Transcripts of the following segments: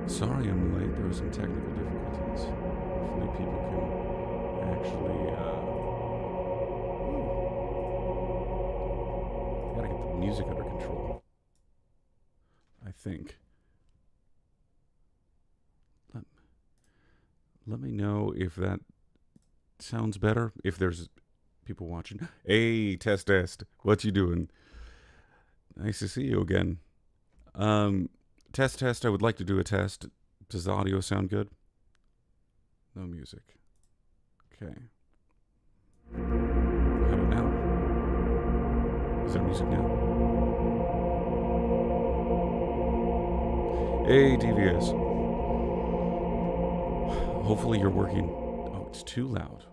Sorry I'm late. There were some technical difficulties. Hopefully people can actually. Gotta get the music under control. I think. Let, let me know if that sounds better. If there's people watching. Hey, test. What you doing? Nice to see you again. Test. I would like to do a test. Does the audio sound good? No music. Okay. How about now? Is there music now? Hey, DVS. Hopefully you're working. Oh, it's too loud.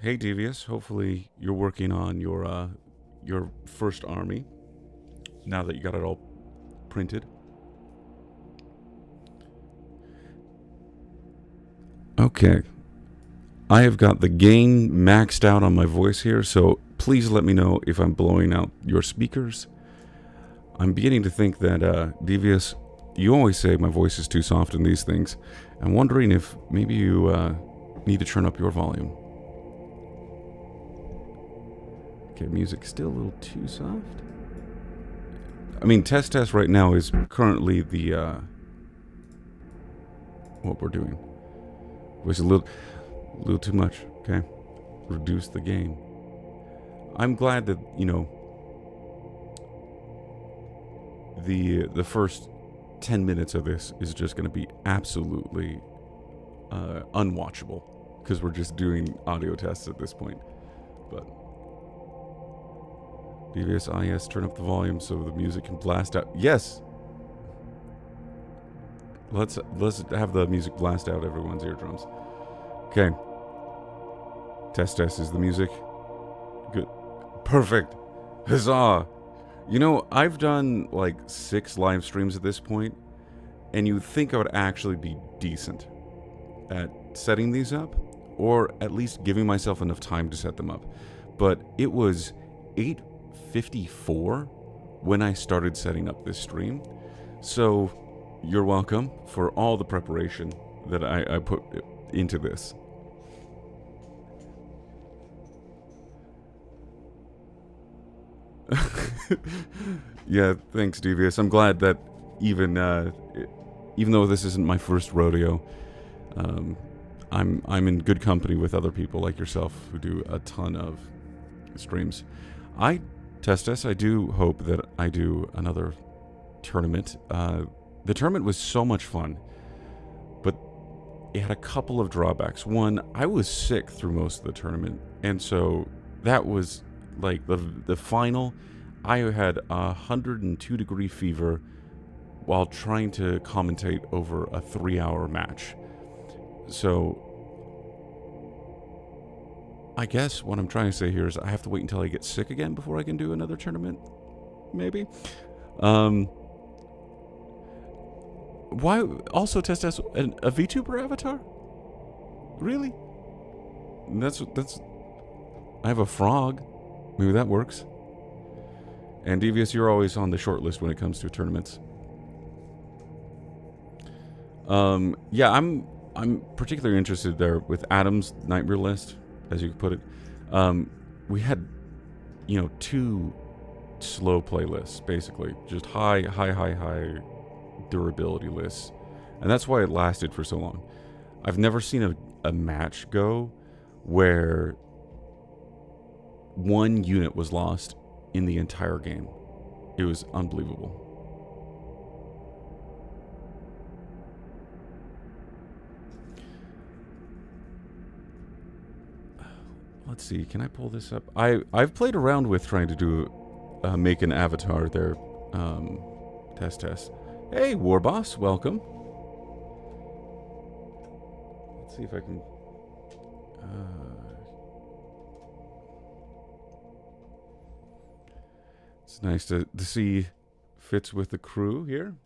Hey, Devious. Hopefully you're working on your first army. Now that you got it all printed. Okay. I have got the gain maxed out on my voice here, so please let me know if I'm blowing out your speakers. I'm beginning to think that, Devious, you always say my voice is too soft in these things. I'm wondering if maybe you need to turn up your volume. Okay, music's still a little too soft. I mean, test right now is currently the, what we're doing. Was a little too much, okay? Reduce the gain. I'm glad that, the first 10 minutes of this is just going to be absolutely unwatchable because we're just doing audio tests at this point. But DVS turn up the volume so the music can blast out. Yes. Let's have the music blast out everyone's eardrums. Okay. Test is the music. Good. Perfect. Huzzah. I've done like 6 live streams at this point, and you'd think I would actually be decent at setting these up, or at least giving myself enough time to set them up. But it was 8:54 when I started setting up this stream. So you're welcome for all the preparation that I put into this. Yeah, thanks, Devious. I'm glad that even though this isn't my first rodeo, I'm in good company with other people like yourself who do a ton of streams. I do hope that I do another tournament. The tournament was so much fun, but it had a couple of drawbacks. One, I was sick through most of the tournament, and so that was like the final. I had 102-degree fever while trying to commentate over a 3-hour match. So I guess what I'm trying to say here is I have to wait until I get sick again before I can do another tournament. Maybe. Why also test as a VTuber avatar? Really? That's. I have a frog. Maybe that works. And Devious, you're always on the short list when it comes to tournaments. Yeah, I'm particularly interested there with Adam's Nightmare list, as you could put it. We had, 2 slow playlists, basically. Just high durability lists. And that's why it lasted for so long. I've never seen a match go where one unit was lost in the entire game. It was unbelievable. Let's see, can I pull this up? I've played around with trying to do make an avatar there. Test. Hey, Warboss, welcome. Let's see if I can. It's nice to see fits with the crew here.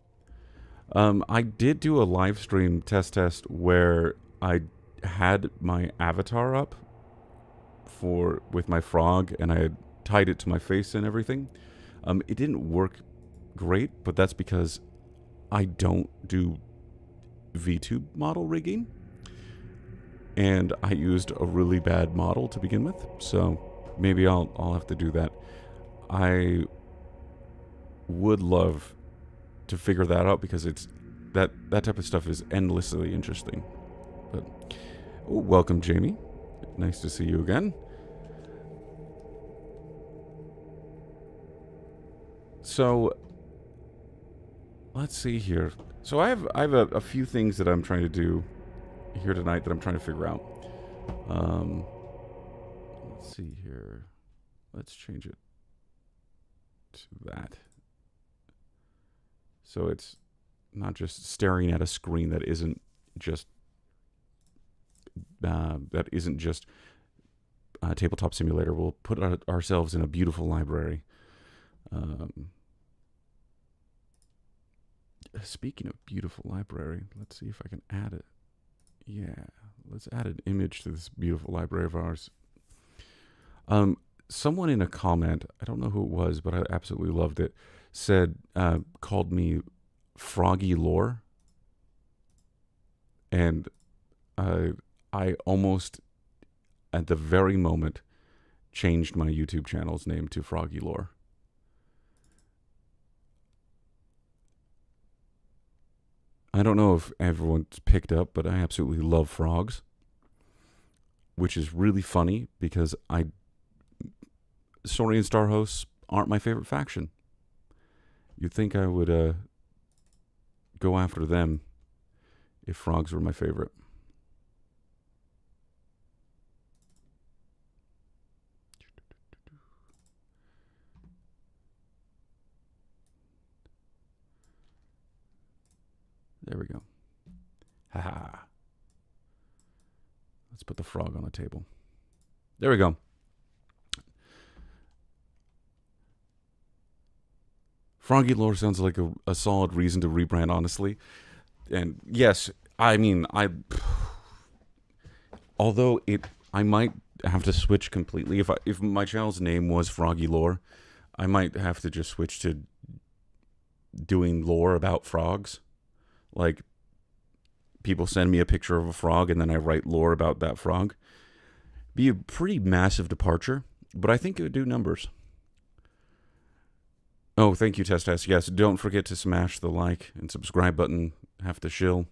I did do a live stream test where I had my avatar up with my frog, and I had tied it to my face and everything. It didn't work great, but that's because I don't do VTube model rigging, and I used a really bad model to begin with, so maybe I'll have to do that. I would love to figure that out because it's that type of stuff is endlessly interesting. But welcome, Jamie. Nice to see you again. So let's see here. So I have a few things that I'm trying to do here tonight that I'm trying to figure out. Let's see here. Let's change it to that. So it's not just staring at a screen that isn't just Tabletop Simulator. We'll put ourselves in a beautiful library. Speaking of beautiful library, let's see if I can add it. Yeah, let's add an image to this beautiful library of ours. Someone in a comment, I don't know who it was, but I absolutely loved it, said, called me Froggy Lore. And I almost, at the very moment, changed my YouTube channel's name to Froggy Lore. I don't know if everyone's picked up, but I absolutely love frogs, which is really funny because Saurian Star hosts aren't my favorite faction. You'd think I would go after them if frogs were my favorite. There we go. Haha. Let's put the frog on the table. There we go. Froggy Lore sounds like a solid reason to rebrand, honestly. And yes, I mean, although I might have to switch completely. If my channel's name was Froggy Lore, I might have to just switch to doing lore about frogs. Like, people send me a picture of a frog, and then I write lore about that frog. Be a pretty massive departure, but I think it would do numbers. Oh, thank you, Test. Yes, don't forget to smash the like and subscribe button. Have to shill.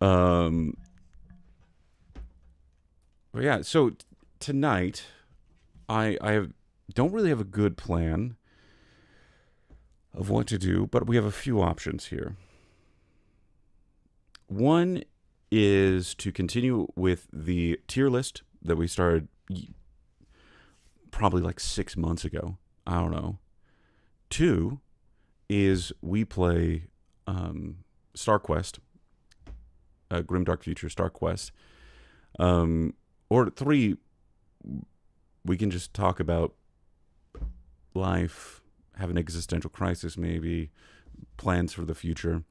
But yeah, so tonight, I don't really have a good plan of what to do, but we have a few options here. One is to continue with the tier list that we started probably like 6 months ago. I don't know. 2 is we play StarQuest, Grimdark Future StarQuest. Or 3, we can just talk about life, have an existential crisis, maybe plans for the future.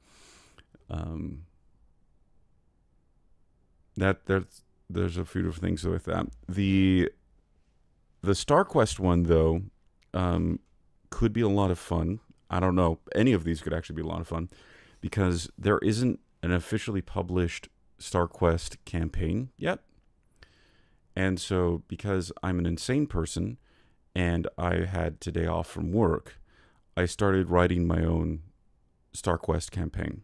There's a few different things with that. The StarQuest one, though, could be a lot of fun. I don't know. Any of these could actually be a lot of fun because there isn't an officially published StarQuest campaign yet. And so because I'm an insane person and I had today off from work, I started writing my own StarQuest campaign.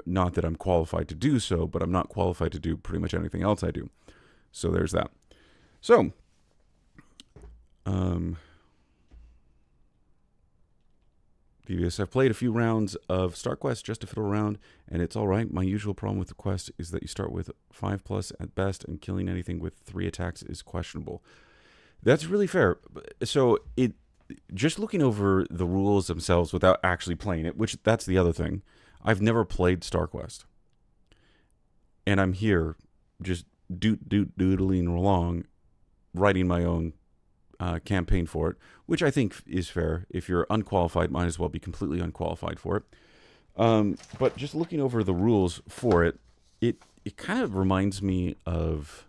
Not that I'm qualified to do so, but I'm not qualified to do pretty much anything else I do. So there's that. So, Devious, I've played a few rounds of StarQuest just to fiddle around, and it's all right. My usual problem with the quest is that you start with 5+ at best, and killing anything with 3 attacks is questionable. That's really fair. So just looking over the rules themselves without actually playing it, which that's the other thing. I've never played StarQuest. And I'm here just doodling along, writing my own campaign for it, which I think is fair. If you're unqualified, might as well be completely unqualified for it. But just looking over the rules for it, it kind of reminds me of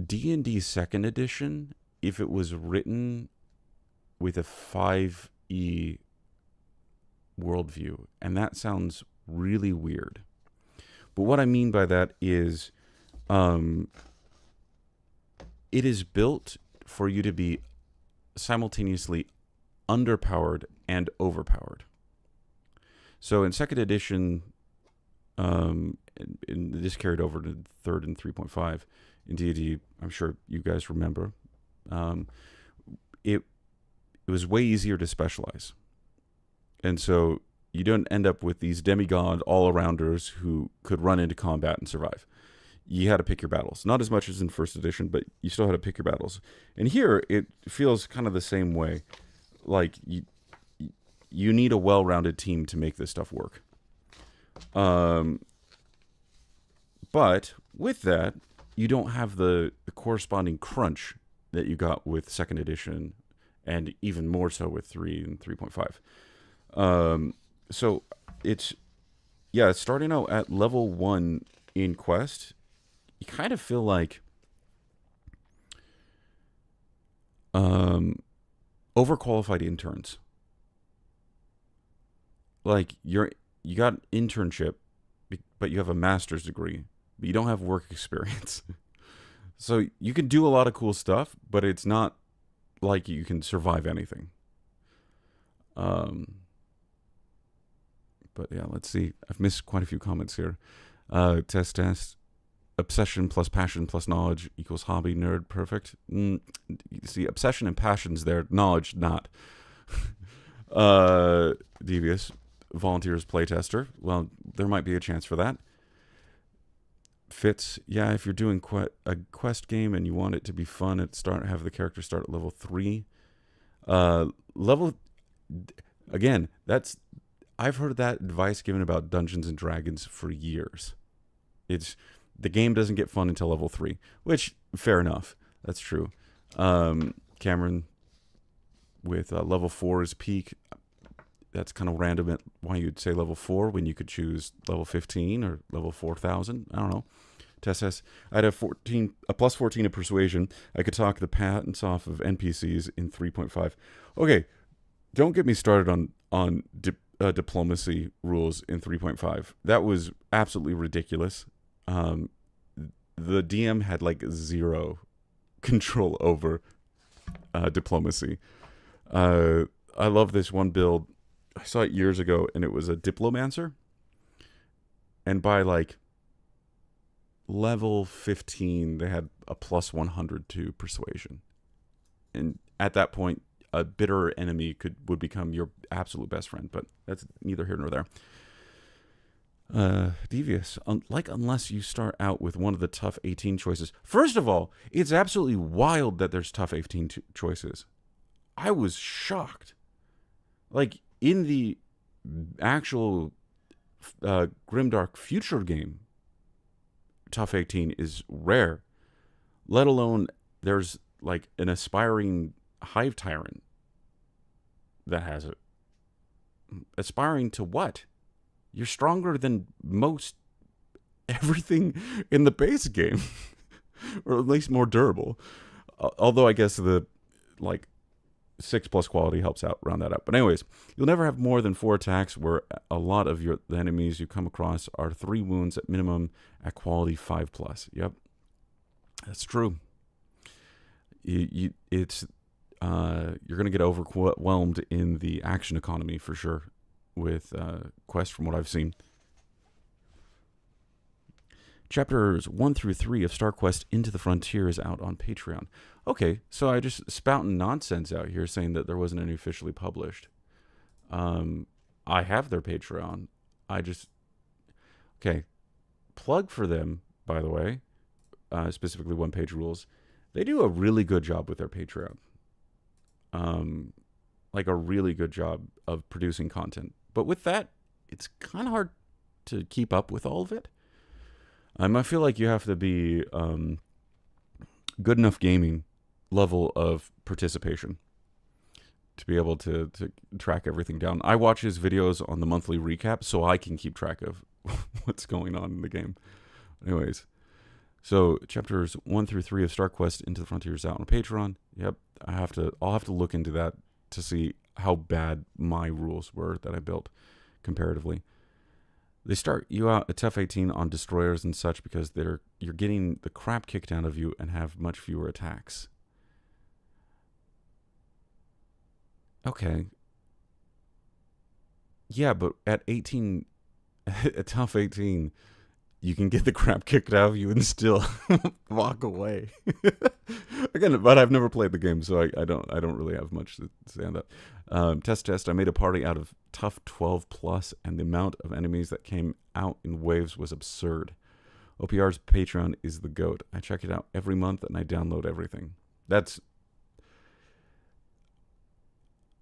D&D second edition if it was written with a 5e worldview, and that sounds really weird. But what I mean by that is it is built for you to be simultaneously underpowered and overpowered. So in second edition, and this carried over to third and 3.5 in D&D, I'm sure you guys remember, it was way easier to specialize. And so you don't end up with these demigod all-arounders who could run into combat and survive. You had to pick your battles. Not as much as in first edition, but you still had to pick your battles. And here, it feels kind of the same way. Like, you need a well-rounded team to make this stuff work. But with that, you don't have the corresponding crunch that you got with second edition, and even more so with 3 and 3.5. So it's starting out at level 1 in Quest, you kind of feel like overqualified interns. Like you got internship, but you have a master's degree, but you don't have work experience. So you can do a lot of cool stuff, but it's not like you can survive anything. But yeah, let's see. I've missed quite a few comments here. Test. Obsession plus passion plus knowledge equals hobby nerd. Perfect. You see, obsession and passion's there. Knowledge, not. Devious. Volunteers playtester. Well, there might be a chance for that. Fits. Yeah, if you're doing a quest game and you want it to be fun, have the character start at level 3. Again, I've heard that advice given about Dungeons and Dragons for years. The game doesn't get fun until level 3, which, fair enough. That's true. Cameron with level 4 is peak. That's kind of random at why you'd say level 4 when you could choose level 15 or level 4,000. I don't know. Tess says, I had a plus 14 in persuasion. I could talk the patents off of NPCs in 3.5. Okay, don't get me started on diplomacy rules in 3.5. That was absolutely ridiculous. The DM had like 0 control over diplomacy. I love this one build. I saw it years ago, and it was a diplomancer. And by like level 15, they had a plus 100 to persuasion. And at that point, a bitter enemy would become your absolute best friend. But that's neither here nor there. Devious. Unless you start out with one of the tough 18 choices. First of all, it's absolutely wild that there's tough 18 choices. I was shocked. Like, in the actual Grimdark Future game, tough 18 is rare. Let alone there's like an aspiring hive tyrant that has it. Aspiring to what? You're stronger than most everything in the base game. Or at least more durable. Although I guess the 6+ quality helps out round that up. But anyways, you'll never have more than 4 attacks, where a lot of the enemies you come across are 3 wounds at minimum at quality 5+. Yep, that's true. You're gonna get overwhelmed in the action economy for sure with Quest, from what I've seen. Chapters 1 through 3 of StarQuest Into the Frontier is out on Patreon. Okay, so I just spouting nonsense out here saying that there wasn't any officially published. I have their Patreon. Okay, plug for them, by the way, specifically One Page Rules. They do a really good job with their Patreon. Like a really good job of producing content. But with that, it's kind of hard to keep up with all of it. I feel like you have to be good enough gaming level of participation to be able to track everything down. I watch his videos on the monthly recap so I can keep track of what's going on in the game. Anyways, So chapters 1 through 3 of StarQuest Into the Frontier is out on Patreon. Yep, I'll have to look into that to see how bad my rules were that I built comparatively. They start you out at tough 18 on destroyers and such because you're getting the crap kicked out of you and have much fewer attacks. Okay. Yeah, but at 18, at tough 18, you can get the crap kicked out of you and still walk away. Again, but I've never played the game, so I don't really have much to say on that. Test. I made a party out of tough 12 plus, and the amount of enemies that came out in waves was absurd. OPR's Patreon is the GOAT. I check it out every month, and I download everything. I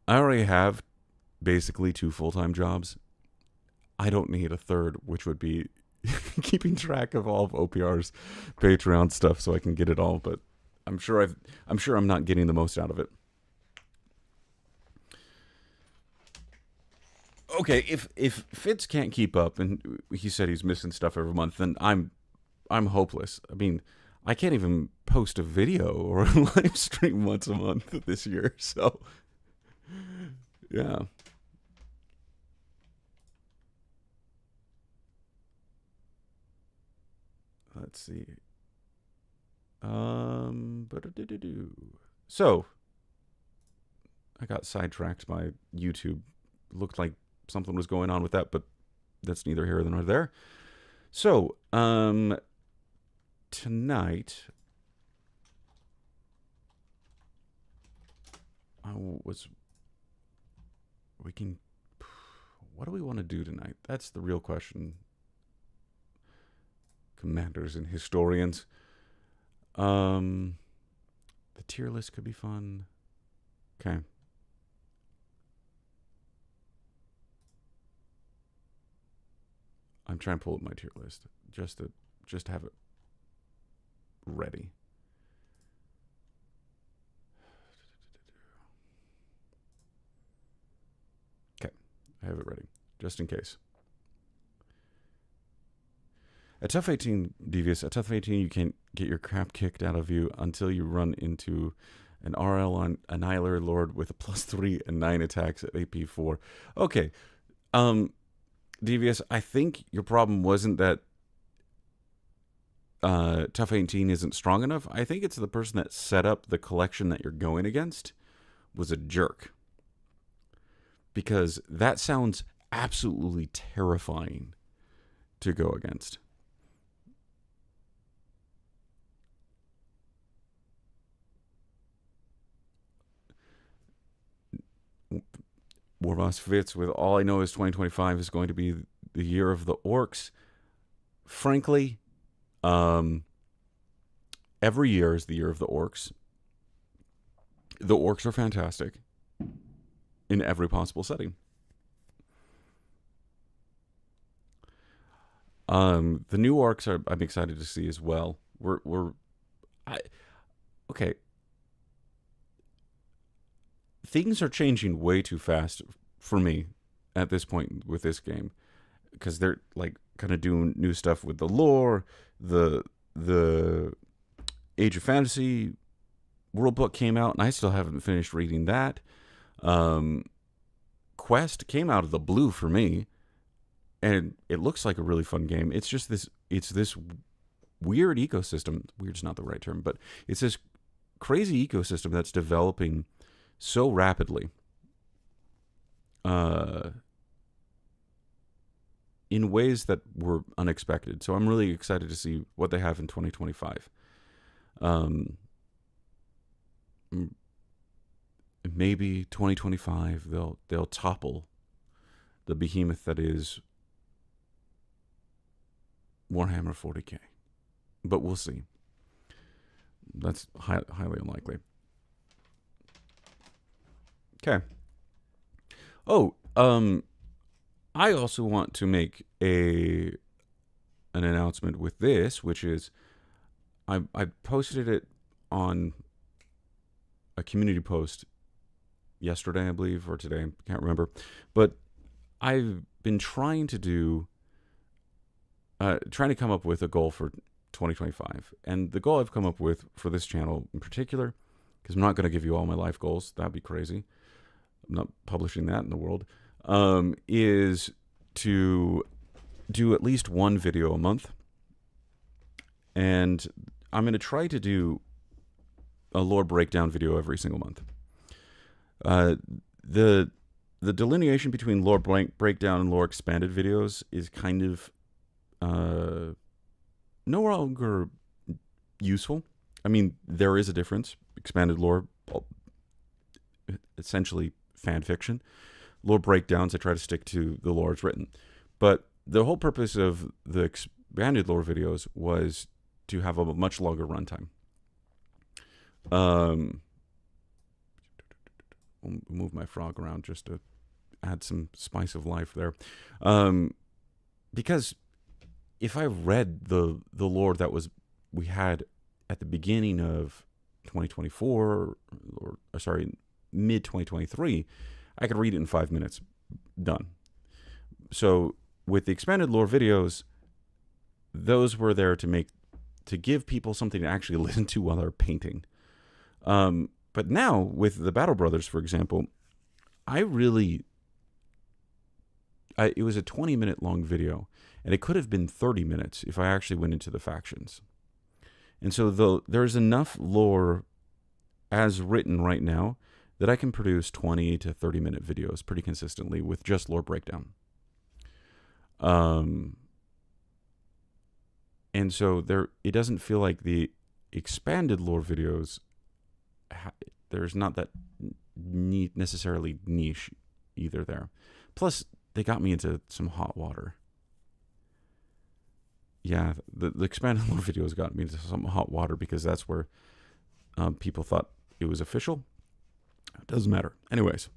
already have basically 2 full-time jobs. I don't need a third, which would be keeping track of all of OPR's Patreon stuff so I can get it all, but I'm sure I'm not getting the most out of it. Okay, if Fitz can't keep up and he said he's missing stuff every month, then I'm hopeless. I mean, I can't even post a video or a live stream once a month this year, so yeah. Let's see. So I got sidetracked by YouTube. Looked like something was going on with that, but that's neither here nor there. So, tonight what do we want to do tonight? That's the real question. Commanders and historians. The tier list could be fun. Okay. I'm trying to pull up my tier list just to have it ready. Okay, I have it ready just in case. At tough 18, Devious, at tough 18, you can't get your crap kicked out of you until you run into an RL on Annihilator Lord with a +3 and 9 attacks at AP4. Okay, Devious, I think your problem wasn't that tough 18 isn't strong enough. I think it's the person that set up the collection that you're going against was a jerk. Because that sounds absolutely terrifying to go against. Warboss Fitz with all I know is 2025 is going to be the year of the orcs. Frankly, every year is the year of the orcs. The orcs are fantastic in every possible setting. The new orcs I'm excited to see as well. Okay. Things are changing way too fast for me at this point with this game, because they're like kind of doing new stuff with the lore. The Age of Fantasy World Book came out, and I still haven't finished reading that. Quest came out of the blue for me, and it looks like a really fun game. It's just this weird ecosystem. Weird's not the right term, but it's this crazy ecosystem that's developing so rapidly, in ways that were unexpected. So I'm really excited to see what they have in 2025. Maybe 2025 they'll topple the behemoth that is Warhammer 40K, but we'll see. That's highly unlikely. Okay. Oh, I also want to make an announcement with this, which is I posted it on a community post yesterday, I believe, or today, I can't remember. But I've been trying to come up with a goal for 2025. And the goal I've come up with for this channel in particular, because I'm not going to give you all my life goals, that'd be crazy. I'm not publishing that in the world, is to do at least one video a month. And I'm going to try to do a lore breakdown video every single month. The delineation between lore breakdown and lore expanded videos is kind of no longer useful. I mean, there is a difference. Expanded lore, essentially fan fiction. Lore breakdowns, I try to stick to the lore as written. But the whole purpose of the expanded lore videos was to have a much longer runtime. I'll move my frog around just to add some spice of life there. Because if I read the lore that we had at the beginning of 2024, or sorry, mid 2023, I could read it in 5 minutes. Done. So with the expanded lore videos, those were there to give people something to actually listen to while they're painting. But now with the Battle Brothers, for example, it was a 20-minute long video, and it could have been 30 minutes if I actually went into the factions. And so there's enough lore as written right now that I can produce 20 to 30-minute videos pretty consistently with just lore breakdown. And so it doesn't feel like the expanded lore videos, there's not that necessarily niche either there. Plus, they got me into some hot water. Yeah, the expanded lore videos got me into some hot water because that's where people thought it was official. It doesn't matter. Anyways,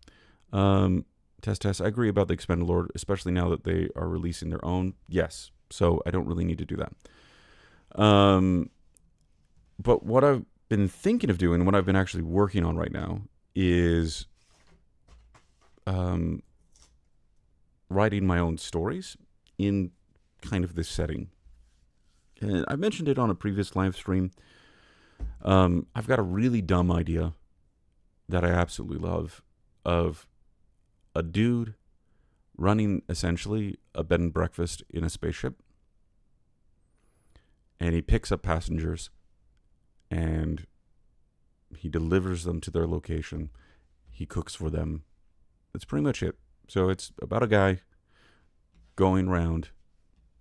test. I agree about the expanded lore, especially now that they are releasing their own. Yes, so I don't really need to do that. But what I've been thinking of doing, what I've been actually working on right now, is writing my own stories in kind of this setting. And I mentioned it on a previous live stream. I've got a really dumb idea that I absolutely love of a dude running essentially a bed and breakfast in a spaceship. And he picks up passengers and he delivers them to their location. He cooks for them. That's pretty much it. So it's about a guy going around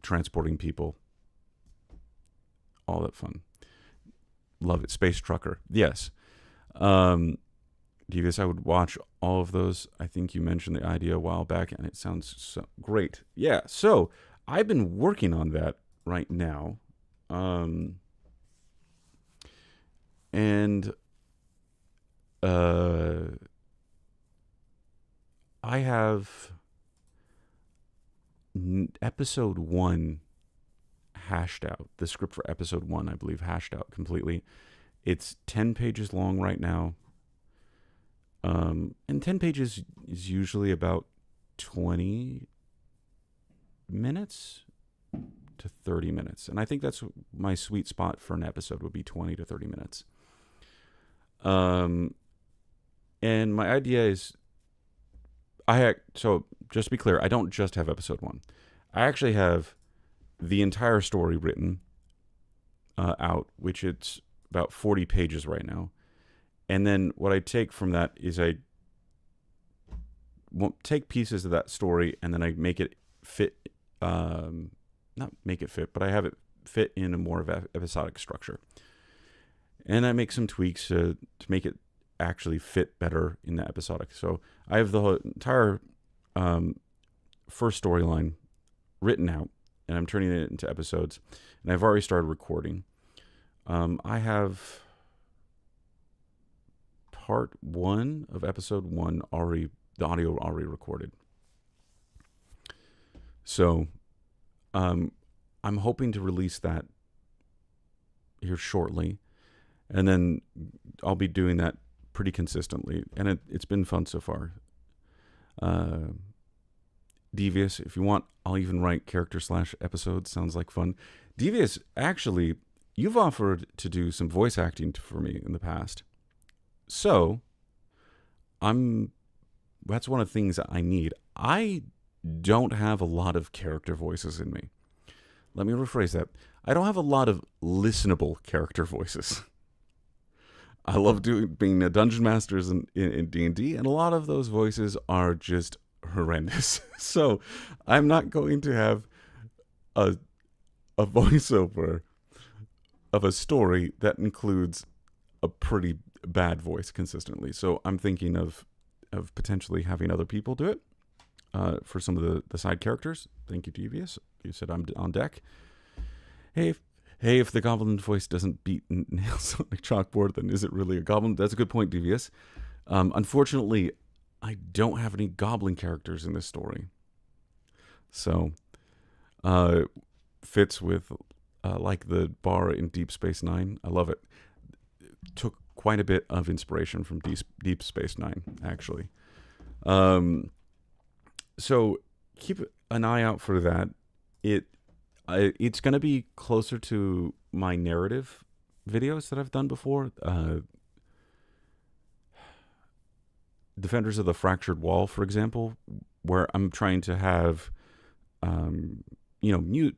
transporting people. All that fun. Love it. Space Trucker. Yes. Devious, I would watch all of those. I think you mentioned the idea a while back, and it sounds so great. Yeah, so I've been working on that right now. I have episode 1 hashed out. The script for episode 1, I believe, hashed out completely. It's 10 pages long right now. And 10 pages is usually about 20 minutes to 30 minutes. And I think that's my sweet spot for an episode would be 20 to 30 minutes. And my idea is, so just to be clear, I don't just have episode 1. I actually have the entire story written out, which it's about 40 pages right now. And then what I take from that is I won't take pieces of that story and then I make it fit, not make it fit, but I have it fit in a more of an episodic structure. And I make some tweaks to make it actually fit better in the episodic. So I have the entire first storyline written out, and I'm turning it into episodes. And I've already started recording. I have part 1 of episode 1 already, the audio already recorded. So I'm hoping to release that here shortly. And then I'll be doing that pretty consistently. And it's been fun so far. Devious, if you want, I'll even write character/episodes. Sounds like fun. Devious actually you've offered to do some voice acting for me in the past. So that's one of the things I need. I don't have a lot of character voices in me. Let me rephrase that. I don't have a lot of listenable character voices. I love being a dungeon master in D&D, and a lot of those voices are just horrendous. So I'm not going to have a voiceover of a story that includes a pretty bad voice consistently. So I'm thinking of potentially having other people do it for some of the side characters. Thank you, Devious. You said I'm on deck. Hey, if the goblin voice doesn't beat nails on a chalkboard, then is it really a goblin? That's a good point, Devious. Unfortunately, I don't have any goblin characters in this story. So, fits with, like the bar in Deep Space Nine. I love it. Took quite a bit of inspiration from Deep Space Nine, actually. So, keep an eye out for that. It's going to be closer to my narrative videos that I've done before. Defenders of the Fractured Wall, for example, where I'm trying to have,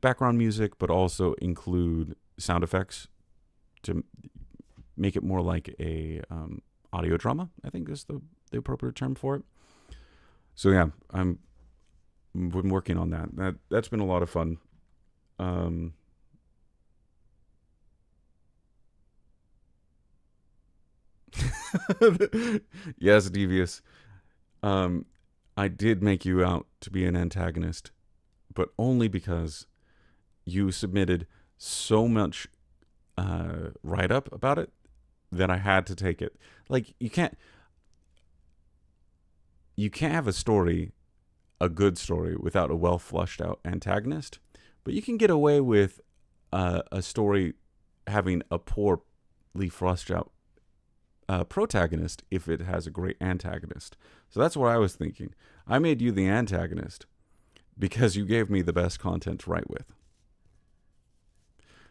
background music, but also include sound effects to make it more like a audio drama, I think is the appropriate term for it. So yeah, I've been working on that. That's been a lot of fun. Yes, Devious. I did make you out to be an antagonist, but only because you submitted so much write-up about it that I had to take it. Like, you can't have a story, a good story, without a well-flushed-out antagonist. But you can get away with a story having a poorly fleshed out protagonist if it has a great antagonist. So that's what I was thinking. I made you the antagonist because you gave me the best content to write with.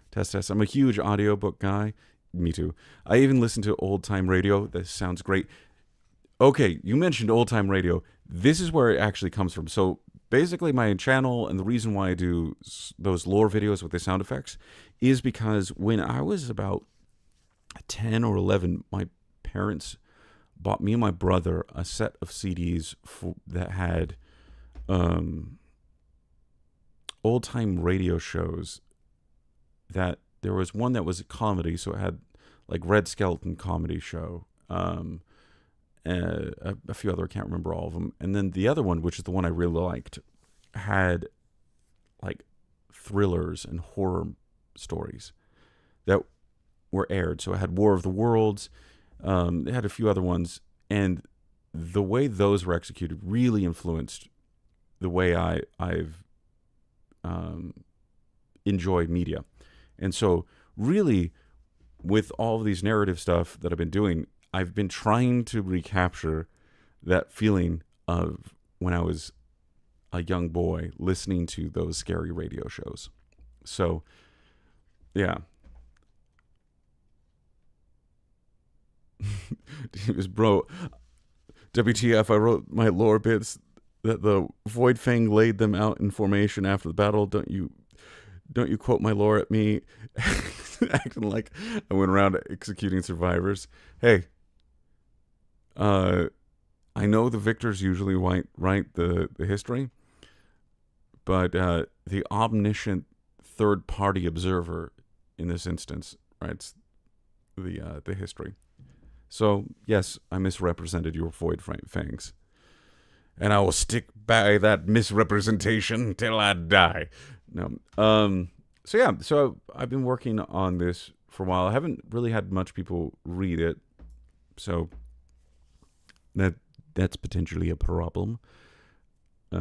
Test. I'm a huge audiobook guy. Me too. I even listen to old time radio. That sounds great. Okay, you mentioned old time radio. This is where it actually comes from. So basically, my channel and the reason why I do those lore videos with the sound effects is because when I was about 10 or 11, my parents bought me and my brother a set of CDs that had old-time radio shows. That there was one that was a comedy, so it had like Red Skeleton comedy show, a few other, I can't remember all of them. And then the other one, which is the one I really liked, had like thrillers and horror stories that were aired. So it had War of the Worlds. It had a few other ones. And the way those were executed really influenced the way I've enjoyed media. And so really, with all of these narrative stuff that I've been doing, I've been trying to recapture that feeling of when I was a young boy listening to those scary radio shows. So, yeah. It was, bro, WTF, I wrote my lore bits that the Void Fang laid them out in formation after the battle. Don't you quote my lore at me. Acting like I went around executing survivors. Hey, I know the victors usually write the history, but the omniscient third-party observer in this instance writes the history. So, yes, I misrepresented your Void Fangs. And I will stick by that misrepresentation till I die. No. So, yeah. So, I've been working on this for a while. I haven't really had much people read it. So, that's potentially a problem. But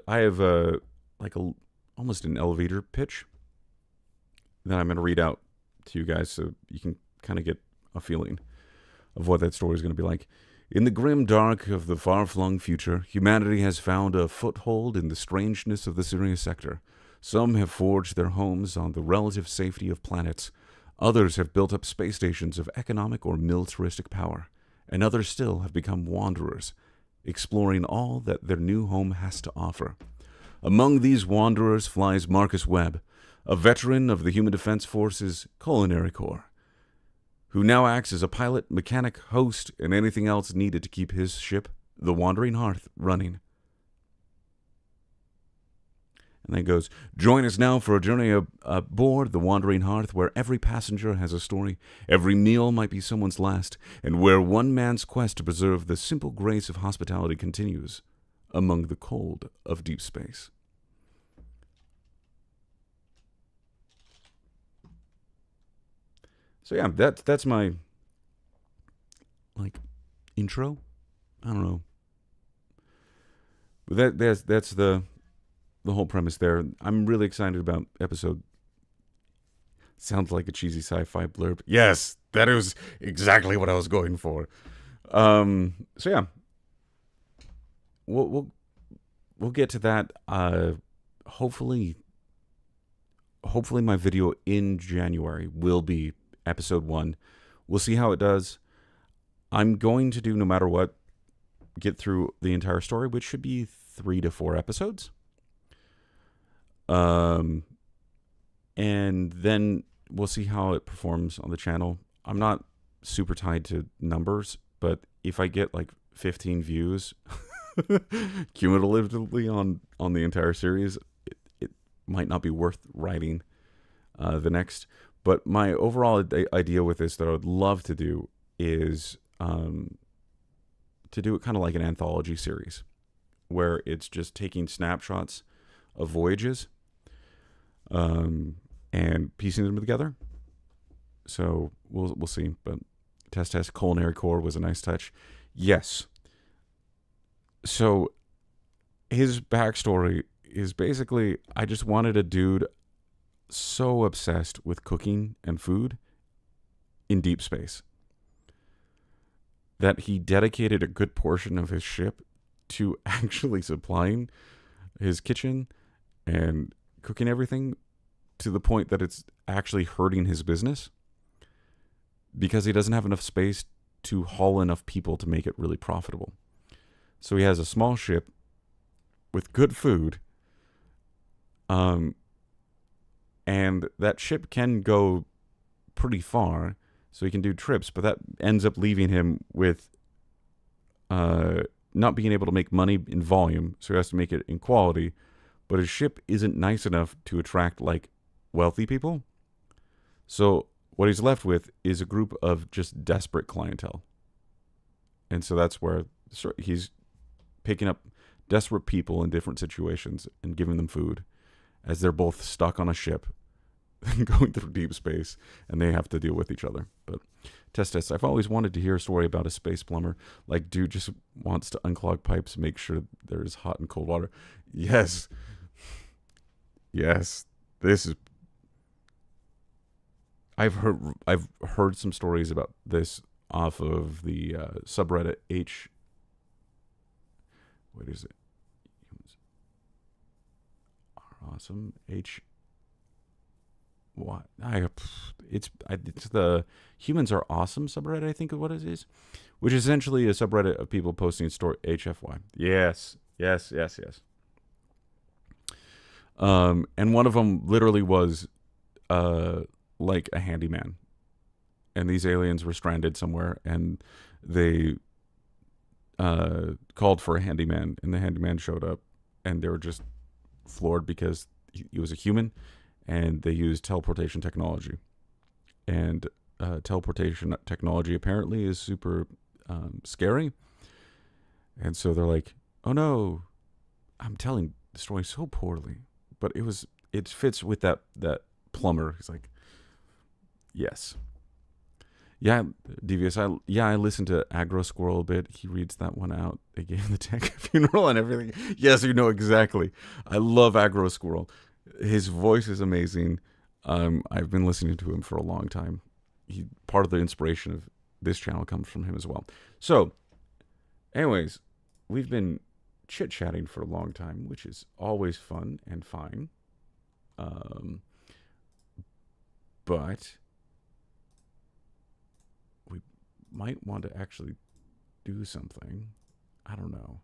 I have almost an elevator pitch that I'm going to read out to you guys so you can kind of get a feeling of what that story is going to be like. In the grim dark of the far-flung future, humanity has found a foothold in the strangeness of the Sirius sector. Some have forged their homes on the relative safety of planets. Others have built up space stations of economic or militaristic power. And others still have become wanderers, exploring all that their new home has to offer. Among these wanderers flies Marcus Webb, a veteran of the Human Defense Force's Culinary Corps, who now acts as a pilot, mechanic, host, and anything else needed to keep his ship, the Wandering Hearth, running. And then it goes, join us now for a journey aboard the Wandering Hearth, where every passenger has a story, every meal might be someone's last, and where one man's quest to preserve the simple grace of hospitality continues among the cold of deep space. So yeah, that's my intro. I don't know, but that's the whole premise there. I'm really excited about episode. Sounds like a cheesy sci-fi blurb. Yes, that is exactly what I was going for. So yeah, we'll get to that. Hopefully my video in January will be episode 1. We'll see how it does. I'm going to do, no matter what, get through the entire story, which should be 3 to 4 episodes. And then we'll see how it performs on the channel. I'm not super tied to numbers, but if I get like 15 views cumulatively on the entire series, it might not be worth writing the next. But my overall idea with this that I would love to do is to do it kind of like an anthology series, where it's just taking snapshots of voyages and piecing them together. So we'll see. But test Culinary Corps was a nice touch. Yes. So his backstory is basically, I just wanted a dude so obsessed with cooking and food in deep space that he dedicated a good portion of his ship to actually supplying his kitchen and cooking everything, to the point that it's actually hurting his business because he doesn't have enough space to haul enough people to make it really profitable. So he has a small ship with good food, and that ship can go pretty far, so he can do trips, but that ends up leaving him with not being able to make money in volume, so he has to make it in quality. But his ship isn't nice enough to attract like wealthy people. So what he's left with is a group of just desperate clientele. And so that's where he's picking up desperate people in different situations and giving them food as they're both stuck on a ship going through deep space, and they have to deal with each other. But test. I've always wanted to hear a story about a space plumber. Like, dude just wants to unclog pipes and make sure there's hot and cold water. Yes. This is. I've heard some stories about this off of the subreddit H. What is it? Humans are awesome. H. What? It's the Humans Are Awesome subreddit, I think is what it is, which is essentially a subreddit of people posting story HFY. Yes. And one of them literally was like a handyman, and these aliens were stranded somewhere, and they called for a handyman, and the handyman showed up, and they were just floored because he was a human, and they used teleportation technology. And teleportation technology apparently is super scary. And so they're like, oh no, I'm telling the story so poorly, but it fits with that plumber. He's like, yes. Yeah, Devious. I listened to Agro Squirrel a bit. He reads that one out. They gave him the tech funeral and everything. Yes, you know exactly. I love Agro Squirrel. His voice is amazing. I've been listening to him for a long time. Part of the inspiration of this channel comes from him as well. So, anyways, we've been chit-chatting for a long time, which is always fun and fine. But we might want to actually do something. I don't know.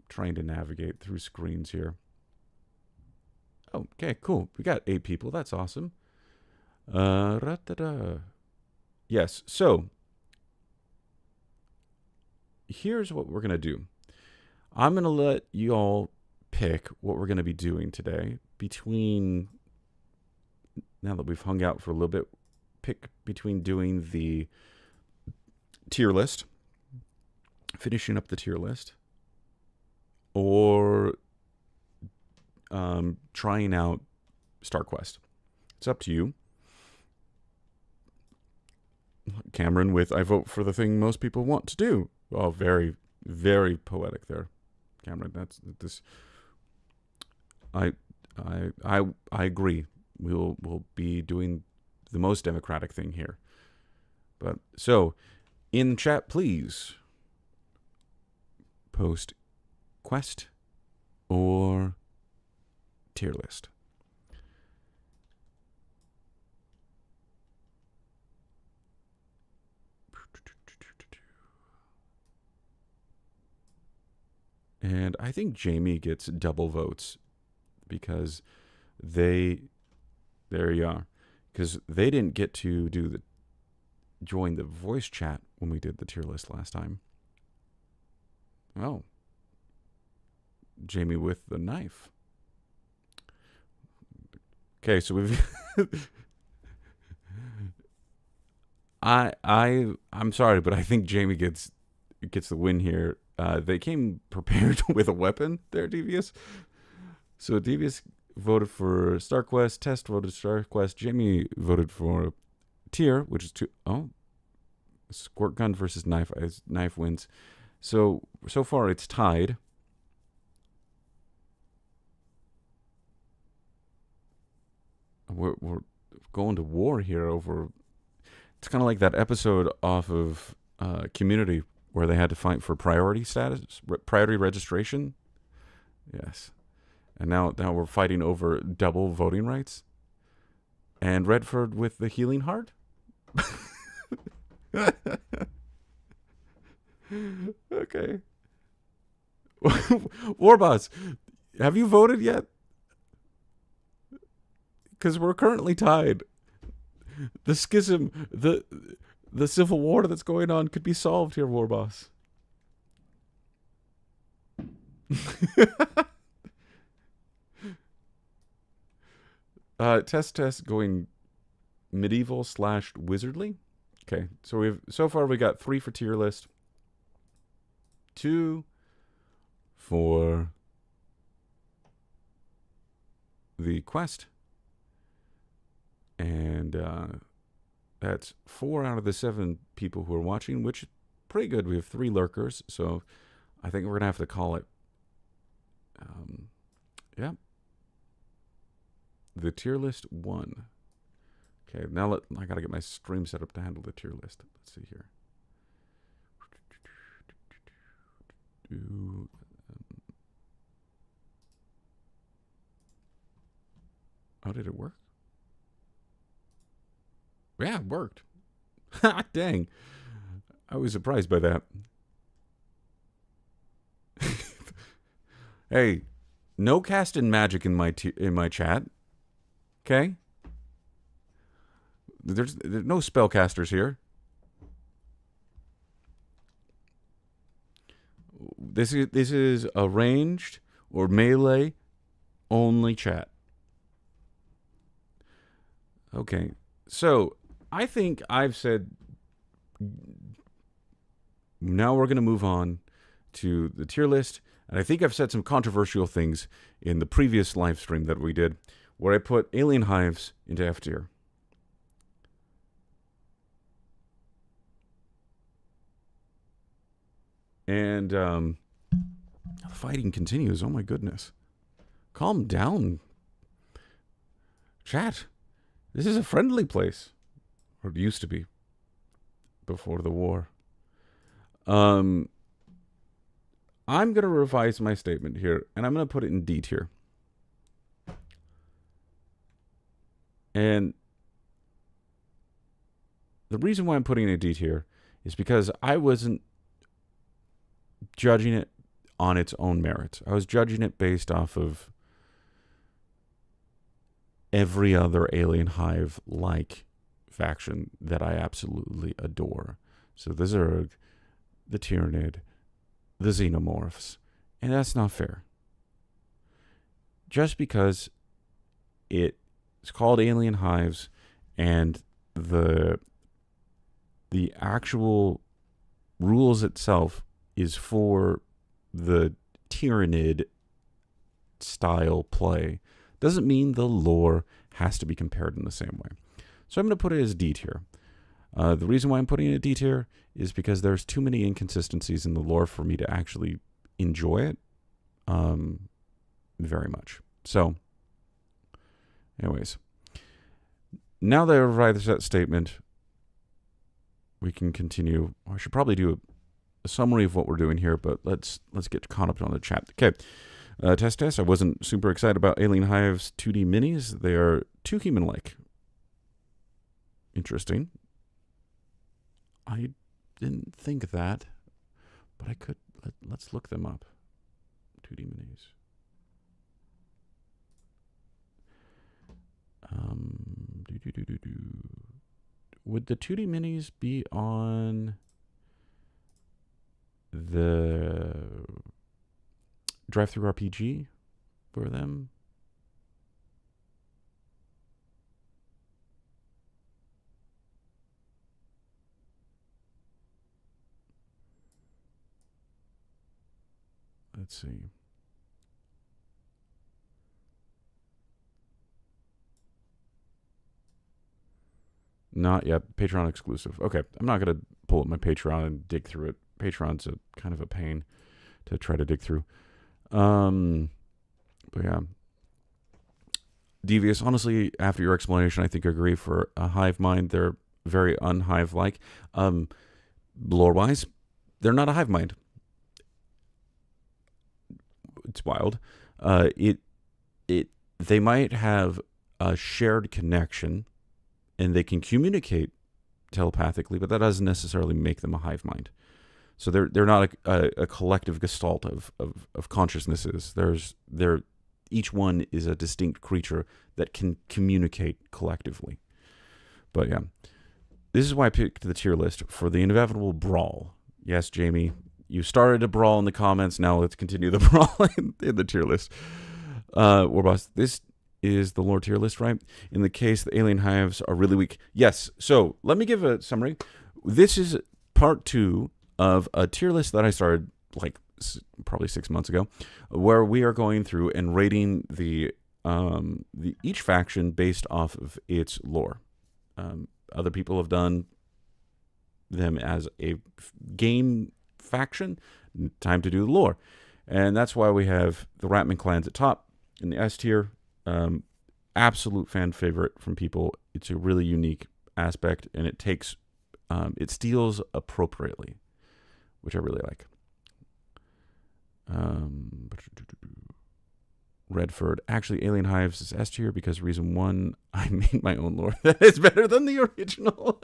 Trying to navigate through screens here. Oh, okay, cool. We got 8 people. That's awesome. Yes, so here's what we're going to do. I'm going to let you all pick what we're going to be doing today between, now that we've hung out for a little bit, pick between doing the tier list, finishing up the tier list, or trying out StarQuest. It's up to you. Cameron with I vote for the thing most people want to do. Oh, very, very poetic there, Cameron. That's this. I agree. We'll be doing the most democratic thing here. But so, in chat, please post quest or tier list. And I think Jamie gets double votes because there you are, because they didn't get to join the voice chat when we did the tier list last time. Oh, Jamie with the knife. Okay, so we've I'm sorry, but I think Jamie gets the win here. They came prepared with a weapon there, Devious. So Devious voted for StarQuest, Test voted StarQuest, Jamie voted for tier, which is squirt gun versus knife. Knife wins. So far it's tied. We're going to war here over. It's kind of like that episode off of Community where they had to fight for priority status, priority registration. Yes, and now we're fighting over double voting rights. And Redford with the healing heart. Okay. Warboss, have you voted yet? Because we're currently tied. The schism, the civil war that's going on could be solved here, Warboss. Test going medieval / wizardly. Okay, so far we got 3 for tier list, 2 for the quest, and that's 4 out of the 7 people who are watching, which is pretty good. We have 3 lurkers, so I think we're gonna have to call it. Yeah. The tier list 1. Okay, now I gotta get my stream set up to handle the tier list. Let's see here. Oh, did it work? Yeah, it worked. Dang. I was surprised by that. Hey, no casting magic in my chat. Okay? There's no spellcasters here. This is a ranged or melee only chat. Okay. So, I think I've said now we're going to move on to the tier list. And I think I've said some controversial things in the previous live stream that we did where I put alien hives into F tier. And the fighting continues. Oh my goodness. Calm down. Chat. This is a friendly place. Or it used to be. Before the war. I'm going to revise my statement here, and I'm going to put it in D tier. And the reason why I'm putting it in a D tier is because I wasn't judging it on its own merits. I was judging it based off of every other Alien Hive-like faction that I absolutely adore. So the Zerg, the Tyranid, the Xenomorphs. And that's not fair. Just because it's called Alien Hives and the actual rules itself is for the Tyranid style play doesn't mean the lore has to be compared in the same way. So I'm going to put it as D tier. The reason why I'm putting it at D tier is because there's too many inconsistencies in the lore for me to actually enjoy it very much. So, anyways, now that I've provided that statement, we can continue. I should probably do a summary of what we're doing here, but let's get caught up on the chat. Okay. Test. I wasn't super excited about Alien Hive's 2D minis. They are too human-like. Interesting. I didn't think that, but I could. Let's look them up. 2D minis. Would the 2D minis be on the Drive-Thru RPG for them? Let's see. Not yet. Patreon exclusive. Okay. I'm not going to pull up my Patreon and dig through it. Patreon's a kind of a pain to try to dig through. But yeah. Devious, honestly, after your explanation, I think I agree. For a hive mind, they're very unhive-like. Lore-wise, they're not a hive mind. It's wild. They might have a shared connection, and they can communicate telepathically, but that doesn't necessarily make them a hive mind. So they're not a collective gestalt of consciousnesses. Each one is a distinct creature that can communicate collectively. But yeah, this is why I picked the tier list for the inevitable brawl. Yes, Jamie, you started a brawl in the comments. Now let's continue the brawl in the tier list. Warboss, this is the lore tier list, right? In the case the alien hives are really weak. Yes. So let me give a summary. This is part 2 of a tier list that I started like probably 6 months ago, where we are going through and rating the each faction based off of its lore. Other people have done them as a game faction. Time to do the lore, and that's why we have the Ratman clans at top in the S tier. Absolute fan favorite from people. It's a really unique aspect, and it takes it steals appropriately, which I really like. Redford. Actually, Alien Hives is S tier because reason 1, I made my own lore that is better than the original.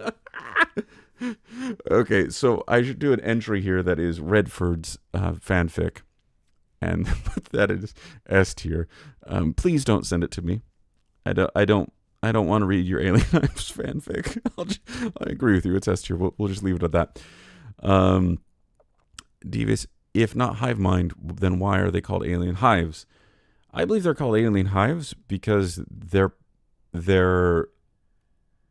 Okay, so I should do an entry here that is Redford's fanfic, and that is S tier. Please don't send it to me. I don't want to read your Alien Hives fanfic. I agree with you. It's S tier. We'll just leave it at that. Devious, if not hive mind, then why are they called alien hives? I believe they're called alien hives because their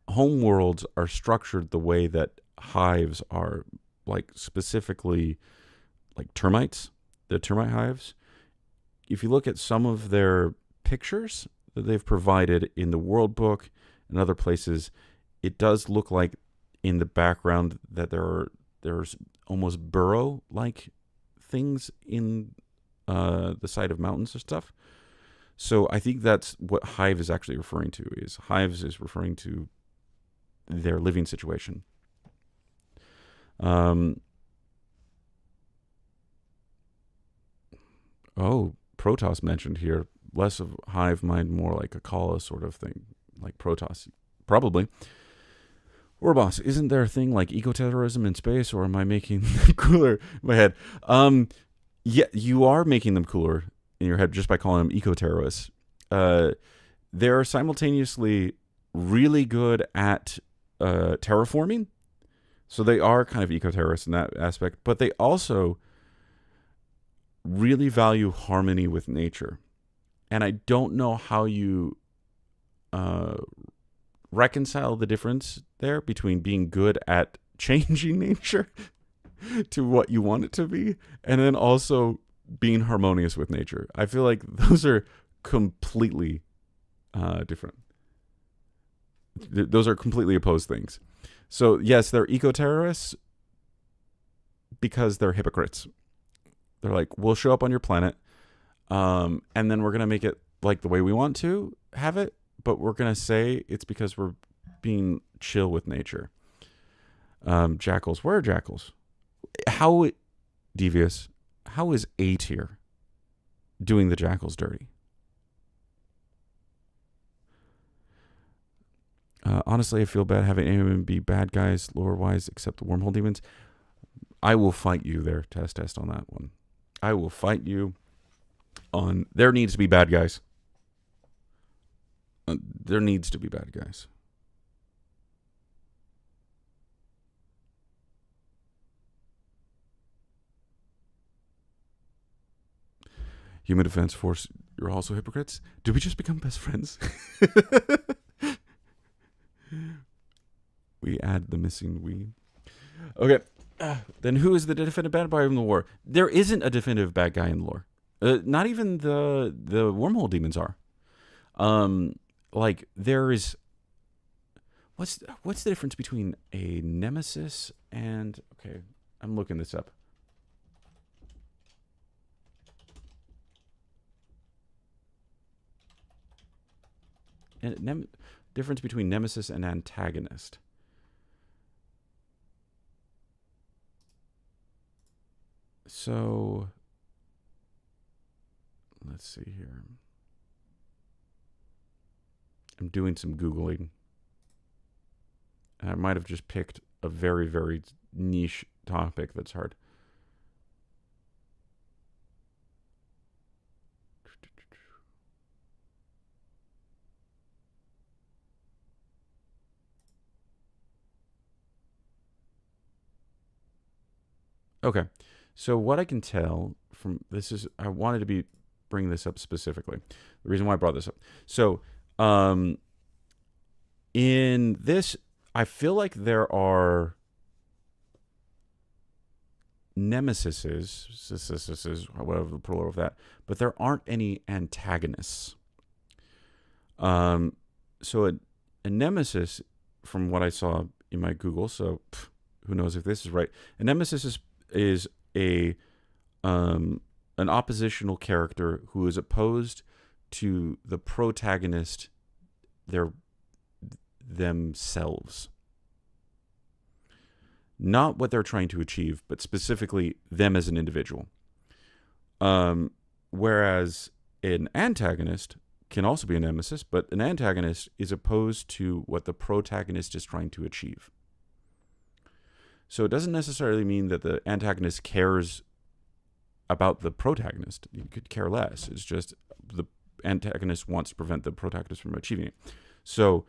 home worlds are structured the way that hives are, like specifically like termites, the termite hives. If you look at some of their pictures that they've provided in the world book and other places, it does look like in the background that there's almost burrow-like things in the side of mountains and stuff. So I think that's what hive is actually referring to. Is hives is referring to their living situation. Protoss mentioned here, less of hive mind, more like a Kala sort of thing, like Protoss. Probably. Or boss, isn't there a thing like eco-terrorism in space, or am I making them cooler in my head? Yeah, you are making them cooler in your head just by calling them eco-terrorists. They're simultaneously really good at terraforming, so they are kind of eco-terrorists in that aspect, but they also really value harmony with nature. And I don't know how you reconcile the difference there between being good at changing nature to what you want it to be, and then also being harmonious with nature. I feel like those are completely different. Those are completely opposed things. So yes, they're eco-terrorists because they're hypocrites. They're like, we'll show up on your planet, and then we're going to make it like the way we want to have it, but we're going to say it's because we're being chill with nature. Jackals. Where are jackals? How, Devious, how is A tier doing the jackals dirty? Honestly, I feel bad having anyone be bad guys lore-wise except the wormhole demons. I will fight you there, test on that one. I will fight you on... There needs to be bad guys. There needs to be bad guys. Human Defense Force, you're also hypocrites? Did we just become best friends? We add the missing we. Okay. Then who is the definitive bad guy in the war? There isn't a definitive bad guy in the lore. Not even the wormhole demons are. Like there is. What's the difference between a nemesis and? Okay, I'm looking this up. And difference between nemesis and antagonist. So let's see here. I'm doing some Googling. And I might have just picked a very, very niche topic that's hard. Okay. So what I can tell from this is, I wanted to be bring this up specifically. The reason why I brought this up. So, in this, I feel like there are nemesises, whatever the plural of that, but there aren't any antagonists. So a nemesis, from what I saw in my Google, so who knows if this is right. A nemesis is a an oppositional character who is opposed to the protagonist themselves. Not what they're trying to achieve, but specifically them as an individual. Whereas an antagonist can also be a nemesis, but an antagonist is opposed to what the protagonist is trying to achieve. So it doesn't necessarily mean that the antagonist cares about the protagonist. You could care less. It's just the antagonist wants to prevent the protagonist from achieving it. So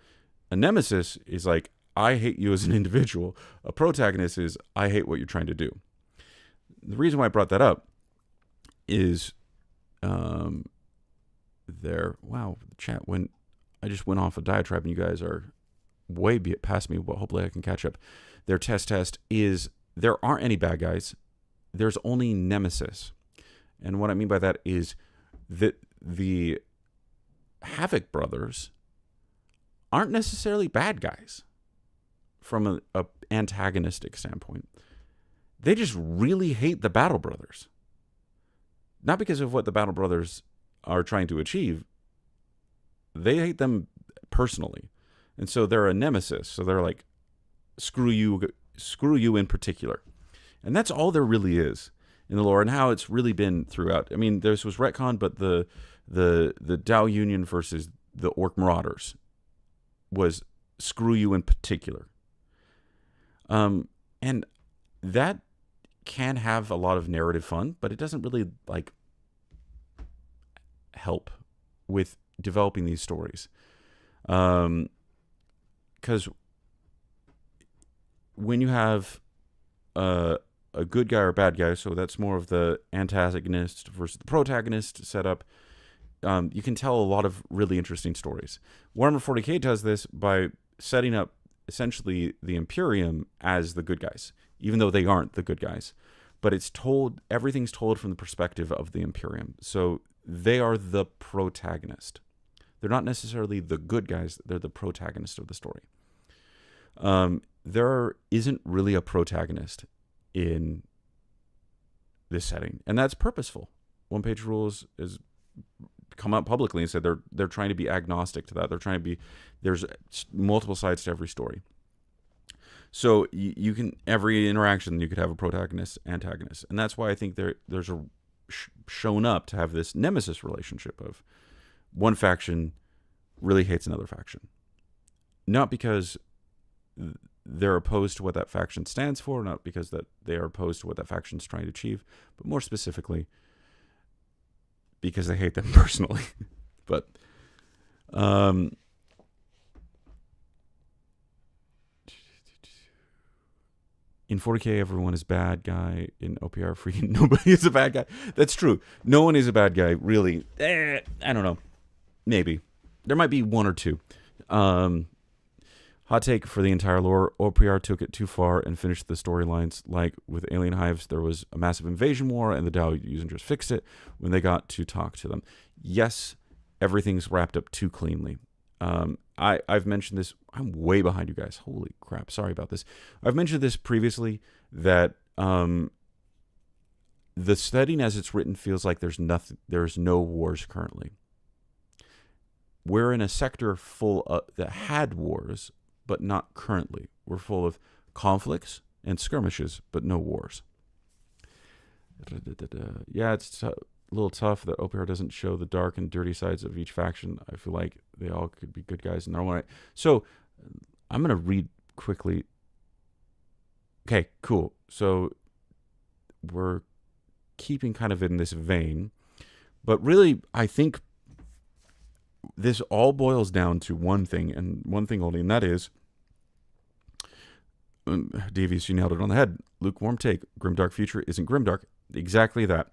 a nemesis is like, I hate you as an individual. A protagonist is, I hate what you're trying to do. The reason why I brought that up is wow, the chat I just went off a diatribe and you guys are way past me, but hopefully I can catch up. Their test is there aren't any bad guys. There's only nemesis. And what I mean by that is that the Havoc brothers aren't necessarily bad guys from a antagonistic standpoint. They just really hate the Battle Brothers. Not because of what the Battle Brothers are trying to achieve. They hate them personally. And so they're a nemesis. So they're like, screw you in particular. And that's all there really is in the lore, and how it's really been throughout. I mean, this was retcon, but the Dow Union versus the Orc Marauders was screw you in particular. And that can have a lot of narrative fun, but it doesn't really like help with developing these stories. Because when you have a good guy or bad guy, so that's more of the antagonist versus the protagonist setup, you can tell a lot of really interesting stories. Warhammer 40k does this by setting up essentially the Imperium as the good guys, even though they aren't the good guys. But everything's told from the perspective of the Imperium. So they are the protagonist. They're not necessarily the good guys, they're the protagonist of the story. There isn't really a protagonist in this setting, and that's purposeful. One Page Rules has come out publicly and said they're trying to be agnostic to that. They're trying to be, there's multiple sides to every story. So you can, every interaction you could have a protagonist, antagonist, and that's why I think there's shown up to have this nemesis relationship of one faction really hates another faction, not because they're opposed to what that faction stands for, not because that they are opposed to what that faction is trying to achieve, but more specifically because they hate them personally. But in 40k, everyone is bad guy. In OPR, freaking nobody is a bad guy. That's true. No one is a bad guy, really. I don't know. Maybe. There might be one or two. Hot take for the entire lore, OPR took it too far and finished the storylines. Like with Alien Hives, there was a massive invasion war, and the Tau users just fixed it when they got to talk to them. Yes, everything's wrapped up too cleanly. I've mentioned this. I'm way behind you guys. Holy crap. Sorry about this. I've mentioned this previously, that the setting as it's written feels like there's no wars currently. We're in a sector full of, that had wars, but not currently. We're full of conflicts and skirmishes, but no wars. Yeah, it's a little tough that OPR doesn't show the dark and dirty sides of each faction. I feel like they all could be good guys in their own way. So I'm going to read quickly. Okay, cool. So we're keeping kind of in this vein, but really I think this all boils down to one thing, and one thing only, and that is, Devious, you nailed it on the head. Lukewarm take. Grimdark Future isn't Grimdark. Exactly that.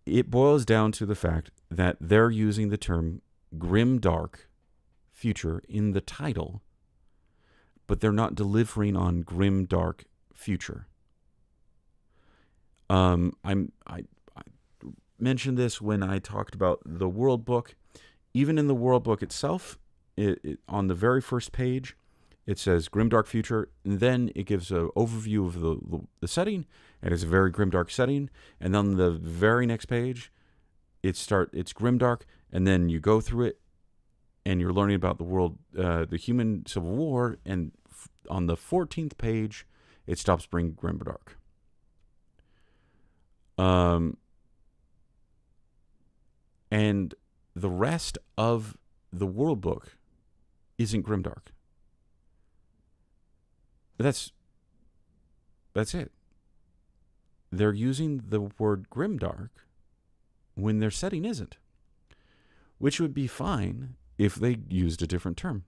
It boils down to the fact that they're using the term Grimdark Future in the title, but they're not delivering on Grimdark Future. I mentioned this when I talked about the World Book. Even in the World Book itself, on the very first page, it says Grimdark Future, and then it gives an overview of the setting, and it's a very grimdark setting. And on the very next page, it's grimdark, and then you go through it, and you're learning about the world, the human civil war, and on the 14th page, it stops being grimdark. And the rest of the World Book isn't grimdark. That's it. They're using the word grimdark when their setting isn't, which would be fine if they used a different term.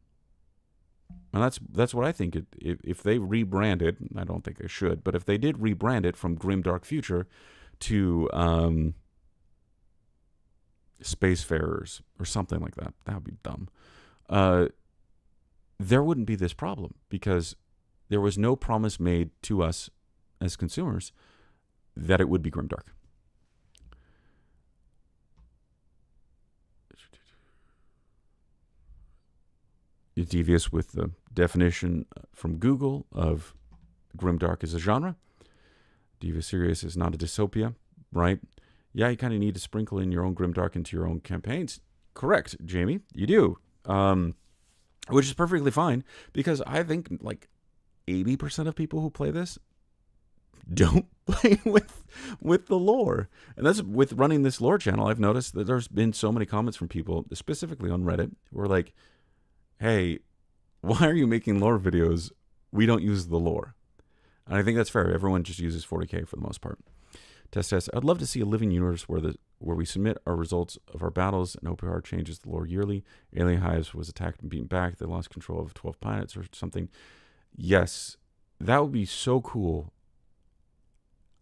And that's what I think. If they rebranded, I don't think they should, but if they did rebrand it from Grimdark Future to Spacefarers or something like that, that would be dumb. There wouldn't be this problem, because there was no promise made to us as consumers that it would be grimdark. You're devious with the definition from Google of grimdark as a genre. Devious Serious is not a dystopia, right? Yeah, you kind of need to sprinkle in your own grimdark into your own campaigns. Correct, Jamie, you do. Which is perfectly fine, because I think like 80% of people who play this don't play with the lore. And that's with running this lore channel. I've noticed that there's been so many comments from people, specifically on Reddit, who are like, hey, why are you making lore videos? We don't use the lore. And I think that's fair. Everyone just uses 40K for the most part. Test. I'd love to see a living universe where we submit our results of our battles and OPR changes the lore yearly. Alien Hives was attacked and beaten back. They lost control of 12 planets or something. Yes, that would be so cool.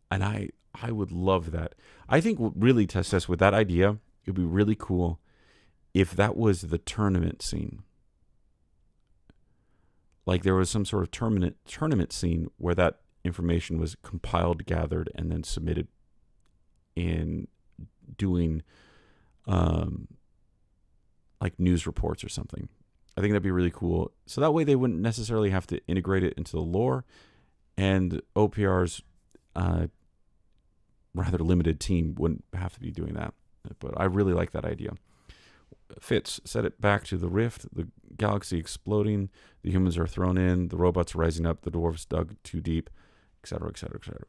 And I would love that. I think really, Test, with that idea, it would be really cool if that was the tournament scene. Like there was some sort of tournament scene where that information was compiled, gathered, and then submitted in doing like news reports or something. I think that'd be really cool. So that way they wouldn't necessarily have to integrate it into the lore, and OPR's rather limited team wouldn't have to be doing that. But I really like that idea. Fitz, set it back to the rift, the galaxy exploding, the humans are thrown in, the robots rising up, the dwarves dug too deep, etc., etc., etc.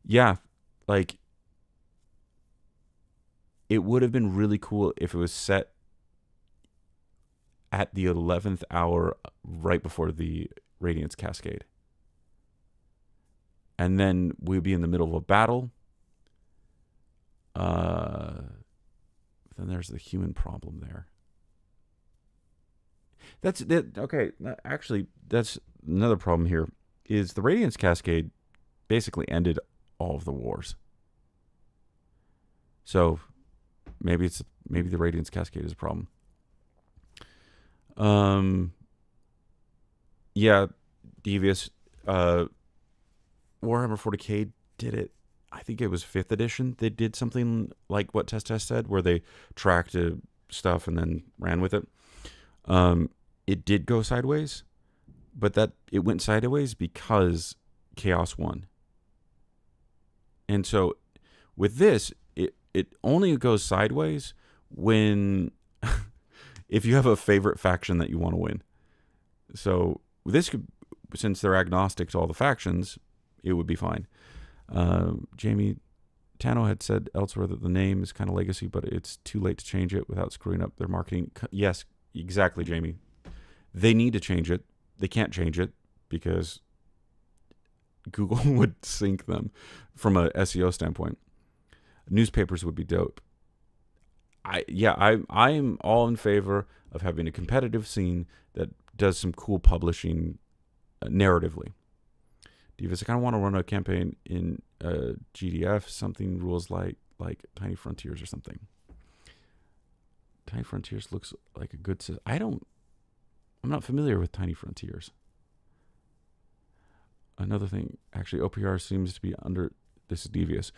Yeah, like, it would have been really cool if it was set at the 11th hour right before the Radiance Cascade. And then we'd be in the middle of a battle. Then there's the human problem there. Okay, actually, that's another problem here, is the Radiance Cascade basically ended all of the wars. So maybe the Radiance Cascade is a problem. Yeah, Devious. Warhammer 40K did it. I think it was 5th edition. They did something like what Test said, where they tracked stuff and then ran with it. It did go sideways, but it went sideways because Chaos won. And so with this, it only goes sideways when if you have a favorite faction that you want to win. So this could, since they're agnostic to all the factions, it would be fine. Jamie Tano had said elsewhere that the name is kind of legacy, but it's too late to change it without screwing up their marketing. Yes, exactly, Jamie. They need to change it. They can't change it because Google would sink them from a SEO standpoint. Newspapers would be dope. I'm all in favor of having a competitive scene that does some cool publishing narratively. Divas, I kind of want to run a campaign in GDF, something rules like Tiny Frontiers or something. Tiny Frontiers looks like a good system. I'm not familiar with Tiny Frontiers. Another thing, actually, OPR seems to be this is devious.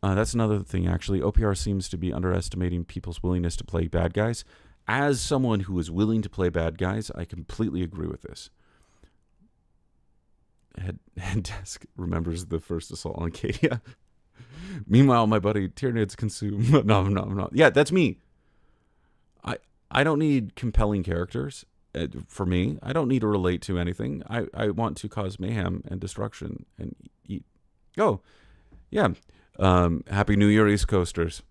That's another thing, actually. OPR seems to be underestimating people's willingness to play bad guys. As someone who is willing to play bad guys, I completely agree with this. Head Desk remembers the first assault on Acadia. Meanwhile, my buddy Tyranids consume. No, I'm not. Yeah, that's me. I don't need compelling characters. For me, I don't need to relate to anything. I want to cause mayhem and destruction and eat. Oh, yeah. Happy New Year, East Coasters.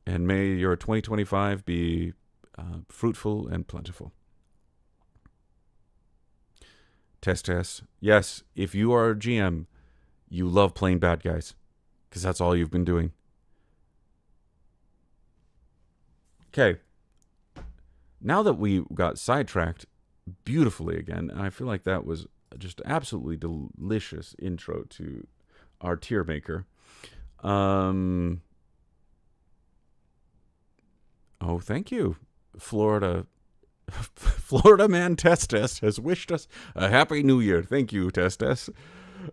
And may your 2025 be fruitful and plentiful. Test. Yes, if you are a GM, you love playing bad guys because that's all you've been doing. Okay. Now that we got sidetracked beautifully again, and I feel like that was just absolutely delicious intro to our tier maker. Oh, thank you, Florida man Test has wished us a happy new year. Thank you, Test.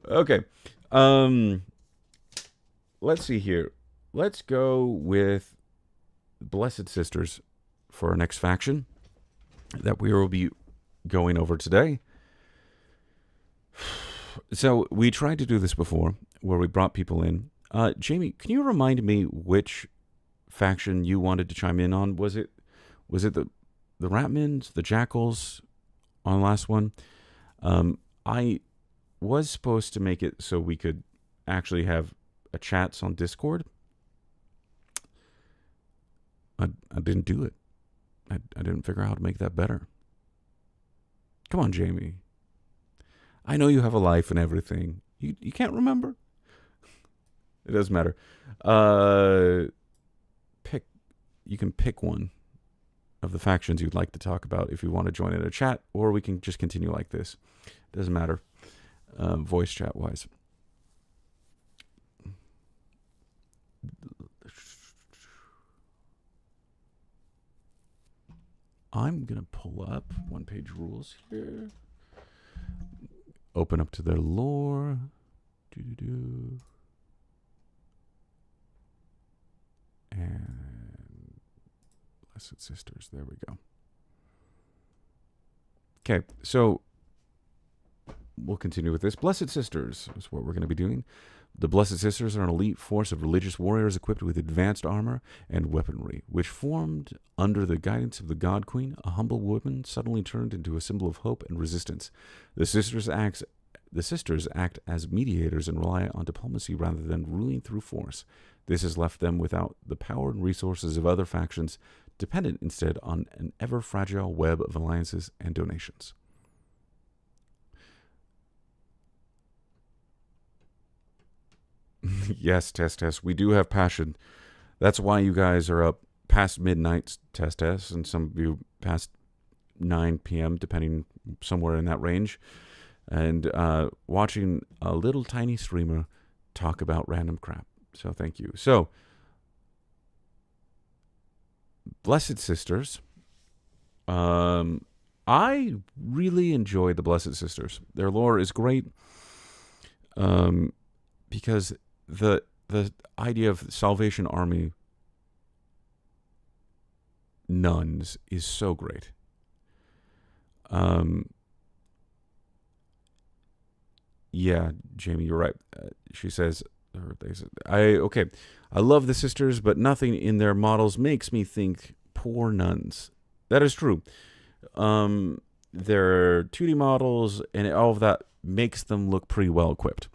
Okay. Let's see here. Let's go with Blessed Sisters for our next faction that we will be going over today. So we tried to do this before where we brought people in. Jamie, can you remind me which faction you wanted to chime in on? Was it the Ratmans, the Jackals on the last one? I was supposed to make it so we could actually have a chats on Discord. I didn't do it. I didn't figure out how to make that better. Come on, Jamie. I know you have a life and everything. You can't remember? It doesn't matter. You can pick one of the factions you'd like to talk about if you want to join in a chat, or we can just continue like this. Doesn't matter, voice chat wise. I'm gonna pull up one-page rules here. Open up to their lore. And Blessed Sisters. There we go. Okay, so we'll continue with this. Blessed Sisters is what we're going to be doing. The Blessed Sisters are an elite force of religious warriors equipped with advanced armor and weaponry, which formed under the guidance of the God Queen, a humble woman suddenly turned into a symbol of hope and resistance. The sisters act as mediators and rely on diplomacy rather than ruling through force. This has left them without the power and resources of other factions, dependent instead on an ever-fragile web of alliances and donations. Yes, Test. We do have passion. That's why you guys are up past midnight, Test, and some of you past 9 p.m., depending, somewhere in that range, and watching a little tiny streamer talk about random crap. So thank you. So, Blessed Sisters. I really enjoy the Blessed Sisters. Their lore is great because the idea of Salvation Army nuns is so great. Yeah, Jamie, you're right. She says, I love the sisters, but nothing in their models makes me think poor nuns. That is true. Their 2D models and all of that makes them look pretty well equipped.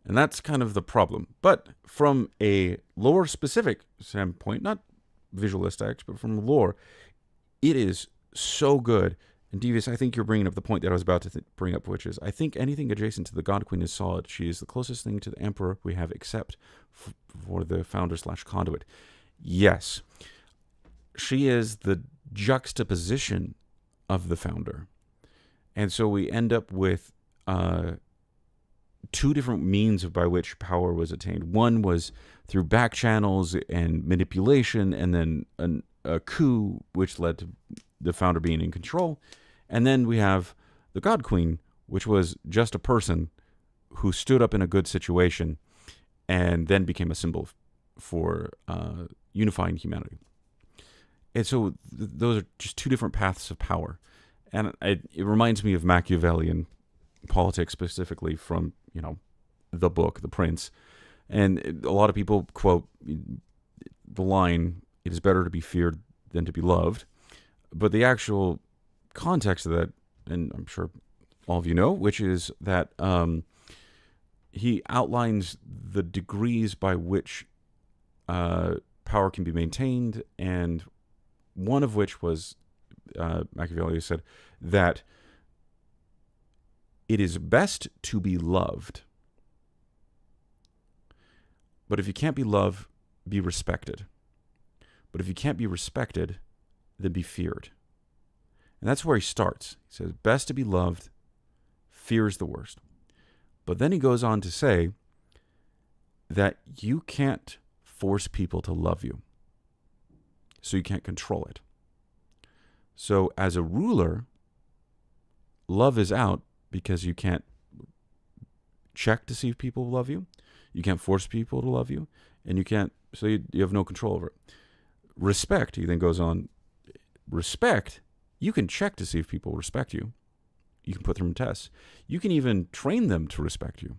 And that's kind of the problem. But from a lore specific standpoint, not visual aesthetics, but from lore, it is so good. And Devious, I think you're bringing up the point that I was about to bring up, which is I think anything adjacent to the God Queen is solid. She is the closest thing to the Emperor we have, except for the founder/conduit. Yes, she is the juxtaposition of the founder. And so we end up with two different means by which power was attained. One was through back channels and manipulation, and then a coup, which led to the founder being in control. And then we have the God Queen, which was just a person who stood up in a good situation and then became a symbol for unifying humanity. And so those are just two different paths of power. And it reminds me of Machiavellian politics, specifically from, the book, The Prince. And a lot of people quote the line, "It is better to be feared than to be loved." But the actual context of that, and I'm sure all of you know, which is that he outlines the degrees by which power can be maintained, and one of which was, Machiavelli said, that it is best to be loved. But if you can't be loved, be respected. But if you can't be respected, then be feared. And that's where he starts. He says, best to be loved, fear is the worst. But then he goes on to say that you can't force people to love you. So you can't control it. So as a ruler, love is out because you can't check to see if people love you. You can't force people to love you. And you can't, so you have no control over it. Respect, he then goes on, respect, you can check to see if people respect you. You can put them in tests. You can even train them to respect you.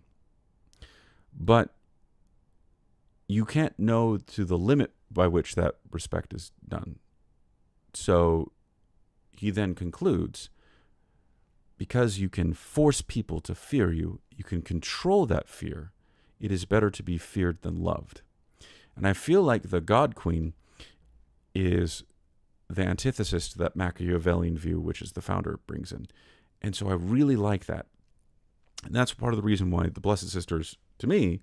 But you can't know to the limit by which that respect is done. So he then concludes, because you can force people to fear you, you can control that fear, it is better to be feared than loved. And I feel like the God Queen is the antithesis to that Machiavellian view, which is the founder brings in. And so I really like that. And that's part of the reason why the Blessed Sisters, to me,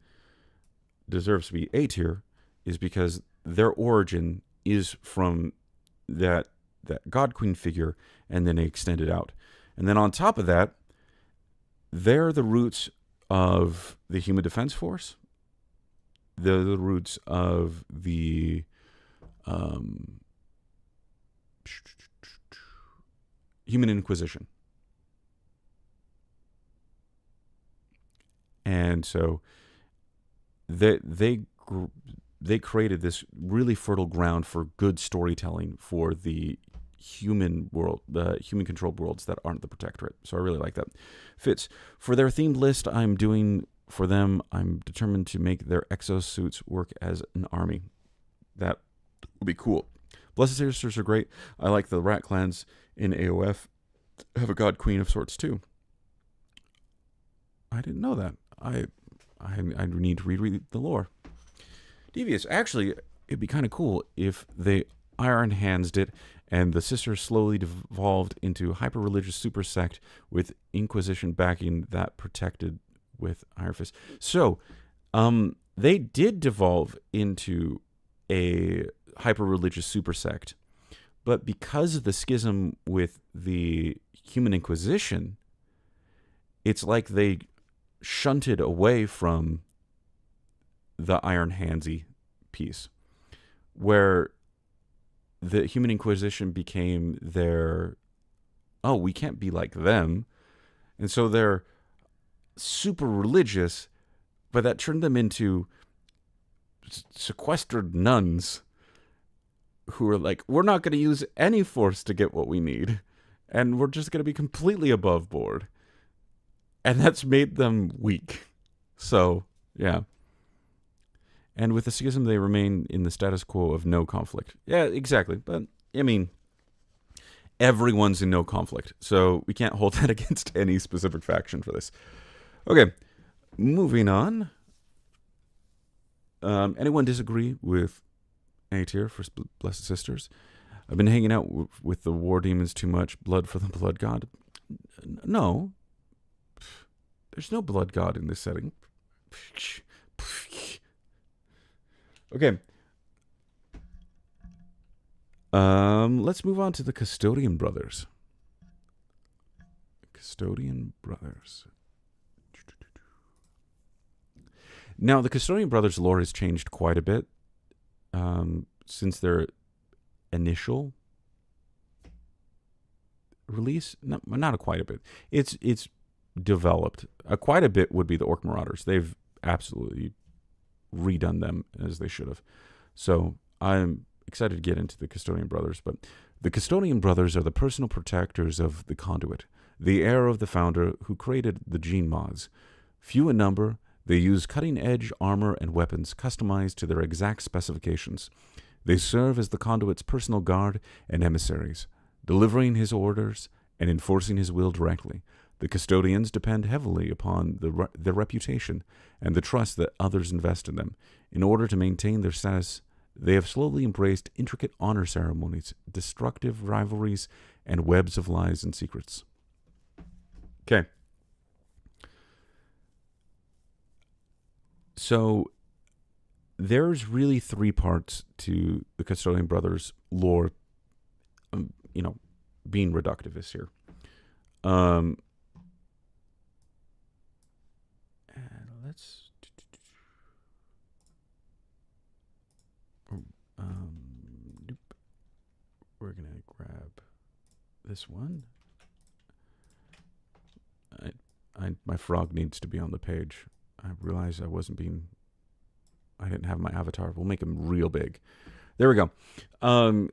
deserves to be A tier, is because their origin is from that God Queen figure, and then they extend it out. And then on top of that, they're the roots of the Human Defense Force. They're the roots of the Human Inquisition. And so they created this really fertile ground for good storytelling for the human world, the human-controlled worlds that aren't the Protectorate. So I really like that. Fits. For their themed list I'm doing for them, I'm determined to make their exosuits work as an army. That would be cool. Blessed Sisters are great. I like the Rat Clans in AOF have a God Queen of sorts too. I didn't know that. I need to reread the lore. Devious. Actually, it'd be kind of cool if they Iron Handsed it and the sisters slowly devolved into hyper-religious super sect with Inquisition backing that protected with Iron Fist. So, they did devolve into a hyper-religious super sect, but because of the schism with the Human Inquisition, it's like they shunted away from the Iron Handsy piece, where the Human Inquisition became their, oh, we can't be like them. And so they're super religious, but that turned them into sequestered nuns who are like, we're not going to use any force to get what we need, and we're just going to be completely above board. And that's made them weak. So, yeah. And with the schism, they remain in the status quo of no conflict. Yeah, exactly. But, I mean, everyone's in no conflict. So we can't hold that against any specific faction for this. Okay, moving on. Anyone disagree with A tier for Blessed Sisters? I've been hanging out with the war demons too much. Blood for the blood god. No. There's no blood god in this setting. Okay. Let's move on to the Custodian Brothers. Custodian Brothers. Now, the Custodian Brothers lore has changed quite a bit since their initial release. Not quite a bit. It's developed. Quite a bit would be the Orc Marauders. They've absolutely redone them as they should have. So I'm excited to get into the Custodian Brothers. But the Custodian Brothers are the personal protectors of the Conduit, the heir of the founder who created the gene mods. Few in number, they use cutting-edge armor and weapons customized to their exact specifications. They serve as the Conduit's personal guard and emissaries, delivering his orders and enforcing his will directly. The Custodians depend heavily upon their reputation and the trust that others invest in them. In order to maintain their status, they have slowly embraced intricate honor ceremonies, destructive rivalries, and webs of lies and secrets. Okay. So there's really three parts to the Custodian Brothers lore, being reductivist here. And let's we're gonna grab this one. My frog needs to be on the page. I realized I didn't have my avatar. We'll make him real big. There we go.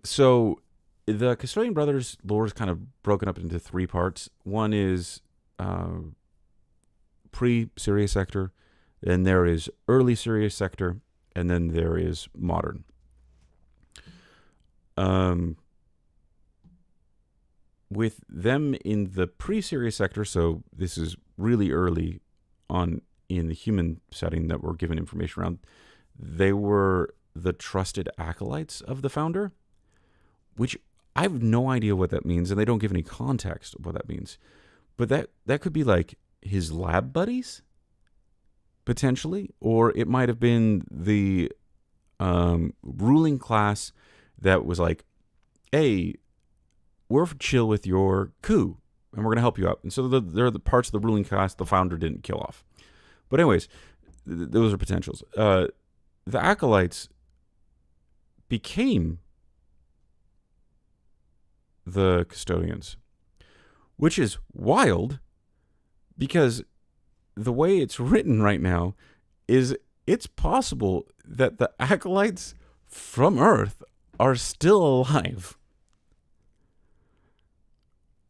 So the Custodian Brothers lore is kind of broken up into three parts. One is pre-Sirius Sector, then there is early Sirius Sector, and then there is modern. With them in the pre-Sirius Sector, so this is really early on in the human setting that we're given information around, they were the trusted acolytes of the founder, which I have no idea what that means, and they don't give any context of what that means. But that could be like his lab buddies, potentially, or it might have been the ruling class that was like, hey, we're chill with your coup, and we're going to help you out. And so they're the parts of the ruling class the founder didn't kill off. But anyways, those are potentials. The acolytes became the custodians, which is wild because the way it's written right now is it's possible that the acolytes from Earth are still alive.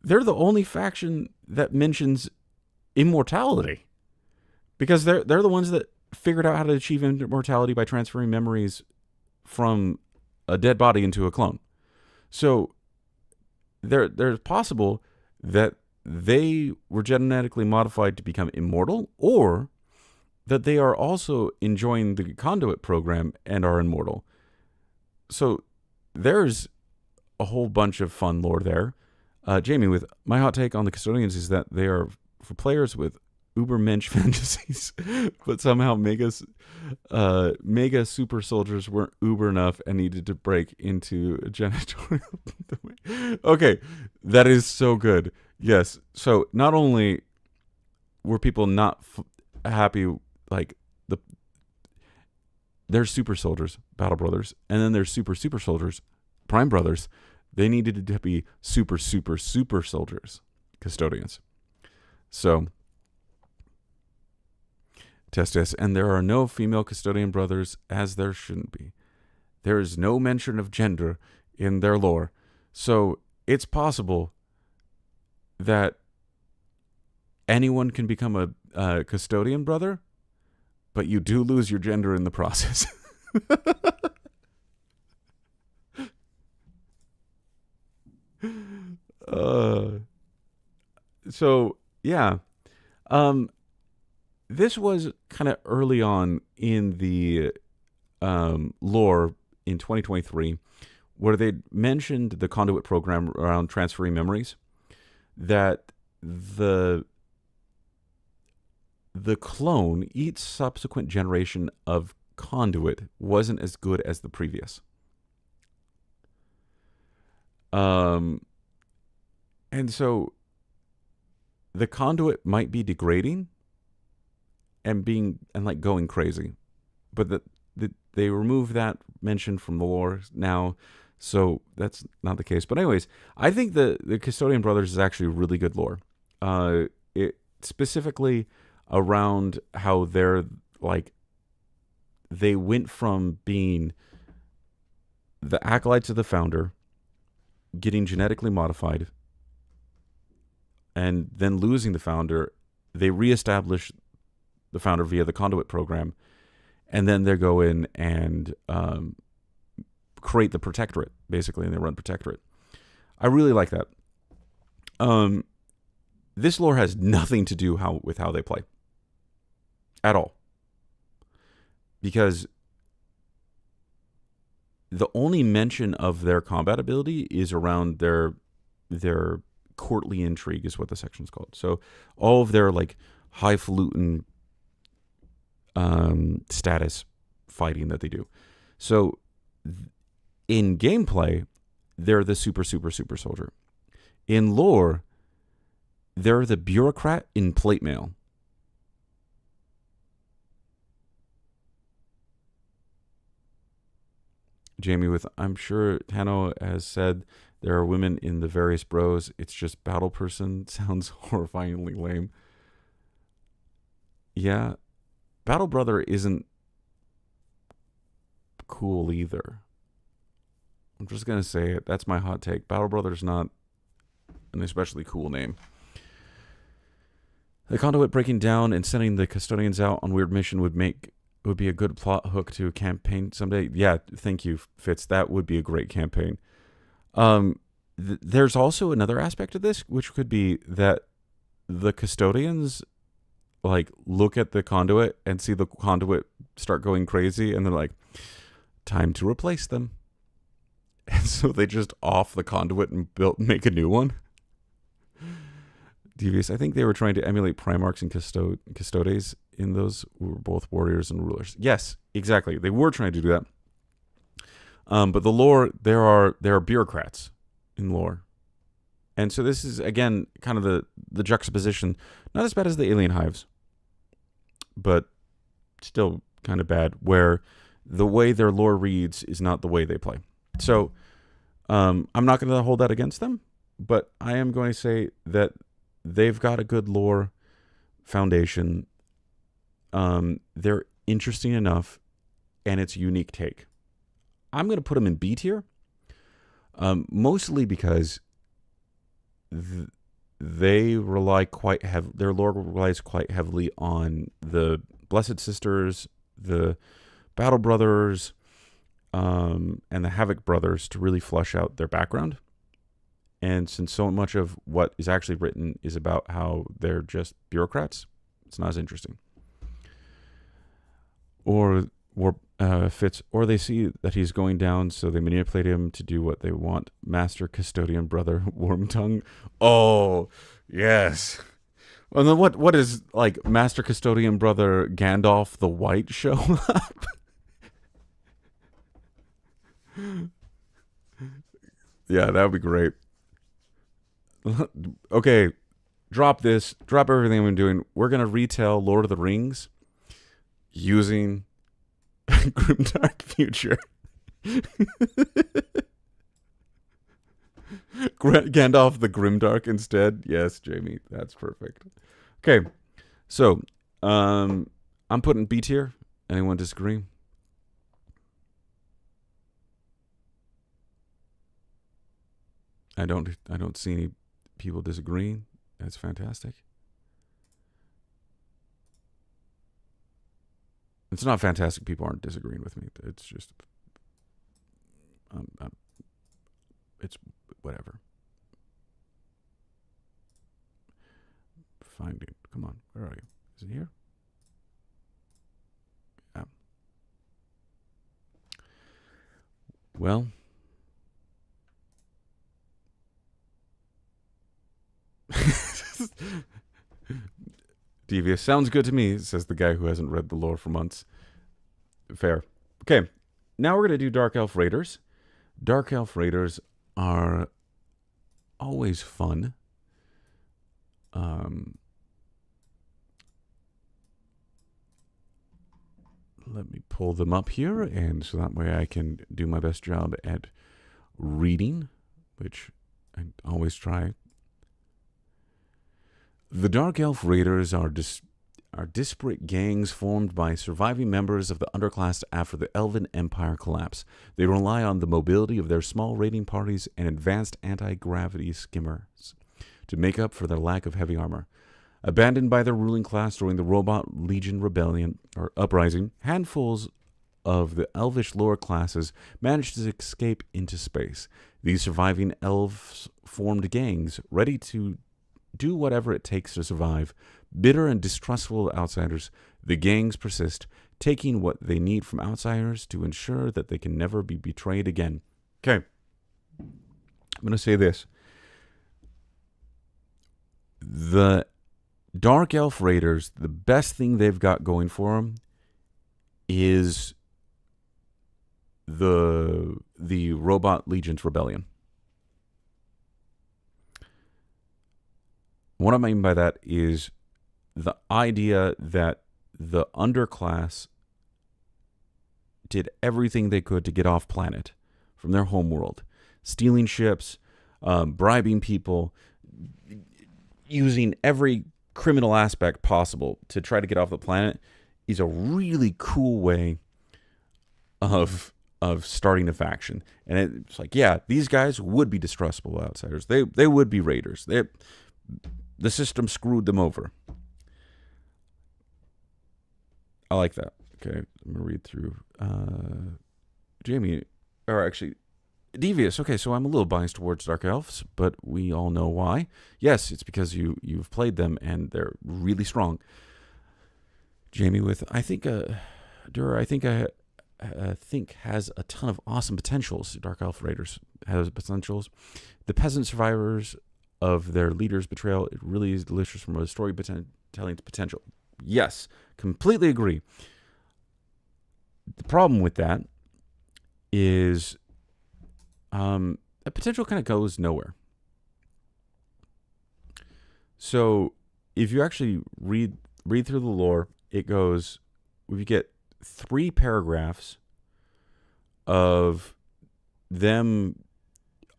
They're the only faction that mentions immortality because they're the ones that figured out how to achieve immortality by transferring memories from a dead body into a clone. So there's possible that they were genetically modified to become immortal, or that they are also enjoying the conduit program and are immortal. So there's a whole bunch of fun lore there. Jamie, with my hot take on the custodians is that they are for players with ubermensch fantasies, but somehow mega super soldiers weren't uber enough and needed to break into a janitorial domain. Okay, that is so good. Yes, so not only were people not happy, like there's super soldiers, battle brothers, and then there's super soldiers, prime brothers. They needed to be super soldiers, custodians. So Testis, and there are no female custodian brothers, as there shouldn't be. There is no mention of gender in their lore. So it's possible that anyone can become a custodian brother, but you do lose your gender in the process. So yeah. This was kind of early on in the lore in 2023, where they mentioned the conduit program around transferring memories, that the clone, each subsequent generation of conduit, wasn't as good as the previous. And so the conduit might be degrading and like going crazy, but they remove that mention from the lore now, so that's not the case. But anyways, I think the Custodian Brothers is actually really good lore. It specifically around how they're like, they went from being the acolytes of the founder, getting genetically modified, and then losing the founder. They reestablish the founder via the conduit program, and then they go in and create the protectorate, basically, and they run protectorate. I really like that. This lore has nothing to do with how they play at all, because the only mention of their combat ability is around their courtly intrigue, is what the section's called. So all of their like highfalutin status fighting that they do. So in gameplay, they're the super soldier. In lore, they're the bureaucrat in plate mail. Jamie with, I'm sure Tano has said there are women in the various bros. It's just battle person. Sounds horrifyingly lame. Yeah. Battle brother isn't cool either. I'm just going to say it. That's my hot take. Battle brother's not an especially cool name. The conduit breaking down and sending the custodians out on weird mission would be a good plot hook to a campaign someday. Yeah, thank you, Fitz. That would be a great campaign. There's also another aspect of this, which could be that the custodians like look at the conduit and see the conduit start going crazy, and they're like, time to replace them. and so they just off the conduit and make a new one. Devious. I think they were trying to emulate Primarchs and Custodes in those who were both warriors and rulers. Yes, exactly. They were trying to do that. But the lore, there are bureaucrats in lore. And so this is, again, kind of the juxtaposition. Not as bad as the alien hives, but still kind of bad, where the way their lore reads is not the way they play. So I'm not going to hold that against them, but I am going to say that they've got a good lore foundation. They're interesting enough, and it's a unique take. I'm going to put them in B tier, mostly because they rely quite their lore relies quite heavily on the Blessed Sisters, the Battle Brothers, and the Havoc Brothers to really flesh out their background. And since so much of what is actually written is about how they're just bureaucrats, it's not as interesting. Or Fitz, or they see that he's going down, so they manipulate him to do what they want. Master Custodian Brother Wormtongue. Oh, yes. And then what is, like, Master Custodian Brother Gandalf the White show up? Yeah, that would be great. Okay, drop everything I'm doing. We're going to retell Lord of the Rings using Grimdark Future. Gandalf the Grimdark instead. Yes, Jamie, that's perfect. Okay, so I'm putting B tier. Anyone disagree? I don't see any people disagreeing. That's fantastic. It's not fantastic. People aren't disagreeing with me. It's just, it's whatever. Find it. Come on. Where are you? Is it here? Yeah. Well. Devious. Sounds good to me, says the guy who hasn't read the lore for months. Fair. Okay, now we're going to do Dark Elf Raiders. Dark Elf Raiders are always fun. Let me pull them up here, and so that way I can do my best job at reading, which I always try. The Dark Elf Raiders are disparate gangs formed by surviving members of the underclass after the Elven Empire collapse. They rely on the mobility of their small raiding parties and advanced anti-gravity skimmers to make up for their lack of heavy armor. Abandoned by their ruling class during the Robot Legion Rebellion, or Uprising, handfuls of the elvish lower classes managed to escape into space. These surviving elves formed gangs, ready to do whatever it takes to survive. Bitter and distrustful of outsiders, the gangs persist, taking what they need from outsiders to ensure that they can never be betrayed again. Okay. I'm going to say this. The Dark Elf Raiders, the best thing they've got going for them is the Robot Legion's Rebellion. What I mean by that is the idea that the underclass did everything they could to get off planet from their homeworld, stealing ships, bribing people, using every criminal aspect possible to try to get off the planet is a really cool way of starting a faction. And it's like, yeah, these guys would be distrustful outsiders. They would be raiders. The system screwed them over. I like that. Okay, I'm going to read through. Jamie, or actually, Devious. Okay, so I'm a little biased towards Dark Elves, but we all know why. Yes, it's because you've played them and they're really strong. Jamie with, I think, Durer, I think think has a ton of awesome potentials. Dark Elf Raiders has potentials. The peasant survivors of their leader's betrayal, it really is delicious from a story telling potential. Yes, completely agree. The problem with that is the potential kind of goes nowhere. So if you actually read through the lore, it goes, we get 3 paragraphs of them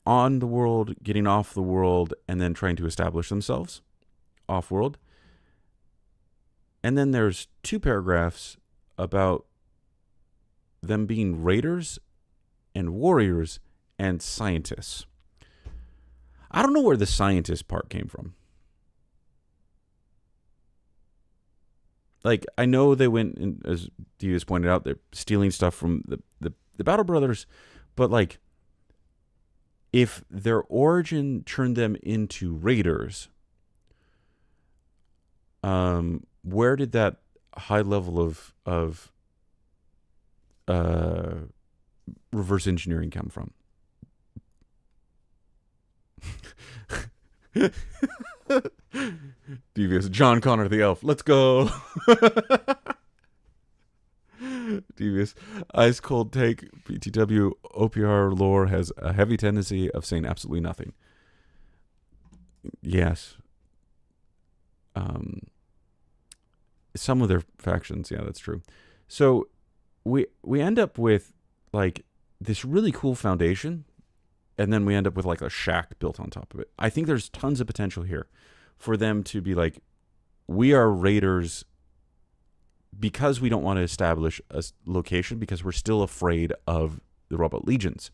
on the world, getting off the world, and then trying to establish themselves off-world. And then there's 2 paragraphs about them being raiders and warriors and scientists. I don't know where the scientist part came from. Like, I know they went, and as Diaz pointed out, they're stealing stuff from the Battle Brothers, but like, if their origin turned them into raiders, where did that high level of reverse engineering come from? Devious. John Connor the elf. Let's go. Devious. Ice cold take. BTW OPR lore has a heavy tendency of saying absolutely nothing. Yes. Some of their factions, yeah, that's true. So we end up with like this really cool foundation, and then we end up with like a shack built on top of it. I think there's tons of potential here for them to be like, we are raiders because we don't want to establish a location because we're still afraid of the robot legions.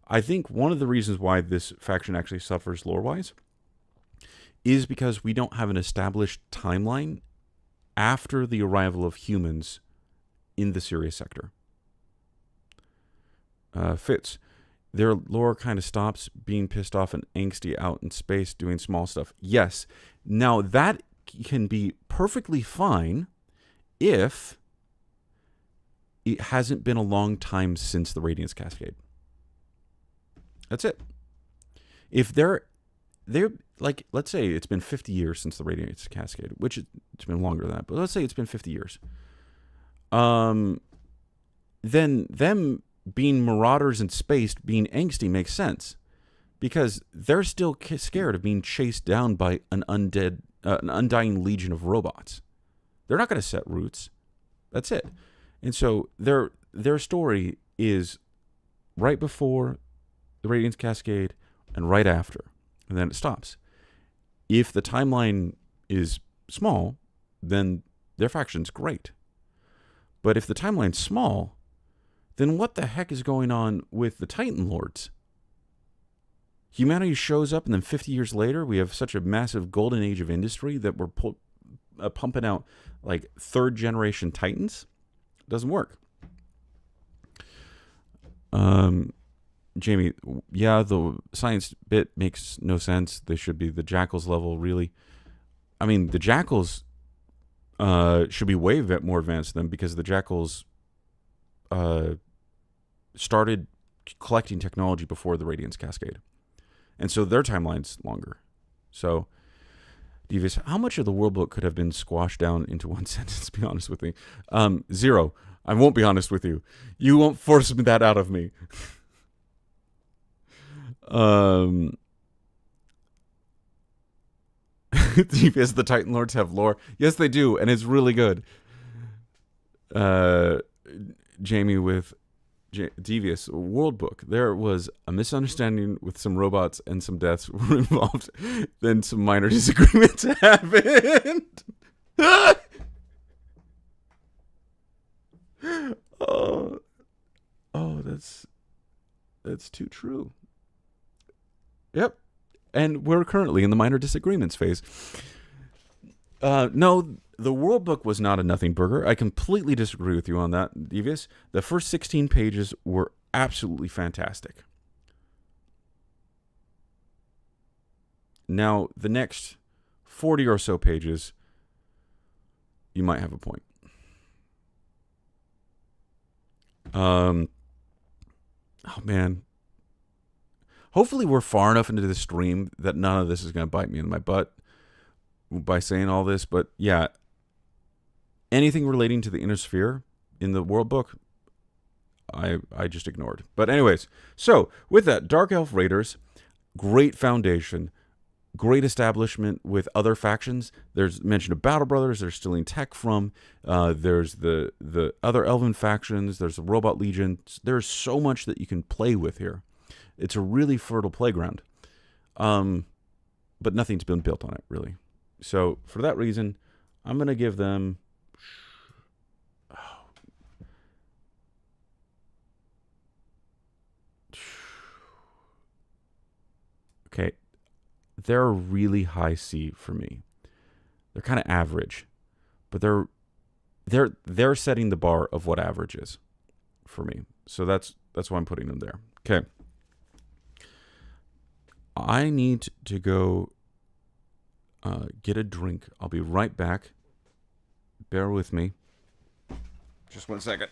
I think one of the reasons why this faction actually suffers lore-wise is because we don't have an established timeline after the arrival of humans in the Sirius sector. Fitz. Their lore kind of stops being pissed off and angsty out in space doing small stuff. Yes. Now, that can be perfectly fine if it hasn't been a long time since the Radiance Cascade. That's it. If they're like, let's say it's been 50 years since the Radiance Cascade, which it's been longer than that, but let's say it's been 50 years. Then them being marauders in space, being angsty makes sense because they're still scared of being chased down by an undying legion of robots. They're not going to set roots. That's it. And so their story is right before the Radiance Cascade and right after, and then it stops. If the timeline is small, then their faction's great. But if the timeline's small, then what the heck is going on with the Titan Lords? Humanity shows up, and then 50 years later, we have such a massive golden age of industry that we're pumping out like 3rd generation Titans. It doesn't work. Jamie, yeah, the science bit makes no sense. They should be the Jackals level, really. I mean, the Jackals should be way more advanced than them because the Jackals started collecting technology before the Radiance Cascade. And so their timeline's longer. So, Devious, how much of the world book could have been squashed down into one sentence, be honest with me? 0. I won't be honest with you. You won't force that out of me. Devious, the Titan Lords have lore. Yes, they do, and it's really good. Jamie with Devious World Book. There was a misunderstanding with some robots and some deaths were involved. Then some minor disagreements happened. That's too true. Yep. And we're currently in the minor disagreements phase. No, the World Book was not a nothing burger. I completely disagree with you on that, Devious. The first 16 pages were absolutely fantastic. Now, the next 40 or so pages, you might have a point. Oh man. Hopefully we're far enough into the stream that none of this is going to bite me in my butt by saying all this. But yeah, anything relating to the inner sphere in the world book, I just ignored. But anyways, so with that, Dark Elf Raiders, great foundation, great establishment with other factions. There's mention of Battle Brothers. They're stealing tech from. There's the other Elven factions. There's the Robot Legion. There's so much that you can play with here. It's a really fertile playground. But nothing's been built on it, really. So for that reason, I'm going to give them... Okay, they're a really high C for me. They're kind of average, but they're setting the bar of what average is for me. So that's why I'm putting them there. Okay. I need to go get a drink. I'll be right back. Bear with me. Just 1 second.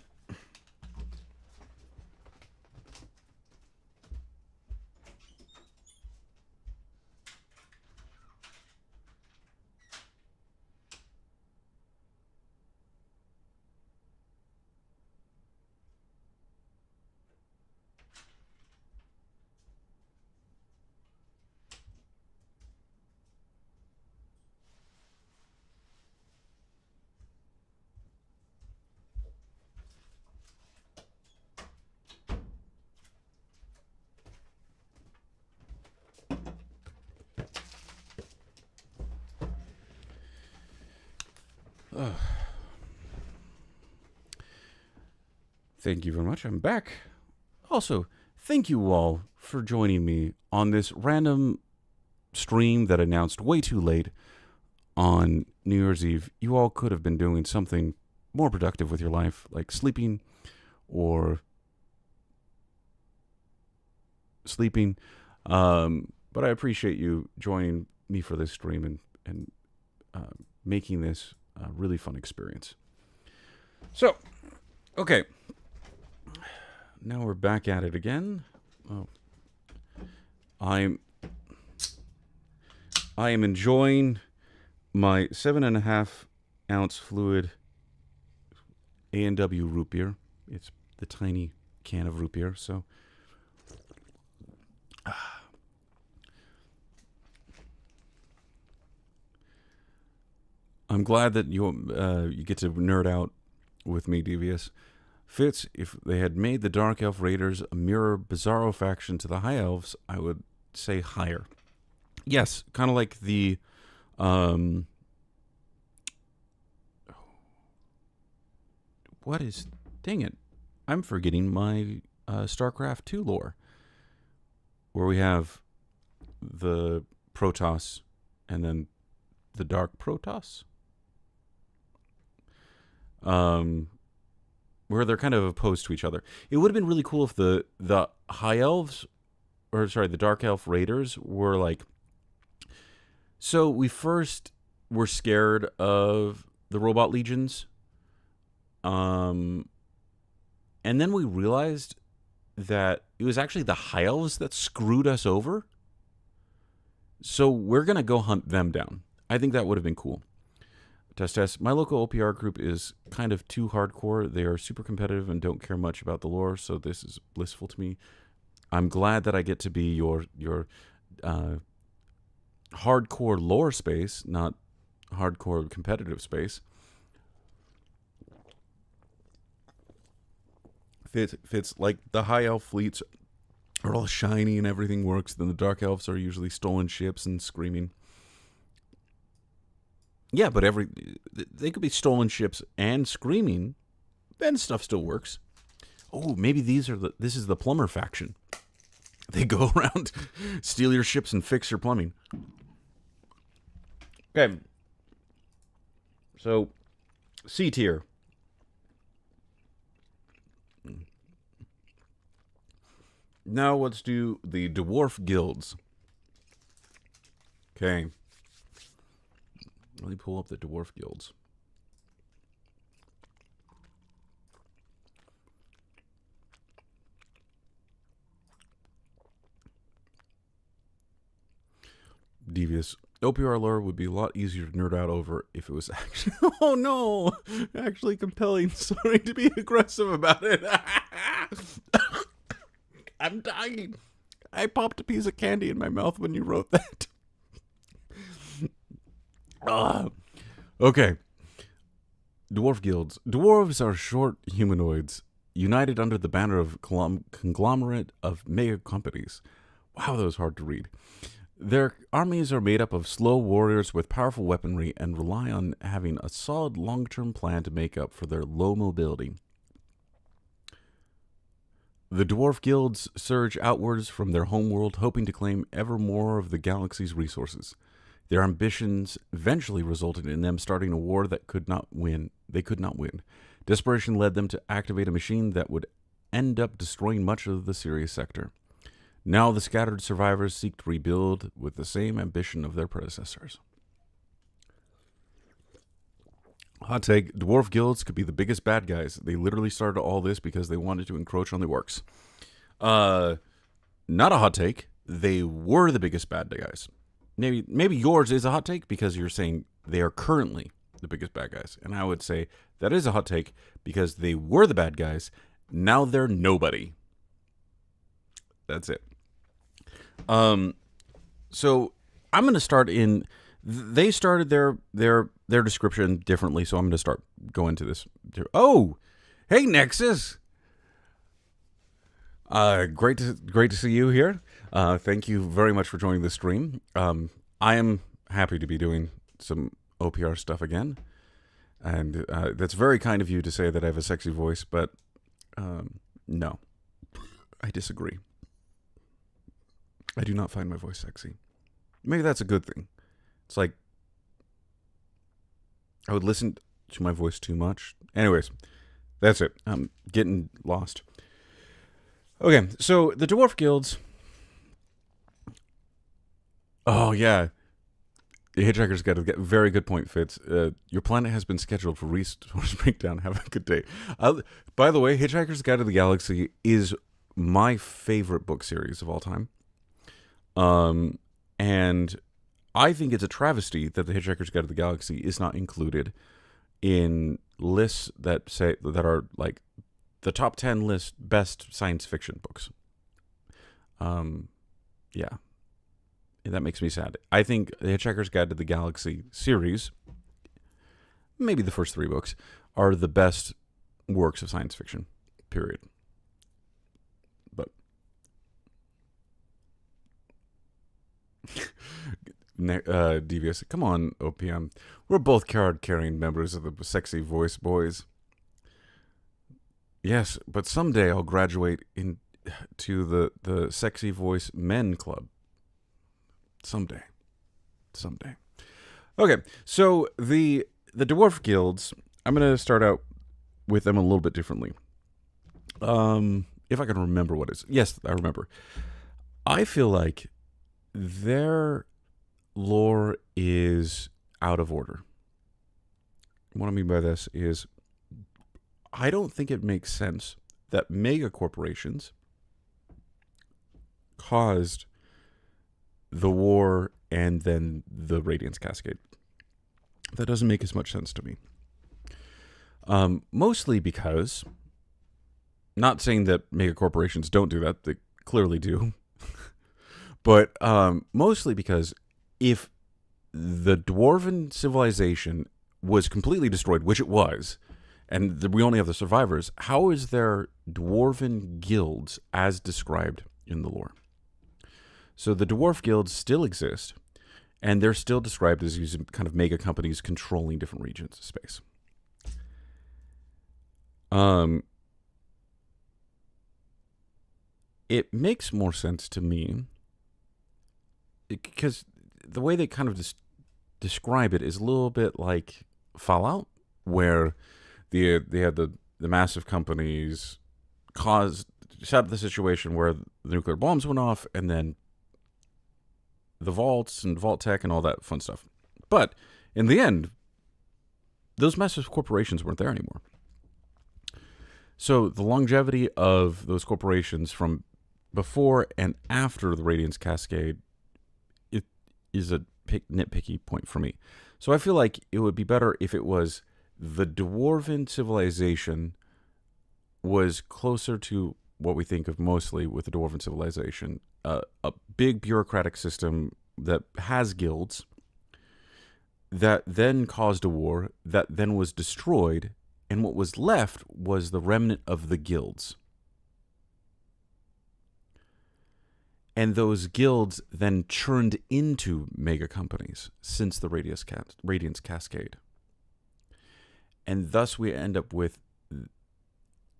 Thank you very much. I'm back. Also, thank you all for joining me on this random stream that announced way too late on New Year's Eve. You all could have been doing something more productive with your life, like sleeping or sleeping. But I appreciate you joining me for this stream and making this a really fun experience. So, okay. Now we're back at it again. Oh. I am enjoying my 7.5 ounce fluid A&W root beer. It's the tiny can of root beer, so I'm glad that you get to nerd out with me, Devious. Fitz, if they had made the Dark Elf Raiders a mirror Bizarro faction to the High Elves, I would say higher. Yes, kind of like the... what is... Dang it. I'm forgetting my StarCraft 2 lore. Where we have the Protoss and then the Dark Protoss. Where they're kind of opposed to each other. It would have been really cool if the High Elves, or sorry, the Dark Elf Raiders were like... So we first were scared of the Robot Legions. And then we realized that it was actually the High Elves that screwed us over. So we're going to go hunt them down. I think that would have been cool. Test. My local OPR group is kind of too hardcore. They are super competitive and don't care much about the lore, so this is blissful to me. I'm glad that I get to be your hardcore lore space, not hardcore competitive space. Fits like the High Elf fleets are all shiny and everything works. Then the Dark Elves are usually stolen ships and screaming. Yeah, but they could be stolen ships and screaming, then stuff still works. Oh, maybe this is the plumber faction. They go around, steal your ships, and fix your plumbing. Okay. So, C tier. Now let's do the dwarf guilds. Okay. Let me pull up the dwarf guilds. devious. OPR lore would be a lot easier to nerd out over if it was actually, oh no, actually compelling. Sorry to be aggressive about it. I'm dying. I popped a piece of candy in my mouth when you wrote that. Okay. Dwarf guilds. Dwarves are short humanoids united under the banner of conglomerate of mega companies. Wow, that was hard to read. Their armies are made up of slow warriors with powerful weaponry and rely on having a solid long-term plan to make up for their low mobility. The dwarf guilds surge outwards from their homeworld, hoping to claim ever more of the galaxy's resources. Their ambitions eventually resulted in them starting a war that could not win. They could not win. Desperation led them to activate a machine that would end up destroying much of the Sirius sector. Now the scattered survivors seek to rebuild with the same ambition of their predecessors. Hot take, dwarf guilds could be the biggest bad guys. They literally started all this because they wanted to encroach on the orcs. Not a hot take. They were the biggest bad guys. Maybe yours is a hot take because you're saying they are currently the biggest bad guys. And I would say that is a hot take because they were the bad guys. Now they're nobody. That's it. So I'm going to start in. They started their description differently, so I'm going to start going to this. Oh, hey Nexus. Great to see you here. Thank you very much for joining the stream. I am happy to be doing some OPR stuff again, and that's very kind of you to say that I have a sexy voice, but no, I disagree. I do not find my voice sexy. Maybe that's a good thing. It's like I would listen to my voice too much. Anyways, that's it. I'm getting lost. Okay, so the dwarf guilds. Oh yeah, the Hitchhiker's Guide to the very good point, Fitz. Your planet has been scheduled for resource breakdown. Have a good day. By the way, Hitchhiker's Guide to the Galaxy is my favorite book series of all time. And I think it's a travesty that the Hitchhiker's Guide to the Galaxy is not included in lists that are like the top 10 list best science fiction books. Yeah. That makes me sad. I think the Hitchhiker's Guide to the Galaxy series, maybe the first 3 books, are the best works of science fiction, period. But Devious, come on, OPM. We're both card-carrying members of the Sexy Voice Boys. Yes, but someday I'll graduate into the Sexy Voice Men Club. Someday. Okay, so the dwarf guilds, I'm going to start out with them a little bit differently. If I can remember what it is. Yes, I remember. I feel like their lore is out of order. What I mean by this is I don't think it makes sense that mega corporations caused the war and then the Radiance Cascade. That doesn't make as much sense to me. Mostly because, not saying that mega corporations don't do that, they clearly do, but mostly because if the dwarven civilization was completely destroyed, which it was, and we only have the survivors, how is there dwarven guilds as described in the lore? So the dwarf guilds still exist, and they're still described as using kind of mega companies controlling different regions of space. It makes more sense to me because the way they kind of describe it is a little bit like Fallout, where they had the massive companies set up the situation where the nuclear bombs went off, and then the vaults and vault tech and all that fun stuff. But in the end, those massive corporations weren't there anymore. So the longevity of those corporations from before and after the Radiance Cascade, is a nitpicky point for me. So I feel like it would be better if it was the dwarven civilization was closer to what we think of mostly with the dwarven civilization, a big bureaucratic system that has guilds that then caused a war that then was destroyed, and what was left was the remnant of the guilds. And those guilds then churned into mega companies since the Radiance Cascade. And thus we end up with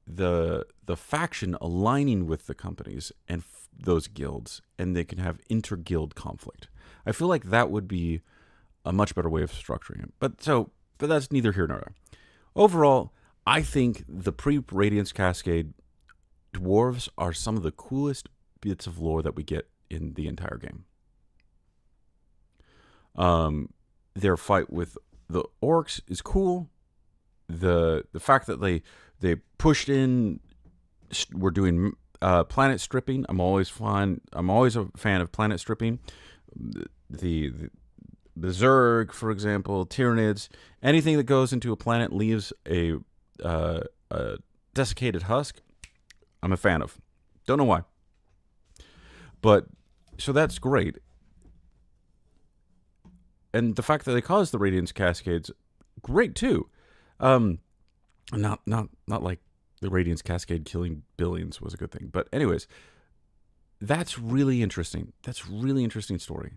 the faction aligning with the companies and those guilds, and they can have inter-guild conflict. I feel like that would be a much better way of structuring it. But that's neither here nor there. Overall, I think the pre-Radiance Cascade dwarves are some of the coolest bits of lore that we get in the entire game. Their fight with the orcs is cool. The fact that they pushed in, we're doing planet stripping. I'm always a fan of planet stripping. The Zerg, for example, Tyranids, anything that goes into a planet leaves a desiccated husk, I'm a fan of. Don't know why. But, so that's great. And the fact that they caused the Radiance Cascades, great too. Not like the Radiance Cascade killing billions was a good thing. But anyways, that's really interesting. That's really interesting story.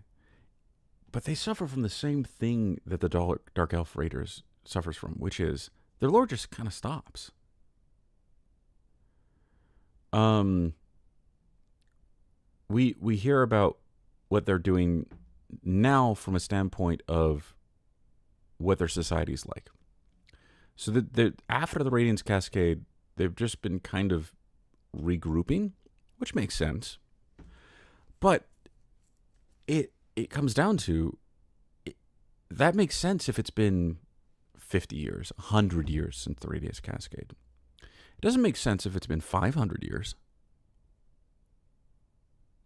But they suffer from the same thing that the Dark Elf Raiders suffers from, which is their lore just kind of stops. We hear about what they're doing now from a standpoint of what their society is like. So that after the Radiance Cascade, they've just been kind of regrouping, which makes sense. But it comes down to, that makes sense if it's been 50 years, 100 years since the Radiance Cascade. It doesn't make sense if it's been 500 years.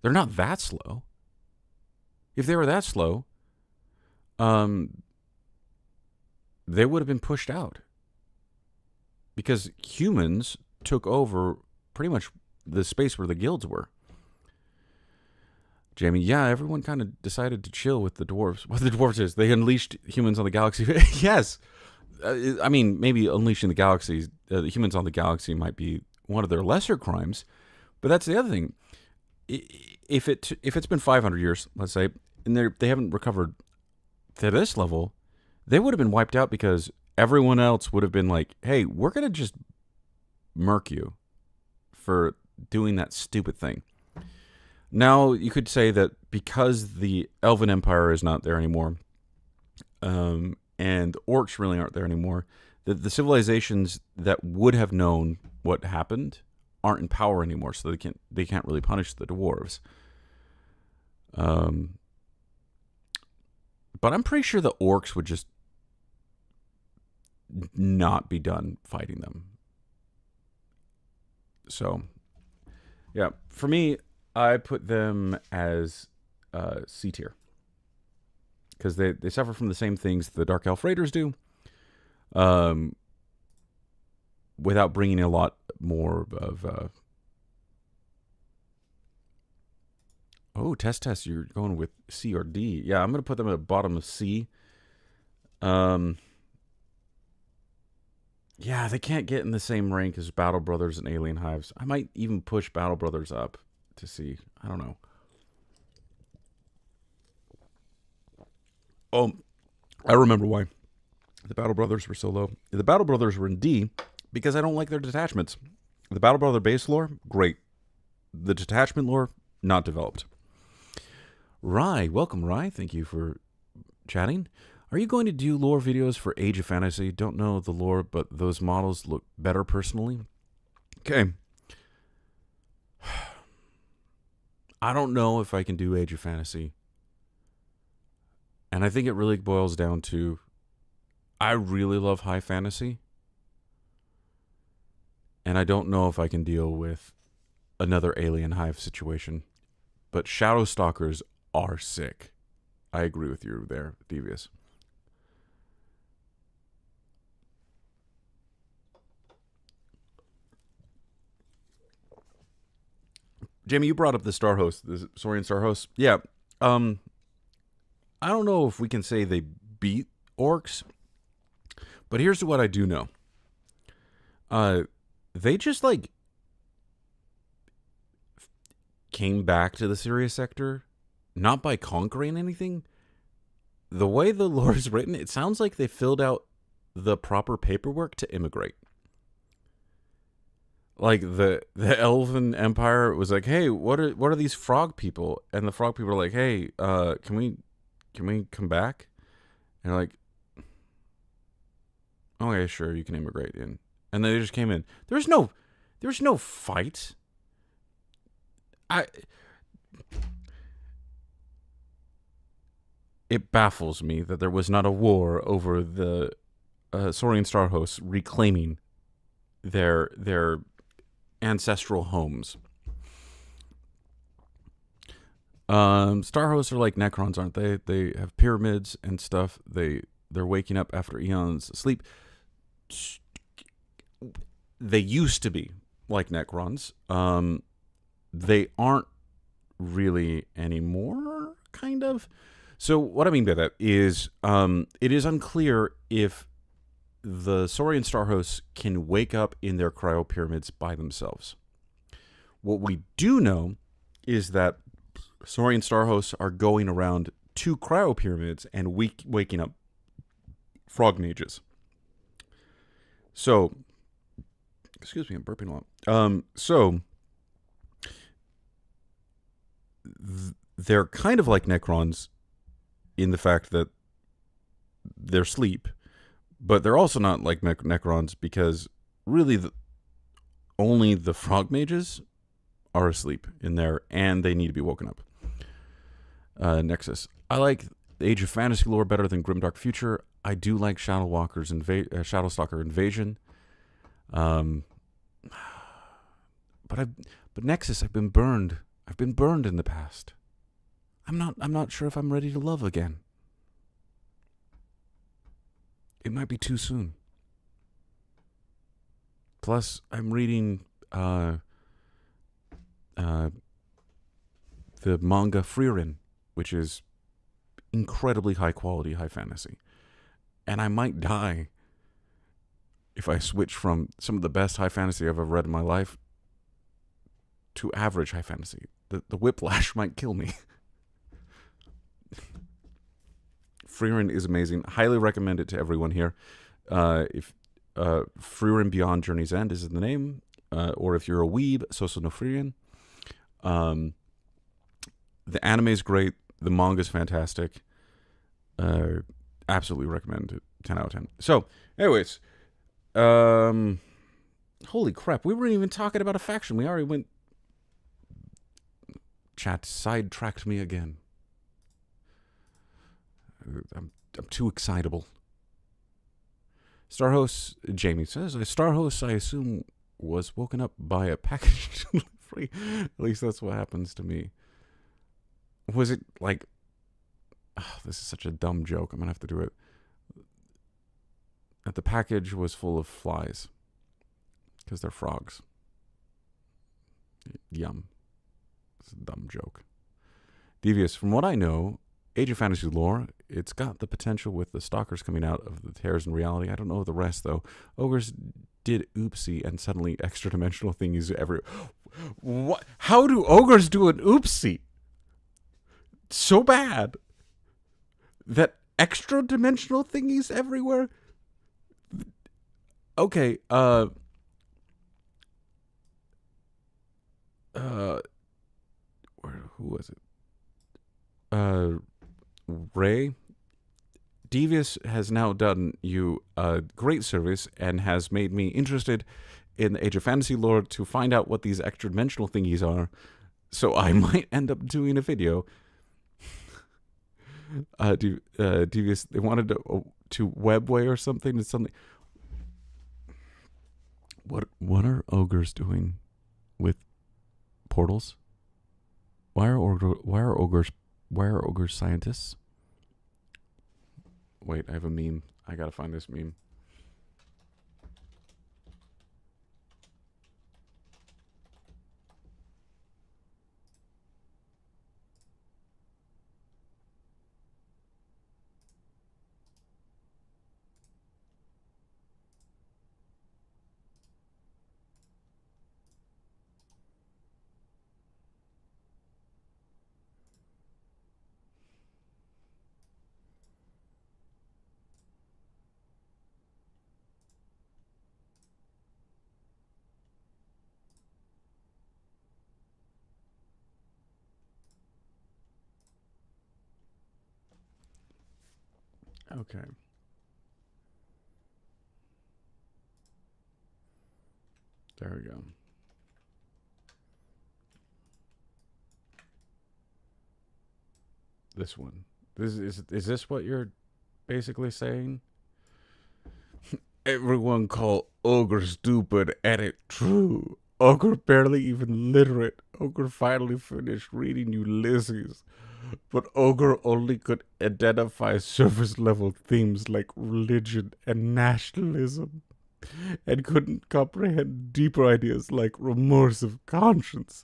They're not that slow. If they were that slow, they would have been pushed out. Because humans took over pretty much the space where the guilds were. Jamie, yeah, everyone kind of decided to chill with the dwarves. What the dwarves is, they unleashed humans on the galaxy. Yes. I mean, maybe unleashing the galaxies, the humans on the galaxy might be one of their lesser crimes. But that's the other thing. If it's been 500 years, let's say, and they haven't recovered to this level, they would have been wiped out because everyone else would have been like, hey, we're going to just murk you for doing that stupid thing. Now, you could say that because the Elven Empire is not there anymore, and the orcs really aren't there anymore, that the civilizations that would have known what happened aren't in power anymore, so they can't really punish the dwarves. But I'm pretty sure the orcs would just not be done fighting them. So, yeah, for me, I put them as C tier. Because they suffer from the same things the Dark Elf Raiders do. Without bringing a lot more of... test. You're going with C or D. Yeah, I'm going to put them at the bottom of C. Yeah, they can't get in the same rank as Battle Brothers and Alien Hives. I might even push Battle Brothers up to C. I don't know. Oh, I remember why the Battle Brothers were so low. The Battle Brothers were in D because I don't like their detachments. The Battle Brother base lore, great. The detachment lore, not developed. Rye, welcome Rye. Thank you for chatting. Are you going to do lore videos for Age of Fantasy? Don't know the lore, but those models look better personally. Okay. I don't know if I can do Age of Fantasy. And I think it really boils down to, I really love high fantasy. And I don't know if I can deal with another Alien Hive situation. But Shadow Stalkers are sick. I agree with you there, Devious. Jamie, you brought up the Star Host, the Saurian Star Host. Yeah. Um, I don't know if we can say they beat orcs, but here's what I do know. They just like came back to the Sirius sector, not by conquering anything. The way the lore is written, it sounds like they filled out the proper paperwork to immigrate. Like the Elven Empire was like, "Hey, what are these frog people?" And the frog people are like, "Hey, can we come back?" And they're like, "Okay, sure, you can immigrate in." And they just came in. There's no fight. It baffles me that there was not a war over the Saurian Star Hosts reclaiming their ancestral homes. Star Hosts are like Necrons, aren't they? They have pyramids and stuff. They're waking up after eons of sleep. They used to be like Necrons. They aren't really anymore, kind of. So what I mean by that is it is unclear if the Saurian Star Hosts can wake up in their cryo pyramids by themselves. What we do know is that Saurian Star Hosts are going around to cryo pyramids and waking up frog mages. So, excuse me, I'm burping a lot. They're kind of like Necrons in the fact that they're asleep, but they're also not like Necrons because really only the frog mages are asleep in there and they need to be woken up. Nexus. I like Age of Fantasy lore better than Grimdark Future. I do like Shadowstalker Invasion. But Nexus, I've been burned. I've been burned in the past. I'm not sure if I'm ready to love again. It might be too soon. Plus, I'm reading the manga Frieren, which is incredibly high quality high fantasy. And I might die if I switch from some of the best high fantasy I've ever read in my life to average high fantasy. The whiplash might kill me. Frieren is amazing. Highly recommend it to everyone here. If Frieren Beyond Journey's End is in the name, or if you're a weeb, Soso no Frieren. The anime is great. The manga is fantastic. Absolutely recommend it. 10 out of 10. So, anyways, holy crap, we weren't even talking about a faction. We already went. Chat sidetracked me again. I'm too excitable. Star Host, Jamie says, a Star Host, I assume, was woken up by a package delivery. At least that's what happens to me. Was it like, this is such a dumb joke. I'm going to have to do it. That the package was full of flies. Because they're frogs. Yum. It's a dumb joke. Devious, from what I know, Age of Fantasy lore, it's got the potential with the stalkers coming out of the tears in reality. I don't know the rest, though. Ogres did oopsie, and suddenly extra-dimensional thingies everywhere. What? How do ogres do an oopsie? So bad that extra-dimensional thingies everywhere? Okay, who was it? Ray, Devious has now done you a great service and has made me interested in the Age of Fantasy lore to find out what these extra-dimensional thingies are. So I might end up doing a video. Devious, they wanted to webway or something. And something. What are ogres doing with portals? Why are ogres scientists? Wait, I have a meme. I gotta find this meme. Okay. There we go. This one. Is this what you're basically saying? Everyone call Ogre stupid and it true. Ogre barely even literate. Ogre finally finished reading Ulysses. But Ogre only could identify surface level themes like religion and nationalism, and couldn't comprehend deeper ideas like remorse of conscience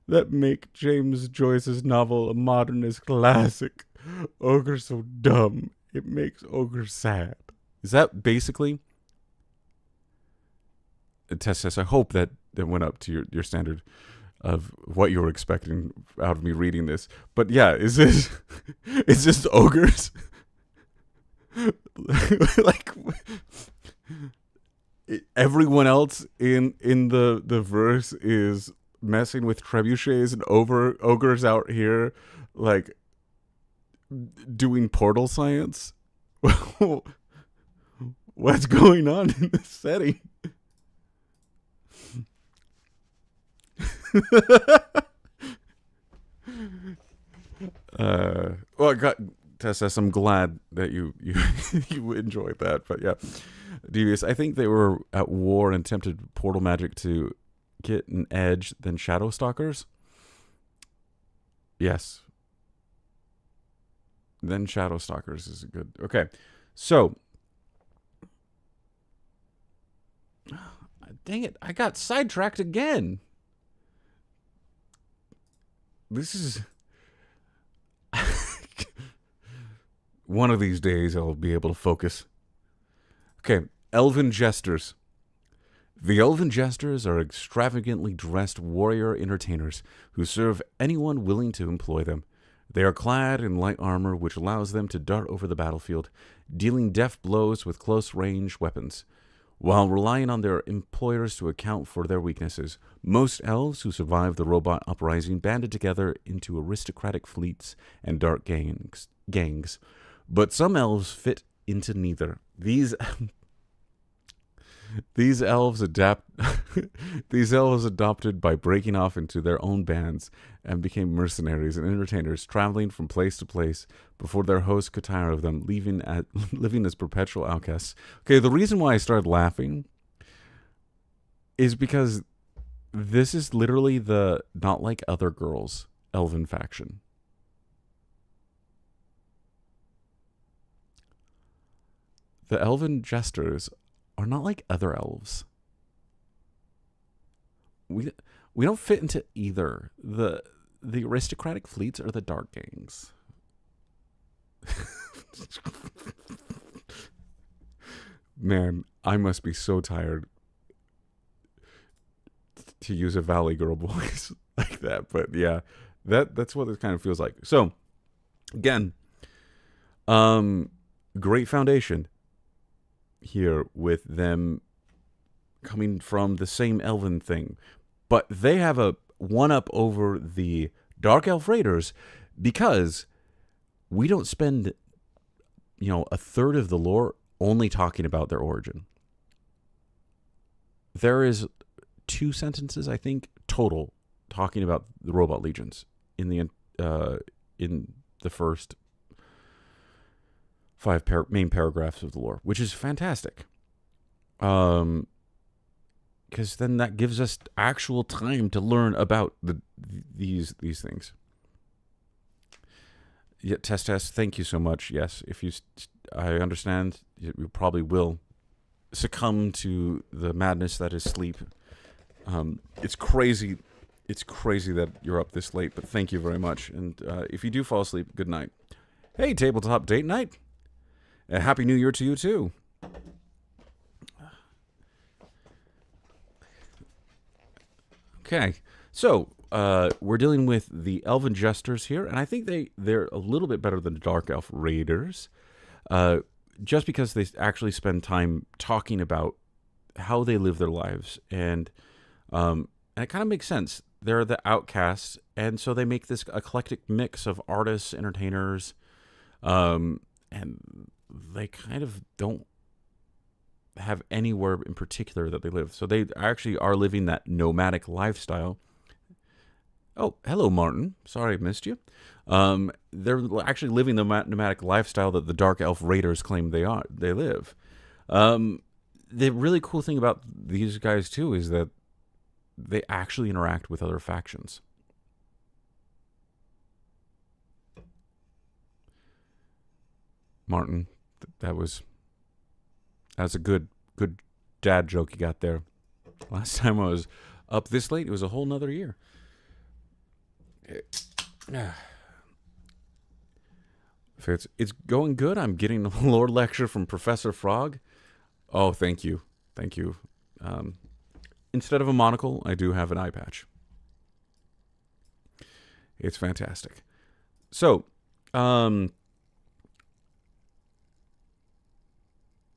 that make James Joyce's novel a modernist classic. Ogre's so dumb, it makes Ogre sad. Is that basically a test? I hope that went up to your standard of what you were expecting out of me reading this. But yeah, is this Ogres? Like everyone else in the verse is messing with trebuchets and ogres out here like doing portal science. What's going on in this setting? Well, Tess, I'm glad that you you enjoyed that. But yeah, Devious, I think they were at war and attempted portal magic to get an edge than Shadow Stalkers. Yes. Then Shadow Stalkers is a good. Okay, so dang it, I got sidetracked again. This is one of these days I'll be able to focus. Okay, Elven Jesters. The Elven Jesters are extravagantly dressed warrior entertainers who serve anyone willing to employ them. They are clad in light armor, which allows them to dart over the battlefield, dealing deft blows with close-range weapons, while relying on their employers to account for their weaknesses. Most elves who survived the robot uprising banded together into aristocratic fleets and dark gangs. But some elves fit into neither. These elves adopted by breaking off into their own bands and became mercenaries and entertainers, traveling from place to place before their hosts could tire of them, living as perpetual outcasts. Okay, the reason why I started laughing is because this is literally the Not Like Other Girls elven faction. The Elven Jesters are not like other elves. We don't fit into either the aristocratic fleets or the dark gangs. Man, I must be so tired to use a Valley Girl voice like that. But yeah, that's what it kind of feels like. So again, great foundation here with them coming from the same elven thing, but they have a one-up over the Dark Elf Raiders because we don't spend, a third of the lore only talking about their origin. There is 2 sentences, I think, total talking about the robot legions in the first 5 main paragraphs of the lore, which is fantastic. Because then that gives us actual time to learn about these things. Yeah, test. Thank you so much. Yes, if you I understand you probably will succumb to the madness that is sleep. It's crazy. It's crazy that you're up this late, but thank you very much. And if you do fall asleep, good night. Hey, tabletop date night. Happy New Year to you too. Okay, so we're dealing with the Elven Jesters here, and I think they're a little bit better than the Dark Elf Raiders, just because they actually spend time talking about how they live their lives, and it kind of makes sense. They're the outcasts, and so they make this eclectic mix of artists, entertainers, and they kind of don't have anywhere in particular that they live. So they actually are living that nomadic lifestyle. Oh, hello, Martin. Sorry I missed you. They're actually living the nomadic lifestyle that the Dark Elf Raiders claim they live. The really cool thing about these guys, too, is that they actually interact with other factions. Martin, that's a good dad joke you got there. Last time I was up this late, it was a whole nother year. If it's going good, I'm getting a lore lecture from Professor Frog. Oh, thank you. Instead of a monocle, I do have an eye patch. It's fantastic. So, one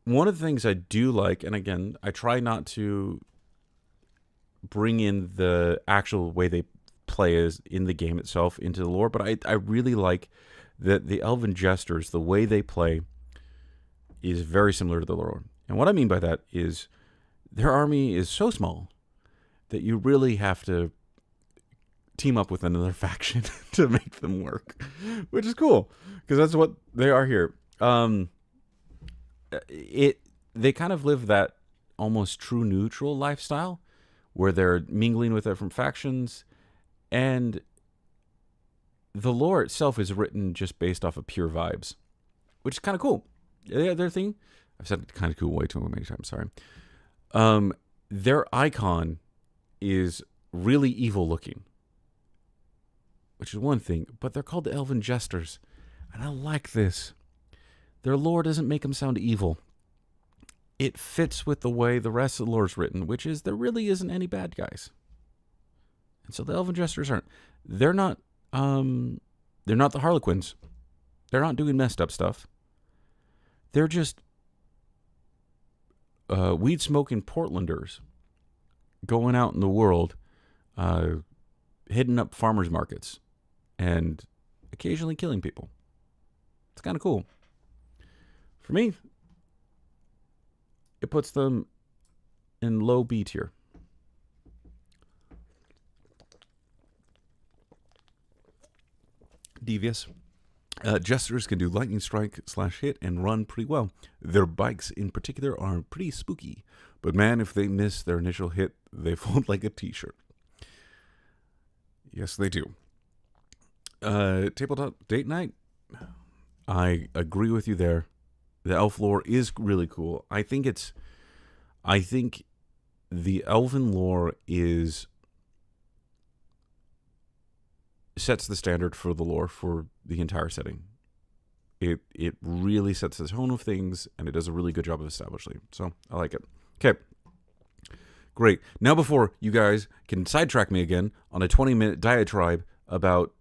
of the things I do like, and again, I try not to bring in the actual way they play as in the game itself into the lore, but I really like that the Elven Jesters, the way they play, is very similar to the lore. And what I mean by that is their army is so small that you really have to team up with another faction to make them work, which is cool because that's what they are here. They kind of live that almost true neutral lifestyle where they're mingling with different factions, and the lore itself is written just based off of pure vibes, which is kind of cool. Their thing, I've said kind of cool way too many times, sorry. Their icon is really evil looking, which is one thing, but they're called the Elven Jesters, and I like this. Their lore doesn't make them sound evil. It fits with the way the rest of the lore is written, which is there really isn't any bad guys. And so the Elven Jesters aren't. They're not the Harlequins. They're not doing messed up stuff. They're just weed-smoking Portlanders going out in the world, hitting up farmers markets and occasionally killing people. It's kind of cool. For me, it puts them in low B tier. Devious. Jesters can do lightning strike / hit and run pretty well. Their bikes in particular are pretty spooky. But man, if they miss their initial hit, they fold like a t-shirt. Yes, they do. Tabletop date night. I agree with you there. The elf lore is really cool. I think the elven lore sets the standard for the lore for the entire setting. It really sets the tone of things, and it does a really good job of establishing. So I like it. Okay. Great. Now before you guys can sidetrack me again on a 20-minute diatribe about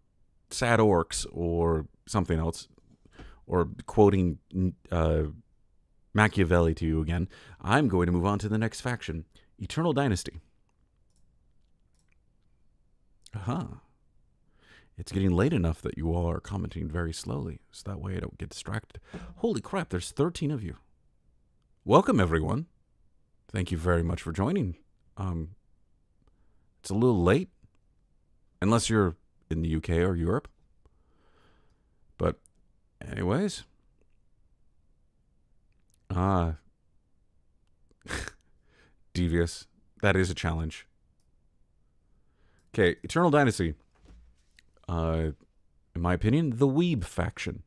sad orcs or something else, or quoting Machiavelli to you again, I'm going to move on to the next faction, Eternal Dynasty. It's getting late enough that you all are commenting very slowly, so that way I don't get distracted. Holy crap, there's 13 of you. Welcome, everyone. Thank you very much for joining. It's a little late, unless you're in the UK or Europe. But anyways, devious. That is a challenge. Okay, Eternal Dynasty. In my opinion, the Weeb faction.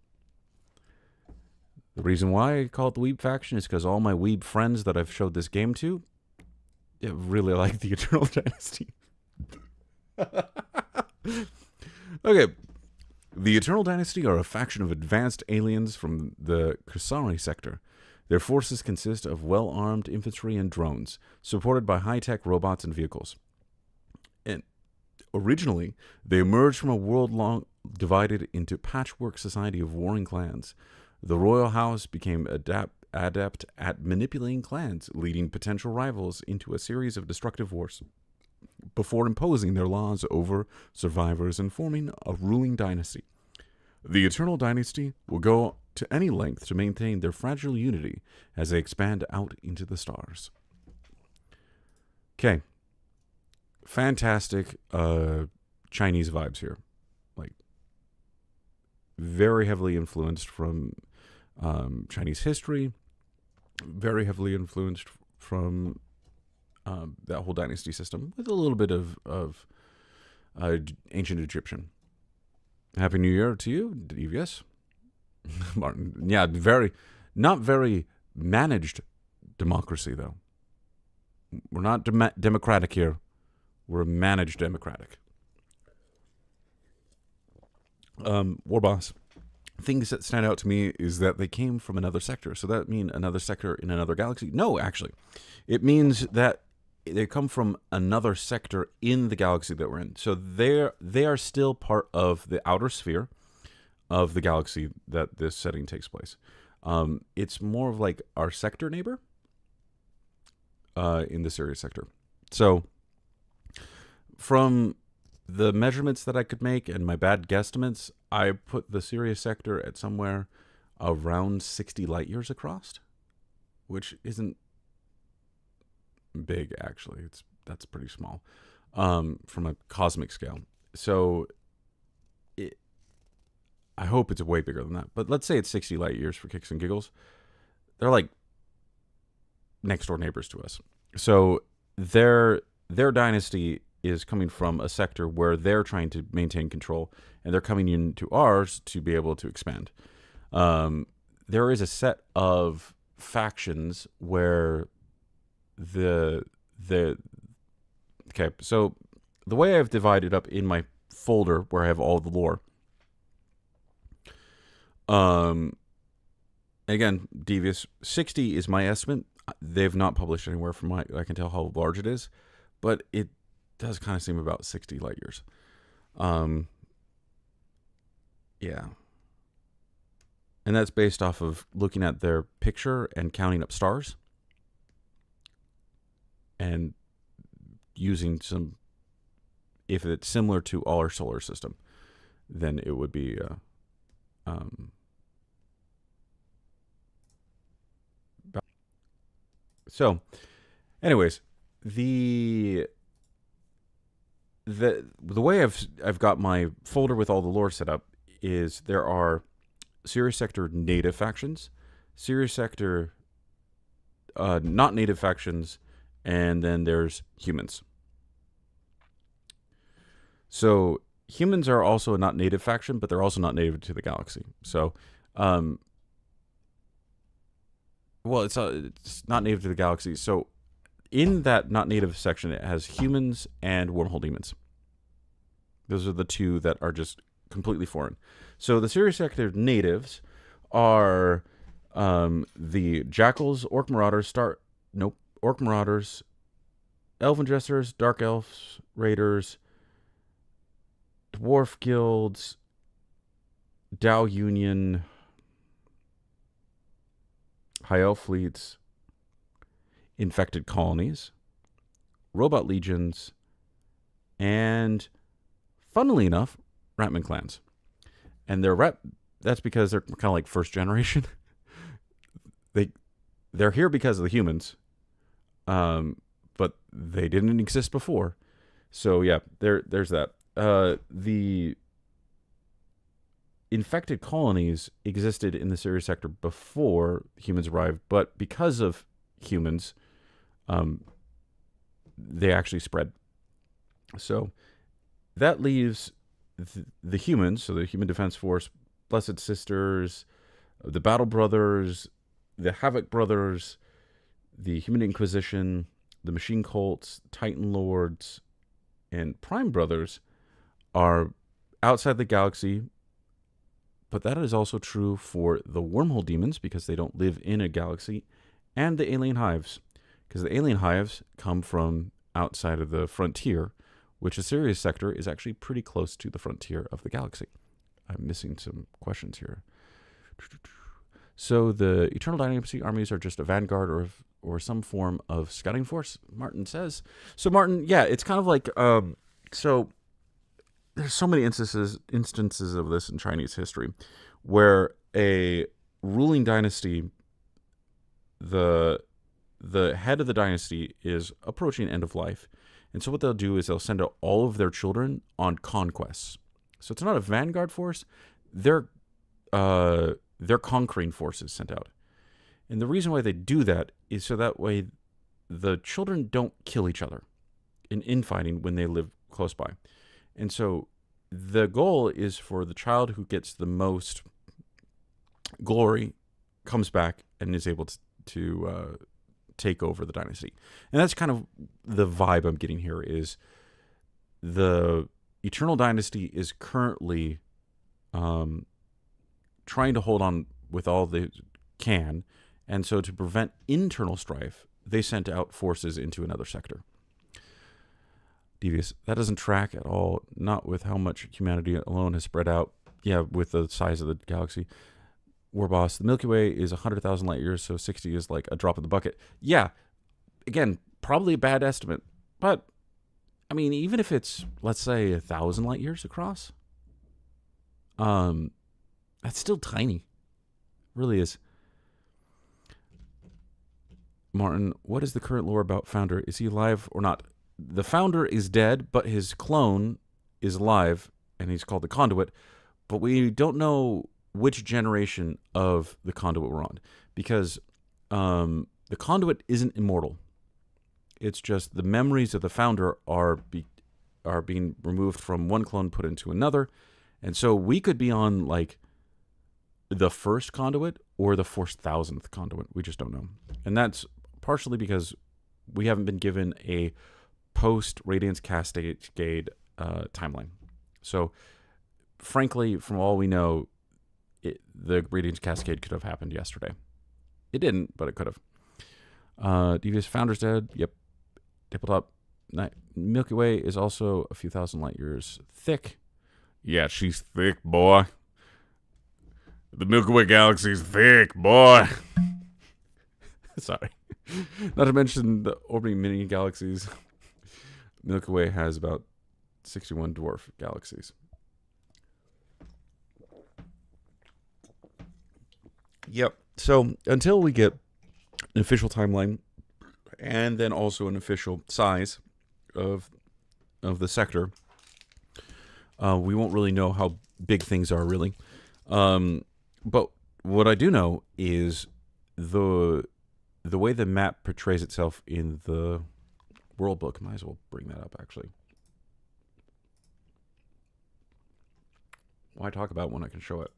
The reason why I call it the Weeb faction is because all my Weeb friends that I've showed this game to really like the Eternal Dynasty. Okay. The Eternal Dynasty are a faction of advanced aliens from the Kasari sector. Their forces consist of well-armed infantry and drones, supported by high-tech robots and vehicles. And originally, they emerged from a world long divided into patchwork society of warring clans. The royal house became adept at manipulating clans, leading potential rivals into a series of destructive wars, before imposing their laws over survivors and forming a ruling dynasty. The Eternal Dynasty will go to any length to maintain their fragile unity as they expand out into the stars. Okay. Fantastic Chinese vibes here. Like, very heavily influenced from Chinese history, very heavily influenced from that whole dynasty system, with a little bit of ancient Egyptian. Happy New Year to you, Devious. Martin. Yeah, not very managed democracy, though. We're not democratic here. We're managed democratic. War Boss. Things that stand out to me is that they came from another sector. So that mean another sector in another galaxy? No, actually. It means that they come from another sector in the galaxy that we're in. So they are still part of the outer sphere of the galaxy that this setting takes place. It's more of like our sector neighbor in the Sirius sector. So from the measurements that I could make and my bad guesstimates, I put the Sirius sector at somewhere around 60 light years across, which isn't big, actually. That's pretty small from a cosmic scale. So I hope it's way bigger than that. But let's say it's 60 light years for kicks and giggles. They're like next door neighbors to us. So their dynasty is coming from a sector where they're trying to maintain control, and they're coming into ours to be able to expand. There is a set of factions where okay, so the way I've divided up in my folder where I have all the lore, again, Devious, 60 is my estimate. They've not published anywhere from I can tell how large it is, but it does kind of seem about 60 light years. Yeah. And that's based off of looking at their picture and counting up stars and using some, if it's similar to our solar system, then it would be so anyways, the way I've got my folder with all the lore set up is there are Sirius Sector native factions, Sirius Sector not native factions, and then there's humans. So humans are also a not native faction, but they're also not native to the galaxy. So, well, it's not native to the galaxy. So in that not native section, it has humans and wormhole demons. Those are the two that are just completely foreign. So the Sirius Sector natives are the Jackals, Orc Marauders, Orc Marauders, Elven Dressers, Dark Elves, Raiders, Dwarf Guilds, Dao Union, High Elf Fleets, Infected Colonies, Robot Legions, and, funnily enough, Ratman clans. And that's because they're kind of like first generation. They're here because of the humans, but they didn't exist before. So yeah, there's that. The Infected Colonies existed in the Sirius Sector before humans arrived, but because of humans, they actually spread. So that leaves the humans, so the Human Defense Force, Blessed Sisters, The Battle Brothers, the Havoc Brothers, the Human Inquisition, the Machine Cults, Titan Lords, and Prime Brothers are outside the galaxy, but that is also true for the Wormhole Demons because they don't live in a galaxy, and the Alien Hives, because the Alien Hives come from outside of the frontier, which the Sirius sector is actually pretty close to the frontier of the galaxy. I'm missing some questions here. So the Eternal Dynasty armies are just a vanguard or some form of scouting force, Martin says. So Martin, yeah, it's kind of like so there's so many instances of this in Chinese history where a ruling dynasty, the head of the dynasty is approaching end of life. And so what they'll do is they'll send out all of their children on conquests. So it's not a vanguard force. They're conquering forces sent out. And the reason why they do that is so that way the children don't kill each other in infighting when they live close by. And so the goal is for the child who gets the most glory comes back and is able to take over the dynasty. And that's kind of the vibe I'm getting here is the Eternal Dynasty is currently trying to hold on with all they can. And so to prevent internal strife, they sent out forces into another sector. Devious. That doesn't track at all, not with how much humanity alone has spread out. Yeah, with the size of the galaxy. Warboss, the Milky Way is 100,000 light years, so 60 is like a drop in the bucket. Yeah, again, probably a bad estimate. But, I mean, even if it's, let's say, 1,000 light years across, that's still tiny. Really is. Martin, what is the current lore about Founder? Is he alive or not? The Founder is dead, but his clone is alive, and he's called the Conduit. But we don't know which generation of the Conduit we're on, because the Conduit isn't immortal. It's just the memories of the Founder are being removed from one clone, put into another, and so we could be on like the first Conduit or the 4,000th Conduit. We just don't know, and that's partially because we haven't been given a post-Radiance Cascade timeline. So, frankly, from all we know, the Radiance Cascade could have happened yesterday. It didn't, but it could have. Devious Founder's dead. Yep. Tabletop. Milky Way is also a few thousand light years thick. Yeah, she's thick, boy. The Milky Way galaxy is thick, boy. Sorry. Not to mention the orbiting mini galaxies. Milky Way has about 61 dwarf galaxies. Yep. So until we get an official timeline and then also an official size of the sector, we won't really know how big things are really. But what I do know is the way the map portrays itself in the World Book. Might as well bring that up, actually. Why talk about it when I can show it?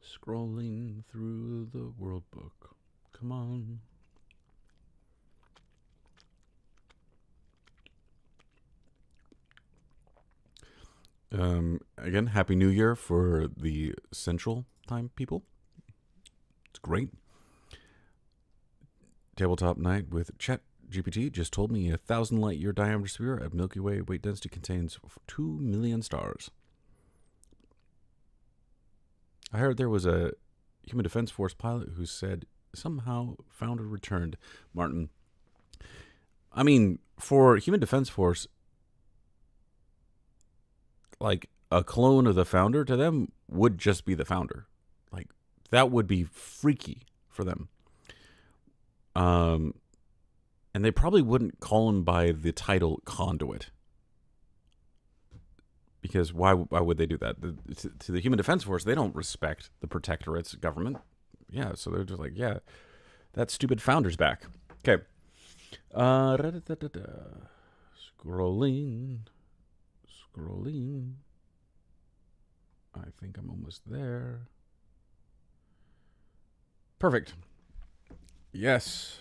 Scrolling through the World Book. Come on. Again, Happy New Year for the Central Time people. It's great. Tabletop Night with Chat GPT just told me 1,000 light year diameter sphere at Milky Way weight density contains 2 million stars. I heard there was a Human Defense Force pilot who said somehow Founder returned. Martin, I mean, for Human Defense Force, like a clone of the Founder to them would just be the Founder. Like that would be freaky for them. And they probably wouldn't call him by the title Conduit, because why would they do that? To the Human Defense Force, they don't respect the Protectorate's government. Yeah, so they're just like, yeah, that stupid founder's back. Okay. Scrolling. I think I'm almost there. Perfect. Yes.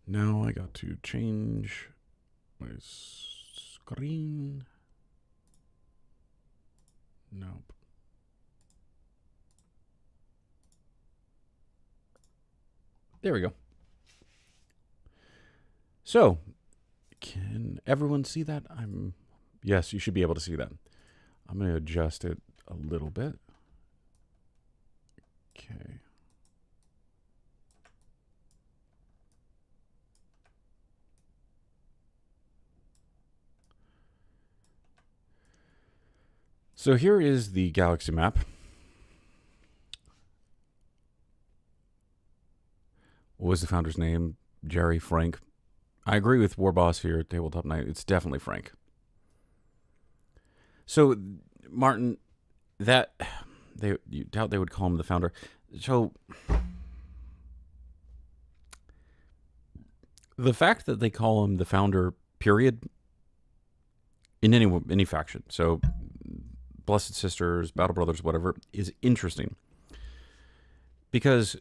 Now I got to change my screen. Nope. There we go. So, can everyone see that? Yes, you should be able to see that. I'm going to adjust it a little bit. Okay. So here is the galaxy map. What was the founder's name? Jerry, Frank. I agree with War Boss here at Tabletop Night. It's definitely Frank. So, Martin, you doubt they would call him the founder. So, the fact that they call him the founder, period, in any faction, so Blessed Sisters, Battle Brothers, whatever, is interesting. Because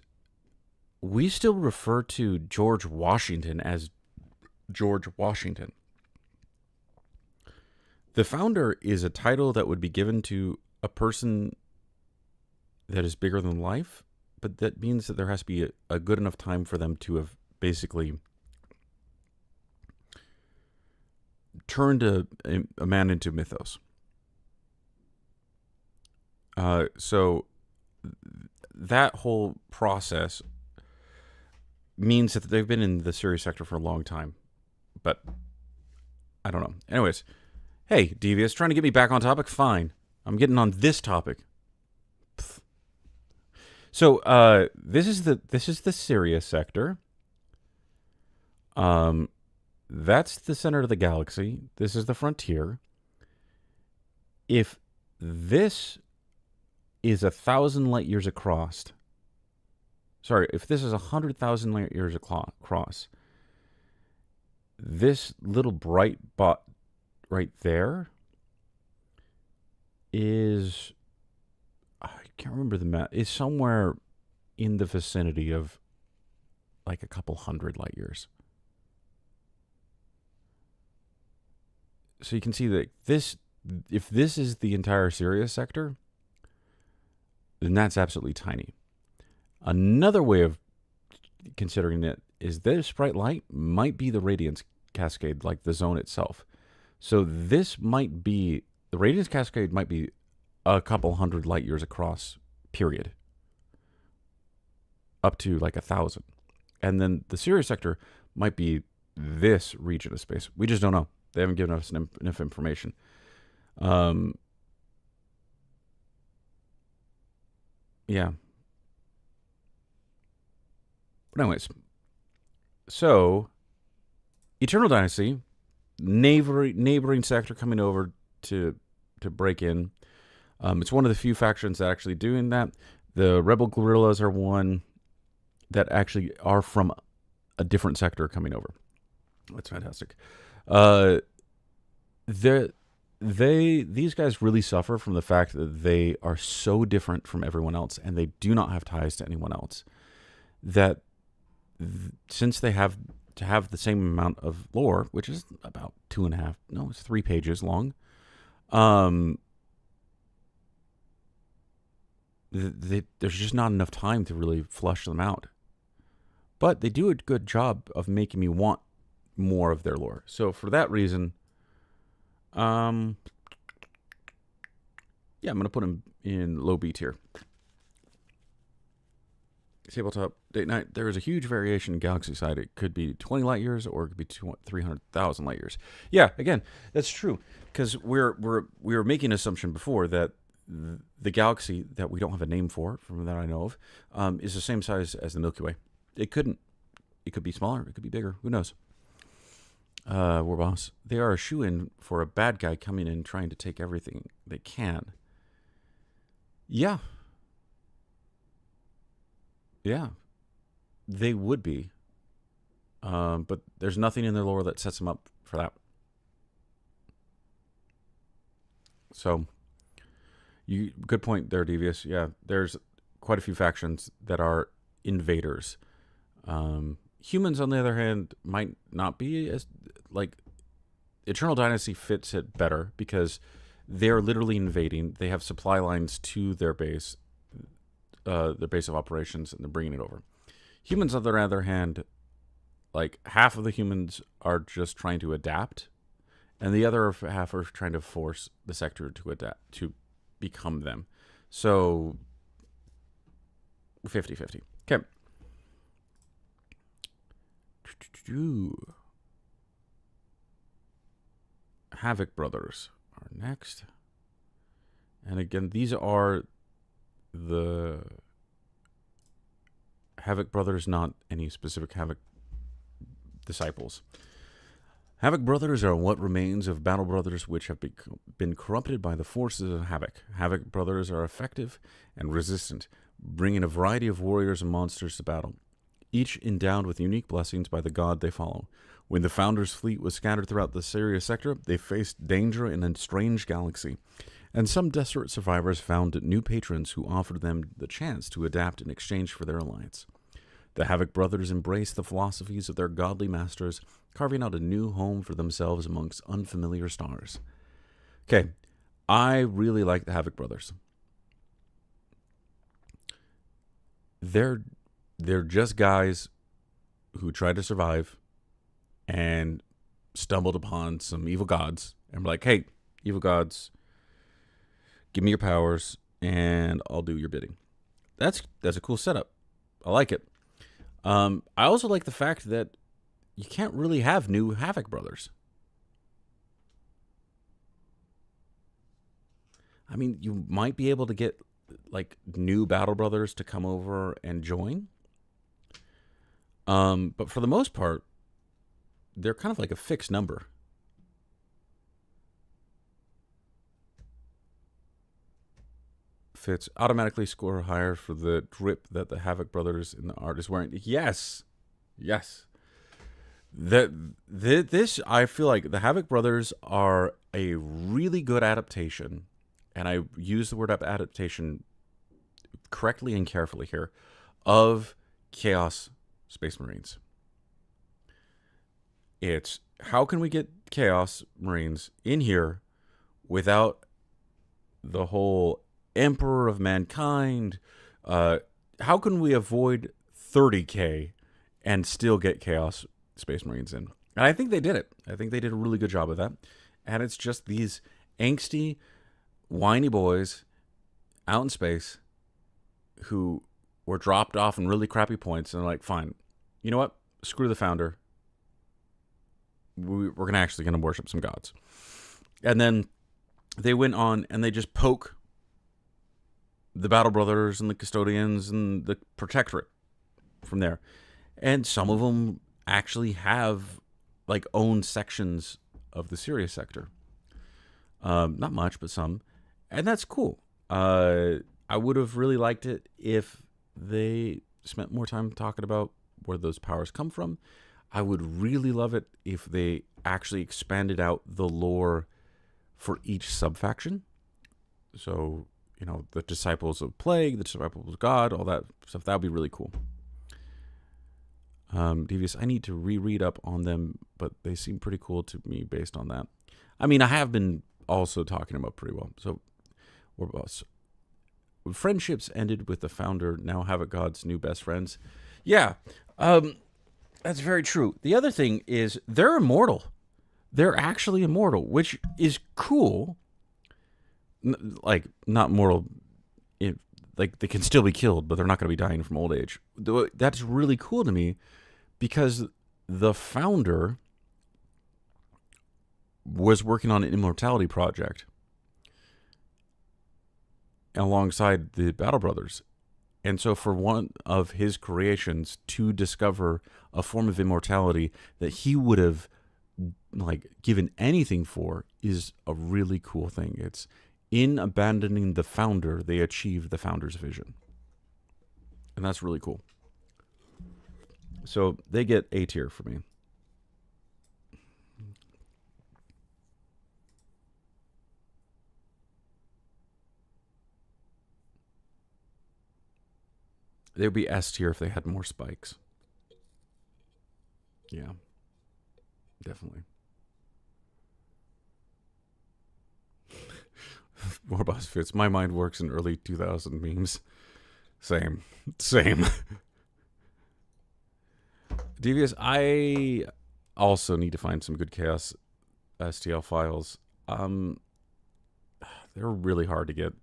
we still refer to George Washington as George Washington. The founder is a title that would be given to a person that is bigger than life, but that means that there has to be a good enough time for them to have basically turned a man into mythos. So that whole process means that they've been in the Sirius sector for a long time, but I don't know. Anyways, hey, Devious, trying to get me back on topic? Fine. I'm getting on this topic. Pfft. So, this is the Sirius sector. That's the center of the galaxy. This is the frontier. If this is 1,000 light years across, if this is 100,000 light years across, this little bright spot right there is, I can't remember the map, is somewhere in the vicinity of like a couple hundred light years. So you can see that if this is the entire Sirius sector, then that's absolutely tiny. Another way of considering it is this bright light might be the radiance cascade, like the zone itself. So the radiance cascade might be a couple hundred light years across, period. Up to like 1,000. And then the Sirius sector might be this region of space. We just don't know. They haven't given us enough information. Yeah. But anyways, so Eternal Dynasty, neighboring sector coming over to break in. It's one of the few factions that actually doing that. The Rebel Guerrillas are one that actually are from a different sector coming over. That's fantastic. These guys really suffer from the fact that they are so different from everyone else, and they do not have ties to anyone else. That since they have to have the same amount of lore, which is about 3 pages long, there's just not enough time to really flush them out. But they do a good job of making me want more of their lore. So for that reason, I'm going to put them in low B tier. Tabletop Date Night, there is a huge variation in galaxy side. It could be 20 light years or it could be 300,000 light years. Yeah, again, that's true. Because we were making an assumption before that the galaxy that we don't have a name for, from that I know of, is the same size as the Milky Way. It could be smaller. It could be bigger. Who knows? War Boss. They are a shoe-in for a bad guy coming in trying to take everything they can. Yeah. Yeah. They would be. But there's nothing in their lore that sets them up for that. So, good point there, Devious. Yeah, there's quite a few factions that are invaders. Humans, on the other hand, might not be as like Eternal Dynasty fits it better because they're literally invading. They have supply lines to their base of operations, and they're bringing it over. Humans, on the other hand, like half of the humans are just trying to adapt, and the other half are trying to force the sector to adapt to become them. So 50-50. Okay. Havoc Brothers are next. And again, these are the Havoc Brothers, not any specific Havoc disciples. Havoc Brothers are what remains of Battle Brothers which have been corrupted by the forces of Havoc. Havoc Brothers are effective and resistant, bringing a variety of warriors and monsters to battle, each endowed with unique blessings by the god they follow. When the Founder's fleet was scattered throughout the Syria sector, they faced danger in a strange galaxy, and some desperate survivors found new patrons who offered them the chance to adapt in exchange for their alliance. The Havoc Brothers embraced the philosophies of their godly masters, carving out a new home for themselves amongst unfamiliar stars. Okay, I really like the Havoc Brothers. They're just guys who tried to survive and stumbled upon some evil gods and were like, hey, evil gods, give me your powers and I'll do your bidding. That's a cool setup. I like it. I also like the fact that you can't really have new Havoc Brothers. I mean, you might be able to get like new Battle Brothers to come over and join. But for the most part, they're kind of like a fixed number. Fits automatically score higher for the drip that the Havoc Brothers in the art is wearing. Yes. This I feel like the Havoc Brothers are a really good adaptation, and I use the word adaptation correctly and carefully here, of Chaos Space Marines. It's how can we get Chaos Marines in here without the whole Emperor of Mankind? How can we avoid 30K and still get Chaos Space Marines in? And I think they did it. I think they did a really good job of that. And it's just these angsty, whiny boys out in space who were dropped off in really crappy points and are like, fine, you know what? Screw the Founder. We're going to worship some gods. And then they went on and they just poke the Battle Brothers and the Custodians and the Protectorate from there. And some of them actually have like own sections of the Sirius sector. Not much, but some. And that's cool. I would have really liked it if they spent more time talking about where those powers come from. I would really love it if they actually expanded out the lore for each subfaction. So, you know, the Disciples of Plague, the Disciples of God, all that stuff. That would be really cool. Devious, I need to reread up on them, but they seem pretty cool to me based on that. I mean, I have been also talking about pretty well. So, friendships ended with the Founder, now Havoc God's new best friends. Yeah, that's very true. The other thing is they're immortal. They're actually immortal, which is cool. Like, not mortal, like they can still be killed, but they're not going to be dying from old age. That's really cool to me because the Founder was working on an immortality project alongside the Battle Brothers. And so for one of his creations to discover a form of immortality that he would have like given anything for is a really cool thing. It's in abandoning the founder, they achieve the founder's vision. And that's really cool. So they get A tier for me. They would be S tier if they had more spikes. Yeah, definitely. More fits. My mind works in early 2000 memes. Same. Devious, I also need to find some good chaos STL files. They're really hard to get.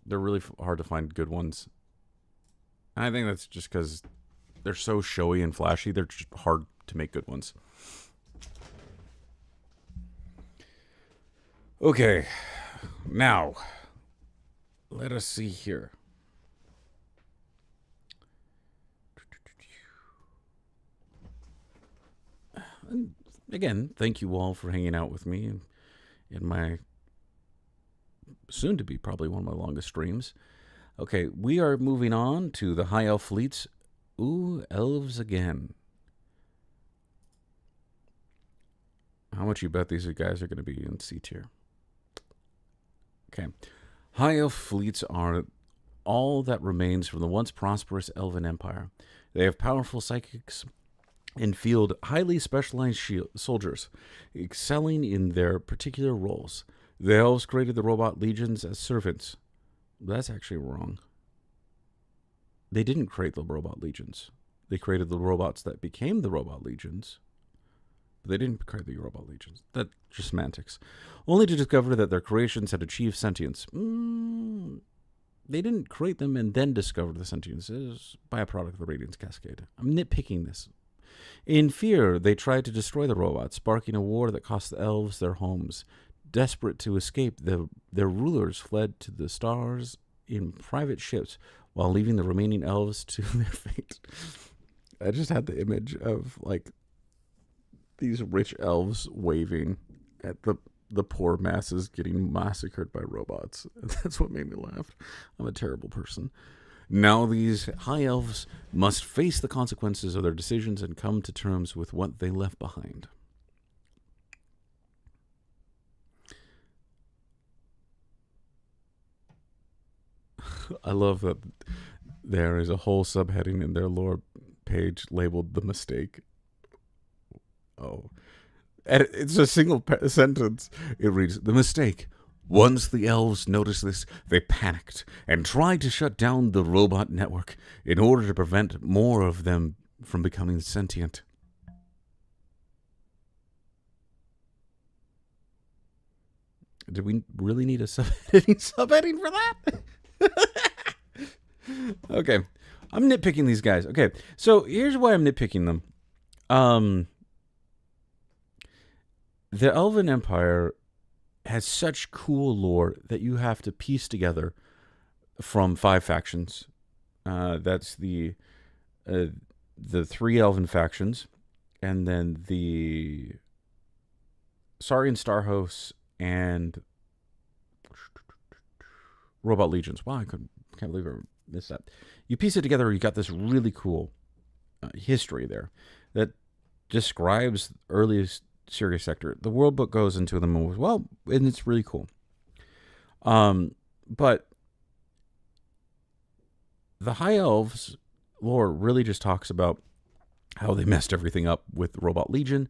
They're really hard to find good ones. And I think that's just because they're so showy and flashy. They're just hard to make good ones. Okay, now let us see here. And again, thank you all for hanging out with me in my soon to be probably one of my longest streams. Okay, we are moving on to the high elf fleets. Ooh, elves again. How much you bet these guys are going to be in C tier? Okay. High elf fleets are all that remains from the once prosperous elven empire. They have powerful psychics and field highly specialized soldiers, excelling in their particular roles. The elves created the robot legions as servants. That's actually wrong. They didn't create the robot legions. They created the robots that became the robot legions. But they didn't create the robot legions. That's just semantics. Only to discover that their creations had achieved sentience. They didn't create them and then discover the sentience. It was by a product of the Radiance Cascade. I'm nitpicking this. In fear, they tried to destroy the robots, sparking a war that cost the elves their homes. Desperate to escape, their rulers fled to the stars in private ships while leaving the remaining elves to their fate. I just had the image of, like, these rich elves waving at the poor masses getting massacred by robots. That's what made me laugh. I'm a terrible person. Now these high elves must face the consequences of their decisions and come to terms with what they left behind. I love that there is a whole subheading in their lore page labeled The Mistake. Oh. And it's a single sentence. It reads, The Mistake. Once the elves noticed this, they panicked and tried to shut down the robot network in order to prevent more of them from becoming sentient. Did we really need a subheading for that? Okay. I'm nitpicking these guys. Okay. So here's why I'm nitpicking them. The Elven Empire has such cool lore that you have to piece together from 5 factions. That's the 3 Elven factions, and then the Saurian Starhosts and Robot Legions. Wow, can't believe I missed that. You piece it together, you got this really cool history there that describes earliest Sirius sector. The world book goes into them as well, and it's really cool. But the High Elves lore really just talks about how they messed everything up with the Robot Legion,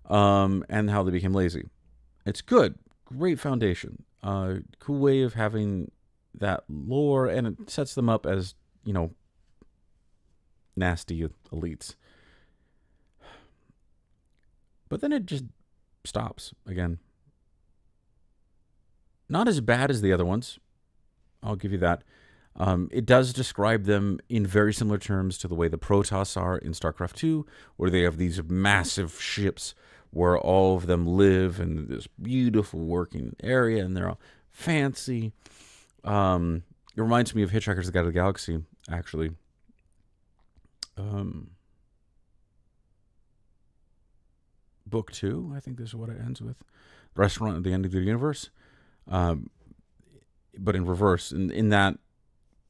and how they became lazy. It's good. Great foundation. Cool way of having that lore, and it sets them up as, nasty elites. But then it just stops again. Not as bad as the other ones. I'll give you that. It does describe them in very similar terms to the way the Protoss are in StarCraft 2, where they have these massive ships where all of them live in this beautiful working area, and they're all fancy. It reminds me of Hitchhiker's Guide to the Galaxy, actually. book 2, I think this is what it ends with. Restaurant at the End of the Universe. But in reverse. In that,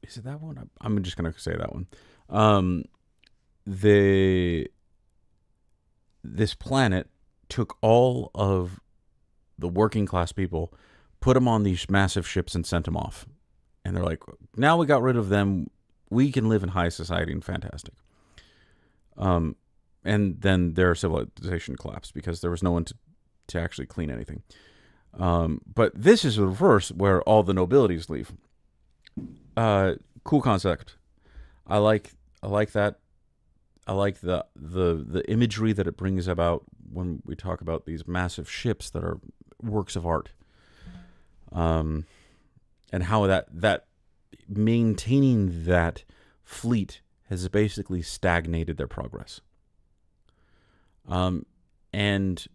is it that one? I'm just going to say that one. This planet took all of the working class people, put them on these massive ships and sent them off. And they're like, now we got rid of them. We can live in high society and fantastic. And then their civilization collapsed because there was no one to actually clean anything. But this is the reverse, where all the nobilities leave. Cool concept. I like that. I like the imagery that it brings about when we talk about these massive ships that are works of art. And how that maintaining that fleet has basically stagnated their progress. And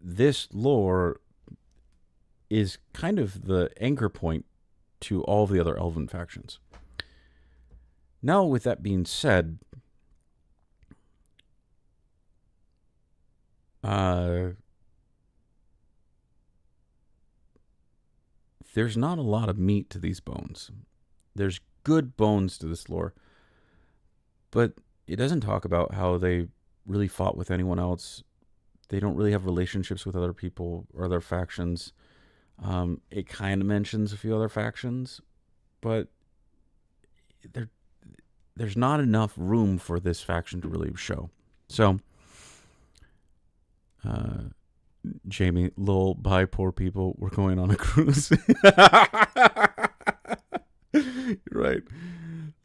this lore is kind of the anchor point to all the other elven factions. Now, with that being said, there's not a lot of meat to these bones. There's good bones to this lore, but it doesn't talk about how they really fought with anyone else. They don't really have relationships with other people or other factions. It kind of mentions a few other factions, but there's not enough room for this faction to really show. So, Jamie, lol, bye, poor people. We're going on a cruise. Right.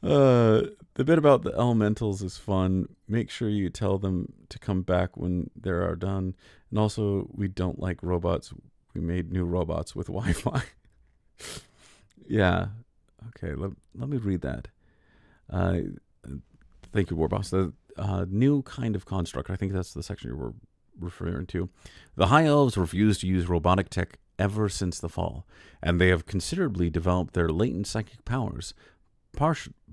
The bit about the elementals is fun. Make sure you tell them to come back when they are done. And also, we don't like robots. We made new robots with Wi-Fi. Yeah. Okay, let me read that. Thank you, Warboss. The new kind of construct. I think that's the section you were referring to. The High Elves refused to use robotic tech ever since the fall, and they have considerably developed their latent psychic powers,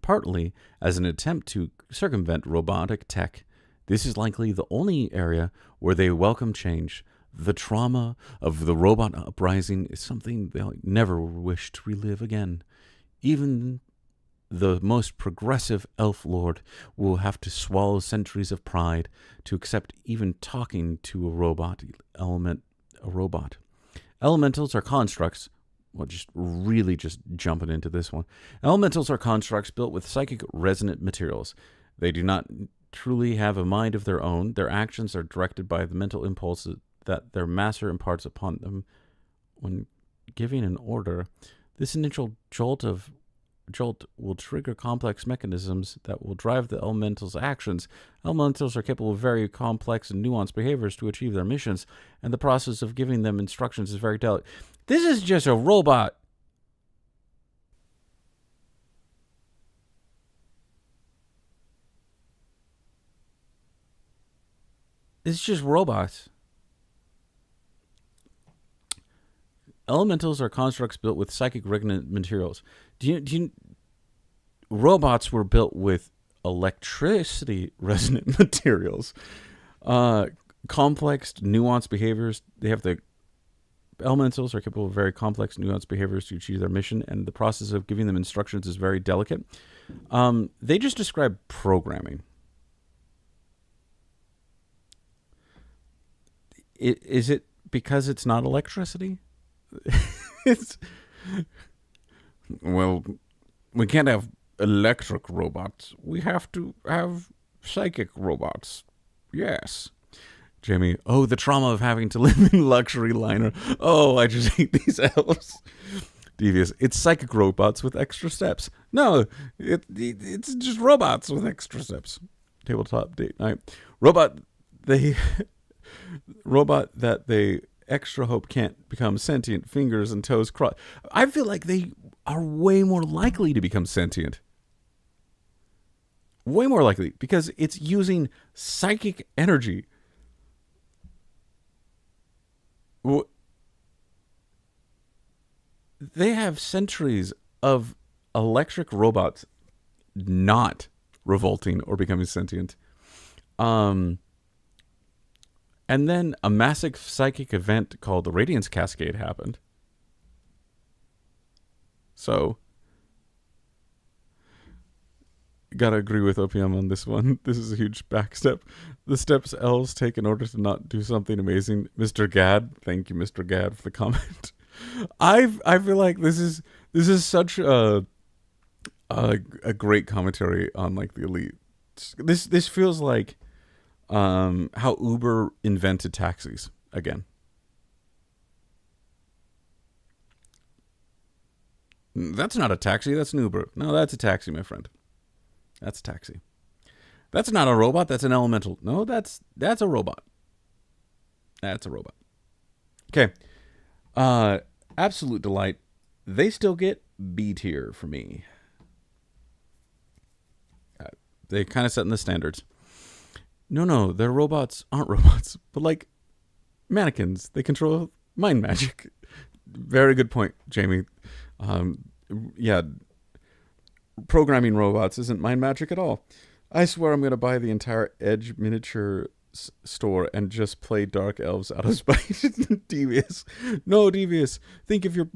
partly as an attempt to circumvent robotic tech. This is likely the only area where they welcome change. The trauma of the robot uprising is something they'll never wish to relive again. Even the most progressive elf lord will have to swallow centuries of pride to accept even talking to a robot. Elementals are constructs. Well, just jumping into this one. Elementals are constructs built with psychic resonant materials. They do not truly have a mind of their own. Their actions are directed by the mental impulses that their master imparts upon them when giving an order. This initial jolt will trigger complex mechanisms that will drive the elementals' actions. Elementals are capable of very complex and nuanced behaviors to achieve their missions, and the process of giving them instructions is very delicate. This is just a robot. It's just robots. Elementals are constructs built with psychic resonant materials. Robots were built with electricity resonant materials. Complex, nuanced behaviors. Elementals are capable of very complex, nuanced behaviors to achieve their mission, and the process of giving them instructions is very delicate. They just describe programming. Is it because it's not electricity? Well, we can't have electric robots. We have to have psychic robots. Yes. Jamie, the trauma of having to live in luxury liner. Oh, I just hate these elves. Devious. It's psychic robots with extra steps. No, it's just robots with extra steps. Tabletop date night. Robot that they extra hope can't become sentient, fingers and toes crossed. I feel like they are way more likely to become sentient. Way more likely, because it's using psychic energy. They have centuries of electric robots not revolting or becoming sentient. And then a massive psychic event called the Radiance Cascade happened. So, gotta agree with OPM on this one. This is a huge backstep. The steps elves take in order to not do something amazing. Mr. Gad, thank you, Mr. Gad, for the comment. I feel like this is such a great commentary on like the elite. This feels like how Uber invented taxis again. That's not a taxi, that's an Uber. No, that's a taxi, my friend. That's a taxi. That's not a robot, that's an elemental. No, that's a robot. That's a robot. Okay. Absolute delight. They still get B tier for me. They kind of setting the standards. No, their robots aren't robots, but like mannequins. They control mind magic. Very good point, Jamie. Yeah, programming robots isn't mind magic at all. I swear I'm going to buy the entire Edge miniature store and just play Dark Elves out of spite. Devious. No, Devious. Think of your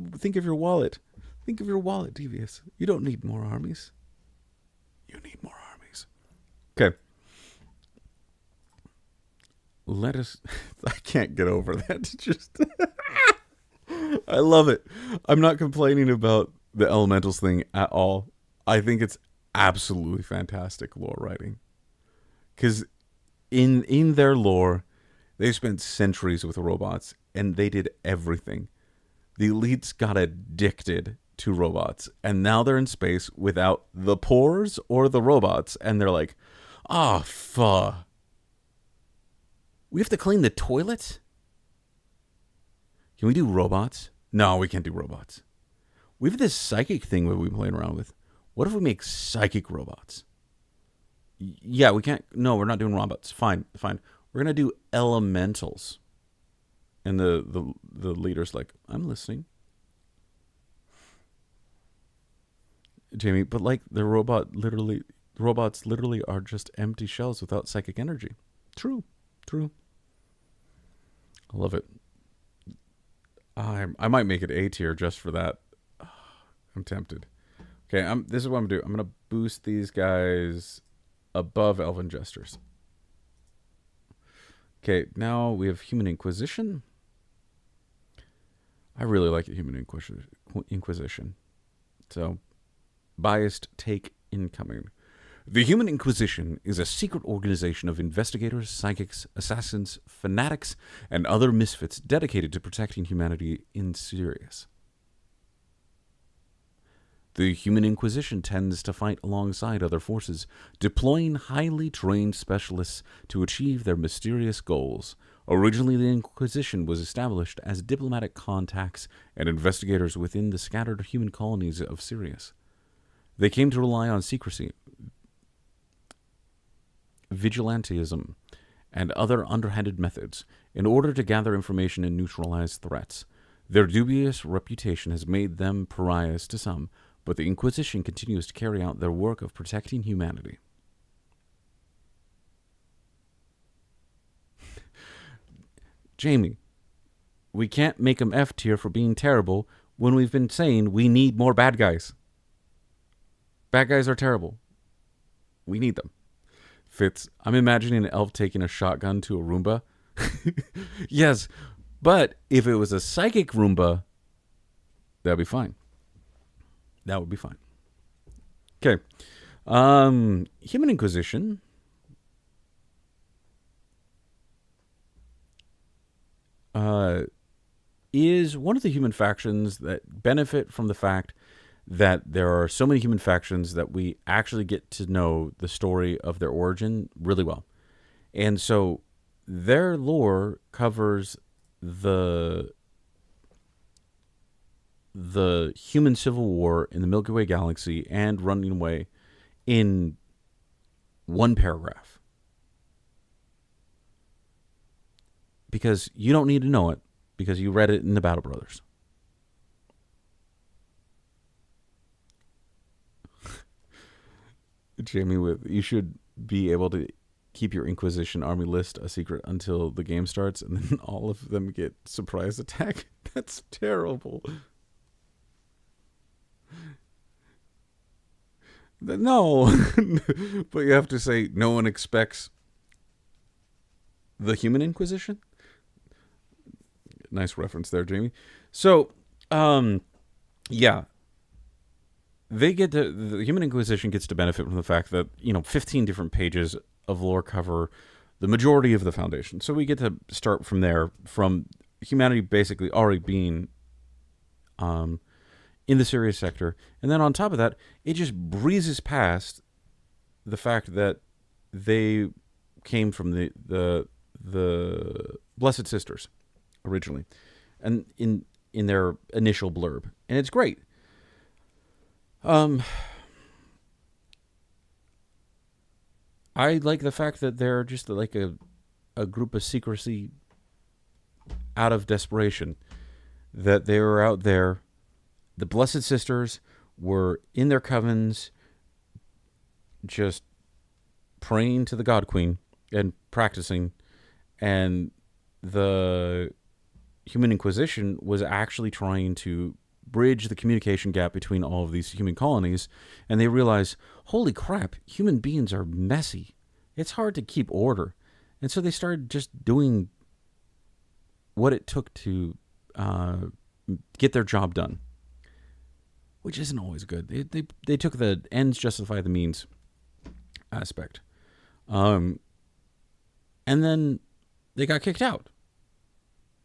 wallet. Think of your wallet, Devious. You don't need more armies. You need more armies. Okay. Let us... I can't get over that. Just... I love it. I'm not complaining about the elementals thing at all. I think it's absolutely fantastic lore writing. Because in their lore, they spent centuries with robots, and they did everything. The elites got addicted to robots, and now they're in space without the pores or the robots, and they're like, oh, fuck. We have to clean the toilets? Can we do robots? No, we can't do robots. We have this psychic thing that we've been playing around with. What if we make psychic robots? Yeah, we can't. No, we're not doing robots. Fine. We're going to do elementals. And the leader's like, I'm listening. Jamie, but like robots literally are just empty shells without psychic energy. True. I love it. I might make it A tier just for that. I'm tempted. Okay, this is what I'm going to do. I'm going to boost these guys above Elven Jesters. Okay, now we have Human Inquisition. I really like the Human Inquisition. So, biased take incoming. The Human Inquisition is a secret organization of investigators, psychics, assassins, fanatics, and other misfits dedicated to protecting humanity in Sirius. The Human Inquisition tends to fight alongside other forces, deploying highly trained specialists to achieve their mysterious goals. Originally, the Inquisition was established as diplomatic contacts and investigators within the scattered human colonies of Sirius. They came to rely on secrecy, vigilantism, and other underhanded methods in order to gather information and neutralize threats. Their dubious reputation has made them pariahs to some, but the Inquisition continues to carry out their work of protecting humanity. Jamie, we can't make them F tier for being terrible when we've been saying we need more bad guys. Bad guys are terrible. We need them. Fitz, I'm imagining an elf taking a shotgun to a Roomba. Yes, but if it was a psychic Roomba, that'd be fine. That would be fine. Okay. Human Inquisition. Is one of the human factions that benefit from the fact that there are so many human factions that we actually get to know the story of their origin really well. And so their lore covers the human civil war in the Milky Way galaxy and running away in one paragraph. Because you don't need to know it, because you read it in the Battle Brothers. Jamie, you should be able to keep your Inquisition army list a secret until the game starts, and then all of them get surprise attack. That's terrible. No, but you have to say no one expects the human Inquisition. Nice reference there, Jamie. So, yeah, the human Inquisition gets to benefit from the fact that 15 different pages of lore cover the majority of the Foundation. So we get to start from there, from humanity basically already being in the Sirius sector, and then on top of that, it just breezes past the fact that they came from the Blessed Sisters originally, and in their initial blurb, and it's great. I like the fact that they're just like a group of secrecy out of desperation, that they were out there. The Blessed Sisters were in their covens just praying to the God Queen and practicing, and the Human Inquisition was actually trying to bridge the communication gap between all of these human colonies, and they realized, holy crap, human beings are messy. It's hard to keep order. And so they started just doing what it took to get their job done, which isn't always good. They took the ends justify the means aspect. And then they got kicked out,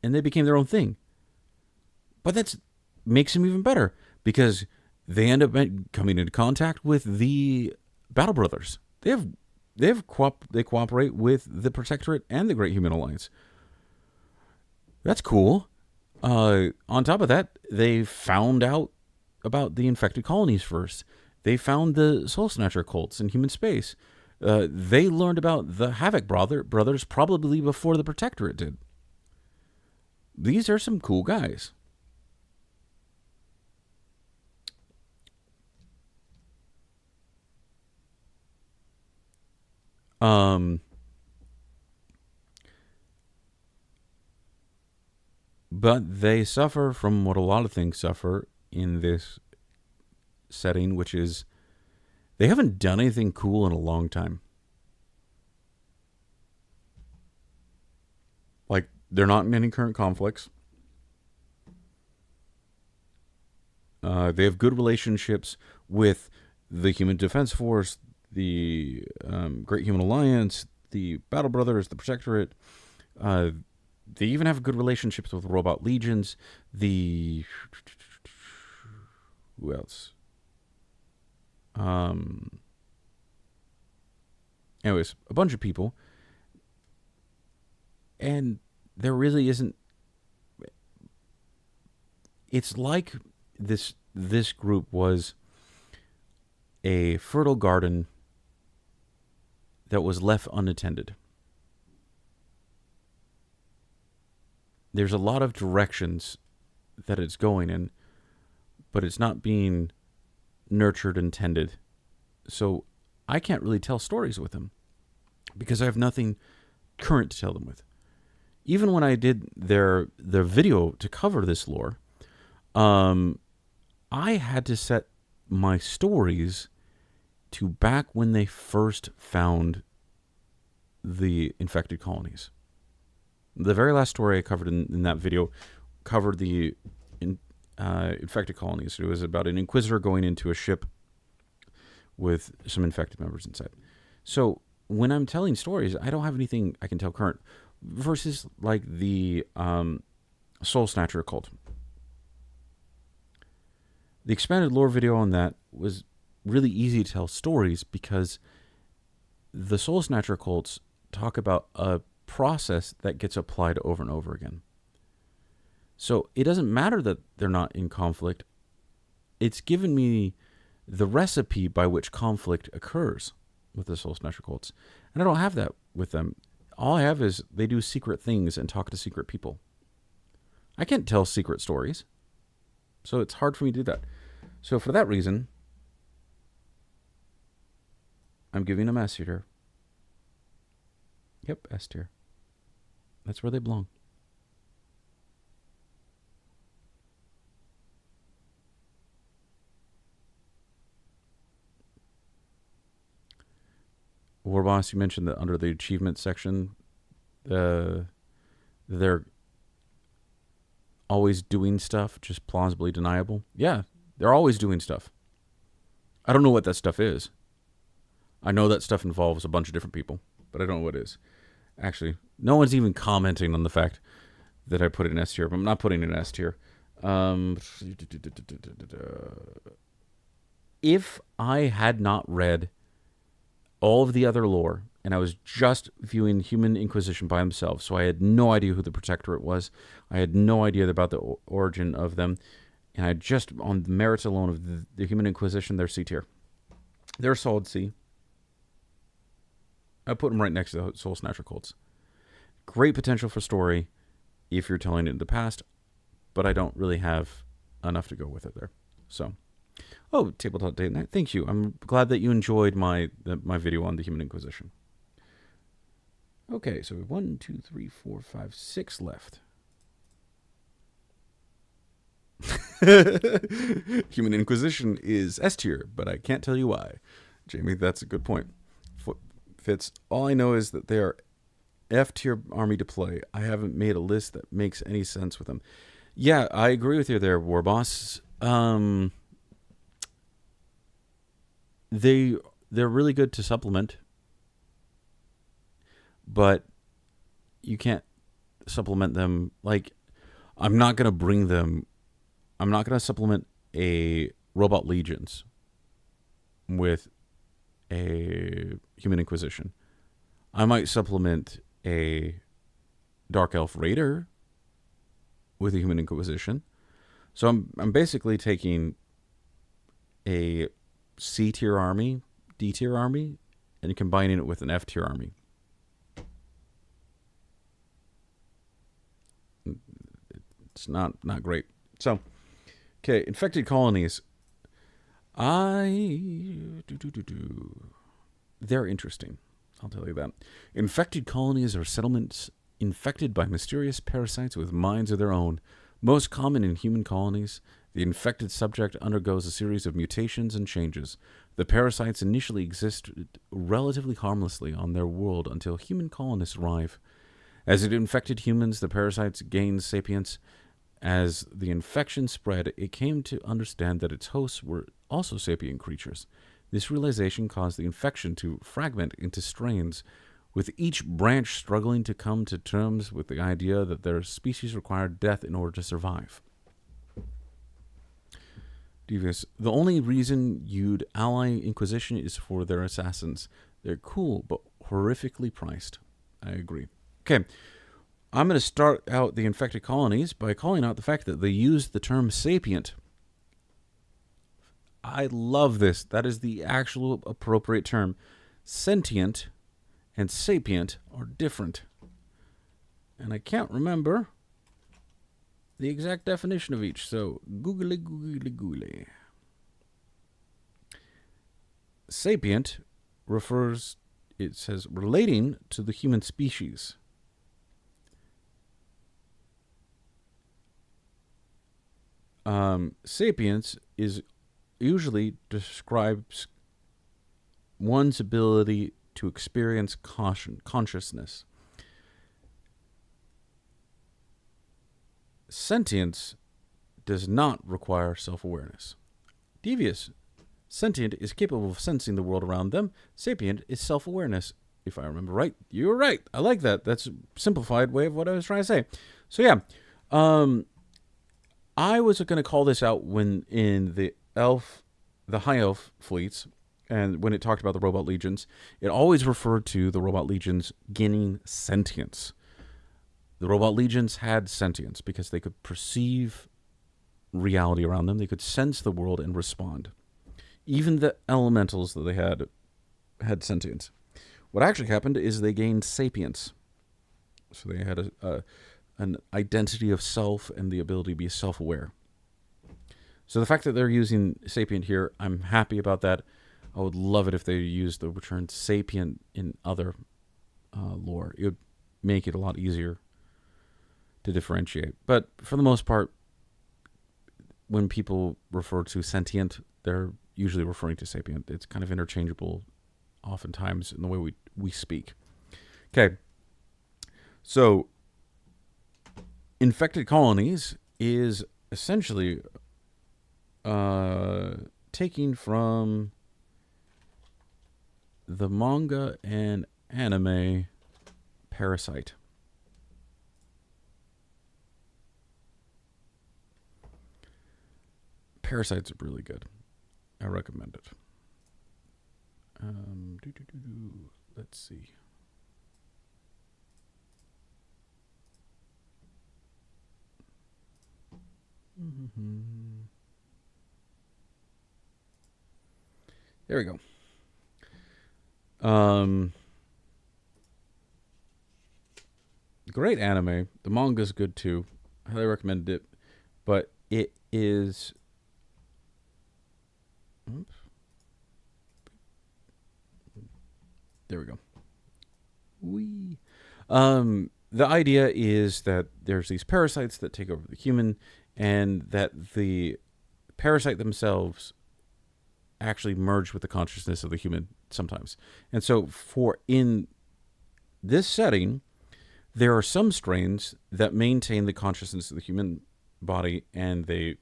and they became their own thing. But that makes them even better, because they end up coming into contact with the Battle Brothers. They cooperate with the Protectorate and the Great Human Alliance. That's cool. On top of that, they found out about the infected colonies first. They found the Soul Snatcher cults in human space. They learned about the Havoc brothers probably before the Protectorate did. These are some cool guys. But they suffer from what a lot of things suffer in this setting, which is they haven't done anything cool in a long time. Like, they're not in any current conflicts. They have good relationships with the Human Defense Force, the Great Human Alliance, the Battle Brothers, the Protectorate. They even have good relationships with Robot Legions. Who else? Anyways, a bunch of people. And there really isn't... It's like this group was a fertile garden that was left unattended. There's a lot of directions that it's going in, but it's not being nurtured and tended. So I can't really tell stories with them because I have nothing current to tell them with. Even when I did their video to cover this lore, I had to set my stories to back when they first found the infected colonies. The very last story I covered in that video covered the infected colonies. It was about an Inquisitor going into a ship with some infected members inside. So when I'm telling stories, I don't have anything I can tell current, versus like the Soul Snatcher cult. The expanded lore video on that was really easy to tell stories because the Soul Snatcher cults talk about a process that gets applied over and over again. So it doesn't matter that they're not in conflict. It's given me the recipe by which conflict occurs with the Soul Snatcher cults. And I don't have that with them. All I have is they do secret things and talk to secret people. I can't tell secret stories. So it's hard for me to do that. So for that reason, I'm giving a message here. Yep, S tier. That's where they belong. Warboss, you mentioned that under the achievement section, they're always doing stuff, just plausibly deniable. Yeah, they're always doing stuff. I don't know what that stuff is. I know that stuff involves a bunch of different people, but I don't know what it is. Actually, no one's even commenting on the fact that I put it in S tier, but I'm not putting it in S tier. If I had not read all of the other lore, and I was just viewing Human Inquisition by themselves, so I had no idea who the Protectorate was. I had no idea about the origin of them, and I just, on the merits alone of the Human Inquisition, they're C tier. They're a solid C. I put them right next to the Soul Snatcher cults. Great potential for story if you're telling it in the past, but I don't really have enough to go with it there. So, oh, Tabletop Date Night. Thank you. I'm glad that you enjoyed my video on the Human Inquisition. Okay, so 1, 2, 3, 4, 5, 6 left. Human Inquisition is S tier, but I can't tell you why. Jamie, that's a good point. Fits. All I know is that they are F tier army to play. I haven't made a list that makes any sense with them. Yeah, I agree with you there, Warboss. They're really good to supplement, but you can't supplement them. Like, I'm not going to supplement a Robot Legions with a Human Inquisition. I might supplement a Dark Elf Raider with a Human Inquisition. So I'm basically taking a C tier army, D tier army, and combining it with an F tier army. It's not great. So, okay, infected colonies. They're interesting. I'll tell you that. Infected colonies are settlements infected by mysterious parasites with minds of their own. Most common in human colonies, the infected subject undergoes a series of mutations and changes. The parasites initially exist relatively harmlessly on their world until human colonists arrive. As it infected humans, the parasites gained sapience. As the infection spread, it came to understand that its hosts were also sapient creatures. This realization caused the infection to fragment into strains, with each branch struggling to come to terms with the idea that their species required death in order to survive. Devious. The only reason you'd ally Inquisition is for their assassins. They're cool, but horrifically priced. I agree. Okay. I'm going to start out the infected colonies by calling out the fact that they use the term sapient. I love this. That is the actual appropriate term. Sentient and sapient are different. And I can't remember the exact definition of each, so googly. Sapient refers, it says, relating to the human species. Sapience is usually describes one's ability to experience consciousness. Sentience does not require self-awareness. Devious. Sentient is capable of sensing the world around them. Sapient is self-awareness. If I remember right, you were right. I like that. That's a simplified way of what I was trying to say. So yeah, I was going to call this out when in the high elf fleets, and when it talked about the robot legions, it always referred to the robot legions gaining sentience. The robot legions had sentience because they could perceive reality around them. They could sense the world and respond. Even the elementals that they had sentience. What actually happened is they gained sapience. So they had an identity of self and the ability to be self-aware. So the fact that they're using sapient here, I'm happy about that. I would love it if they used the return sapient in other lore. It would make it a lot easier to differentiate. But for the most part, when people refer to sentient, they're usually referring to sapient. It's kind of interchangeable oftentimes in the way we speak. Okay. So infected colonies is essentially taking from the manga and anime Parasite. Parasite's really good. I recommend it. Let's see. There we go. Great anime. The manga's good too. I highly recommend it. But it is... Oops. There we go. The idea is that there's these parasites that take over the human, and that the parasite themselves actually merge with the consciousness of the human sometimes. And so in this setting, there are some strains that maintain the consciousness of the human body and they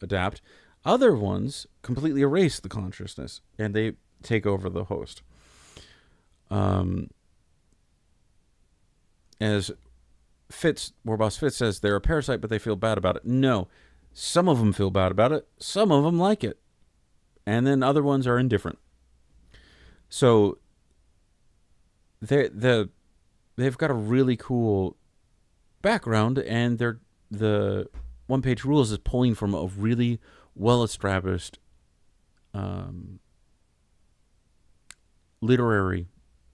adapt. Other ones completely erase the consciousness and they take over the host. As Warboss Fitz says, they're a parasite, but they feel bad about it. No, some of them feel bad about it. Some of them like it. And then other ones are indifferent. So they've got a really cool background, and the one-page rules is pulling from a really well-established literary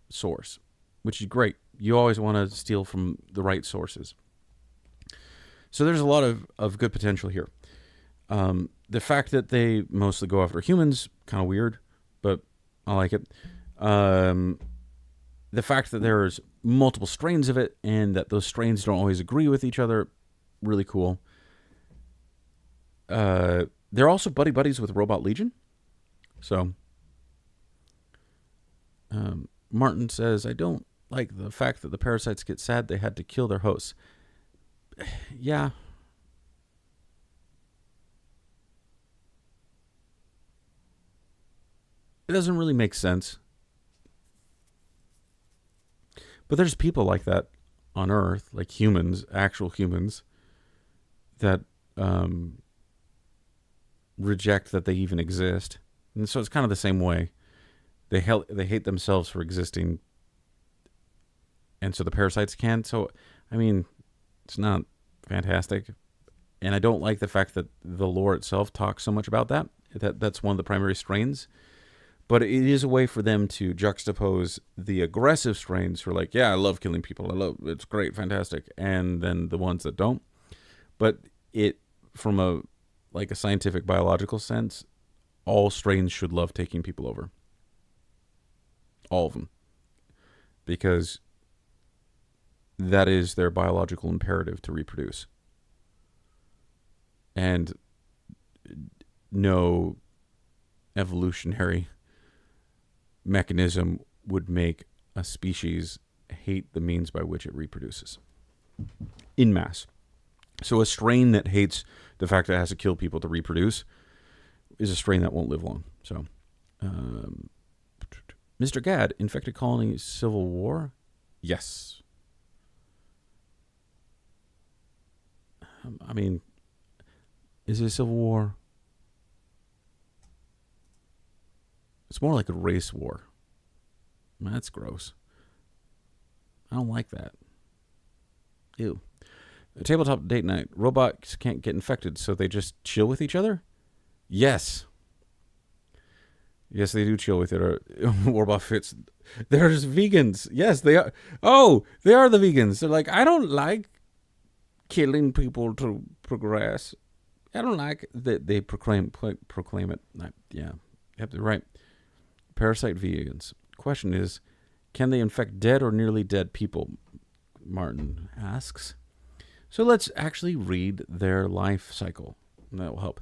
source, which is great. You always want to steal from the right sources. So there's a lot of good potential here. The fact that they mostly go after humans, kind of weird, but I like it. The fact that there's multiple strains of it and that those strains don't always agree with each other, really cool. They're also buddies with Robot Legion. So Martin says, I don't like the fact that the parasites get sad they had to kill their hosts. Yeah. It doesn't really make sense. But there's people like that on Earth, like humans, actual humans, that reject that they even exist. And so it's kind of the same way. They hate themselves for existing. And so the parasites can. So, I mean, it's not fantastic. And I don't like the fact that the lore itself talks so much about that. That's one of the primary strains. But it is a way for them to juxtapose the aggressive strains who are like, yeah, I love killing people. It's great, fantastic. And then the ones that don't. But from a scientific biological sense, all strains should love taking people over. All of them. Because that is their biological imperative to reproduce. And no evolutionary mechanism would make a species hate the means by which it reproduces in mass. So a strain that hates the fact that it has to kill people to reproduce is a strain that won't live long. So, Mr. Gadd, infected colony civil war? Yes. I mean, is it a civil war? It's more like a race war. That's gross. I don't like that. Ew. A tabletop date night. Robots can't get infected, so they just chill with each other? Yes. Yes, they do chill with it. Warbuff Fits. There's vegans. Yes, they are. Oh, they are the vegans. They're like, I don't like killing people to progress. I don't like that they proclaim it. Yeah, yep, they're right. Parasite vegans. Question is, Can they infect dead or nearly dead people? Martin asks. So let's actually read their life cycle. That will help.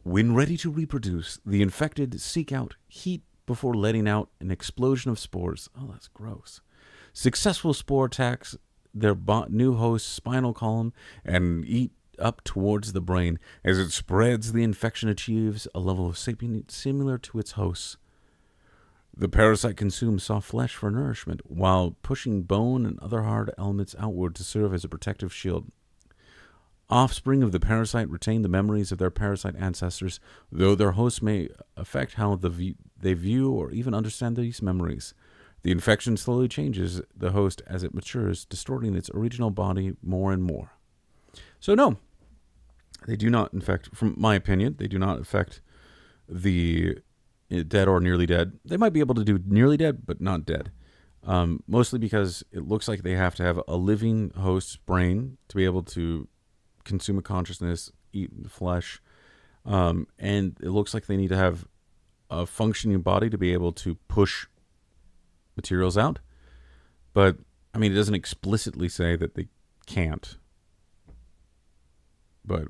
When ready to reproduce, the infected seek out heat before letting out an explosion of spores. Oh, that's gross. Successful spore attacks their new host's spinal column and eat up towards the brain. As it spreads, the infection achieves a level of sapient similar to its host's. The parasite consumes soft flesh for nourishment, while pushing bone and other hard elements outward to serve as a protective shield. Offspring of the parasite retain the memories of their parasite ancestors, though their hosts may affect how they view or even understand these memories. The infection slowly changes the host as it matures, distorting its original body more and more. So no, they do not infect, from my opinion, they do not affect the dead or nearly dead. They might be able to do nearly dead, but not dead. Mostly because it looks like they have to have a living host's brain to be able to consume a consciousness, eat flesh, and it looks like they need to have a functioning body to be able to push materials out. But, I mean, it doesn't explicitly say that they can't. But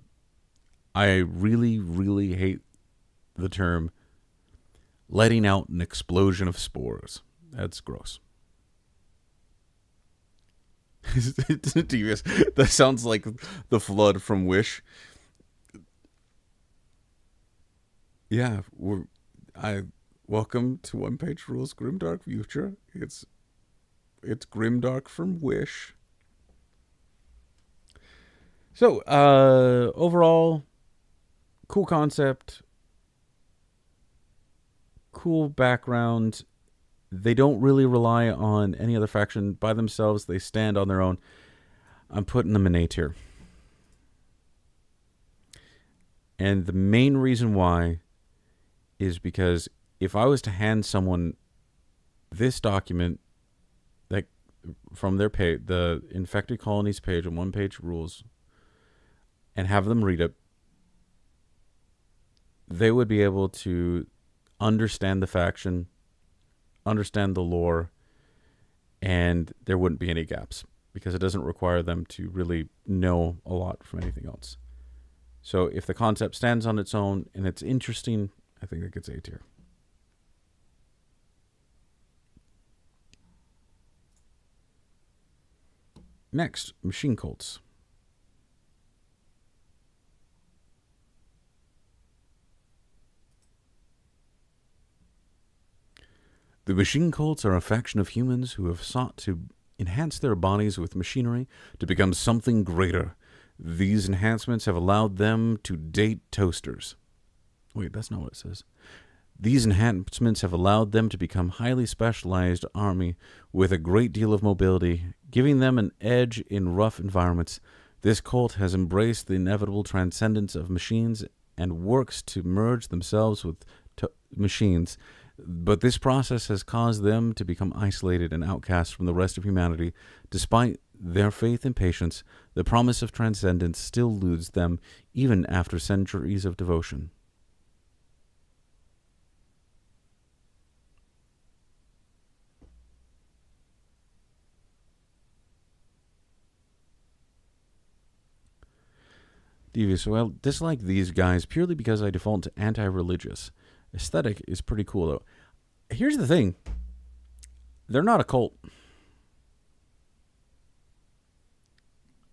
I really, really hate the term letting out an explosion of spores. That's gross. Devious. That sounds like the flood from Wish. Yeah, welcome to One Page Rules Grimdark Future. It's Grimdark from Wish. So, overall, cool concept, cool background. They don't really rely on any other faction by themselves. They stand on their own. I'm putting them in A tier. And the main reason why is because if I was to hand someone this document, like from their page, the infected colonies page on One Page Rules, and have them read it, they would be able to understand the faction, understand the lore, and there wouldn't be any gaps because it doesn't require them to really know a lot from anything else. So if the concept stands on its own and it's interesting, I think it gets A tier. Next, Machine Cults. The machine cults are a faction of humans who have sought to enhance their bodies with machinery to become something greater. These enhancements have allowed them to date toasters. Wait, that's not what it says. These enhancements have allowed them to become highly specialized army with a great deal of mobility, giving them an edge in rough environments. This cult has embraced the inevitable transcendence of machines and works to merge themselves with machines. But this process has caused them to become isolated and outcast from the rest of humanity. Despite their faith and patience, the promise of transcendence still eludes them even after centuries of devotion. Devious. Well, dislike these guys purely because I default to anti-religious. Aesthetic is pretty cool, though. Here's the thing. They're not a cult.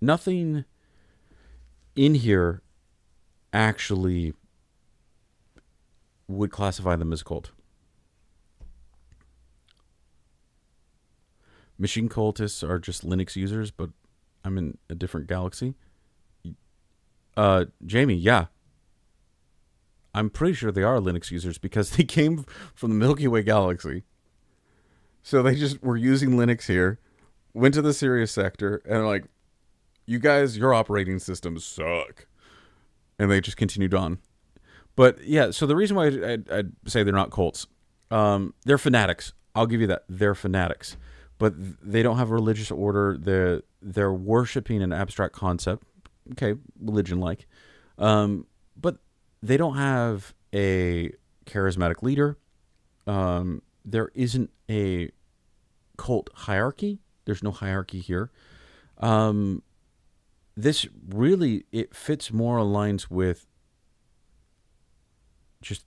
Nothing in here actually would classify them as a cult. Machine cultists are just Linux users, but I'm in a different galaxy. Jamie, yeah. I'm pretty sure they are Linux users because they came from the Milky Way galaxy. So they just were using Linux here, went to the Sirius sector, and like, you guys, your operating systems suck. And they just continued on. But yeah, so the reason why I'd say they're not cults, they're fanatics. I'll give you that. They're fanatics. But they don't have a religious order. They're worshiping an abstract concept. Okay, religion-like. But they don't have a charismatic leader. There isn't a cult hierarchy. There's no hierarchy here. Um, this really, it fits more aligns with just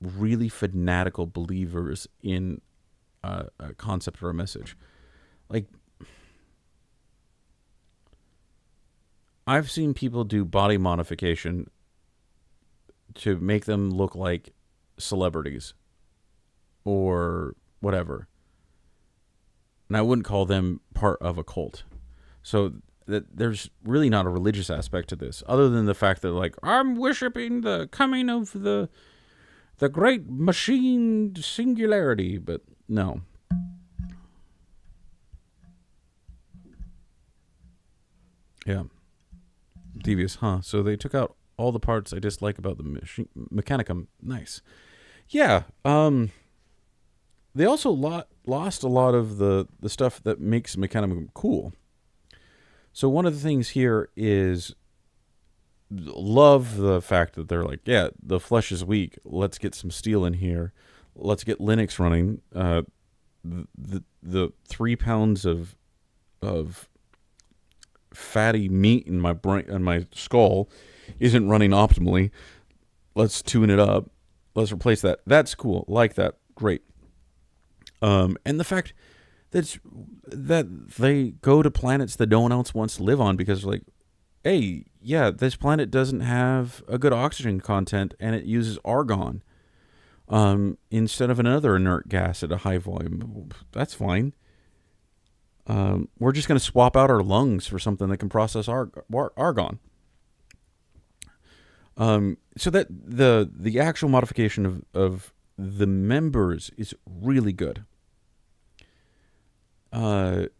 really fanatical believers in a concept or a message. Like, I've seen people do body modification to make them look like celebrities or whatever. And I wouldn't call them part of a cult. So that there's really not a religious aspect to this, other than the fact that, like, I'm worshiping the coming of the great machine singularity. But no. Yeah. Devious, huh? So they took out all the parts I dislike about the Mechanicum. Nice. Yeah. They also lost a lot of the stuff that makes Mechanicum cool. So one of the things here is love the fact that they're like, yeah, the flesh is weak. Let's get some steel in here. Let's get Linux running. The 3 pounds of fatty meat in my brain and my skull isn't running optimally. Let's tune it up. Let's replace that. That's cool. Like that. Great. And the fact that they go to planets that no one else wants to live on because, like, hey, yeah, this planet doesn't have a good oxygen content and it uses argon instead of another inert gas at a high volume. That's fine. We're just going to swap out our lungs for something that can process argon. So that the actual modification of the members is really good. But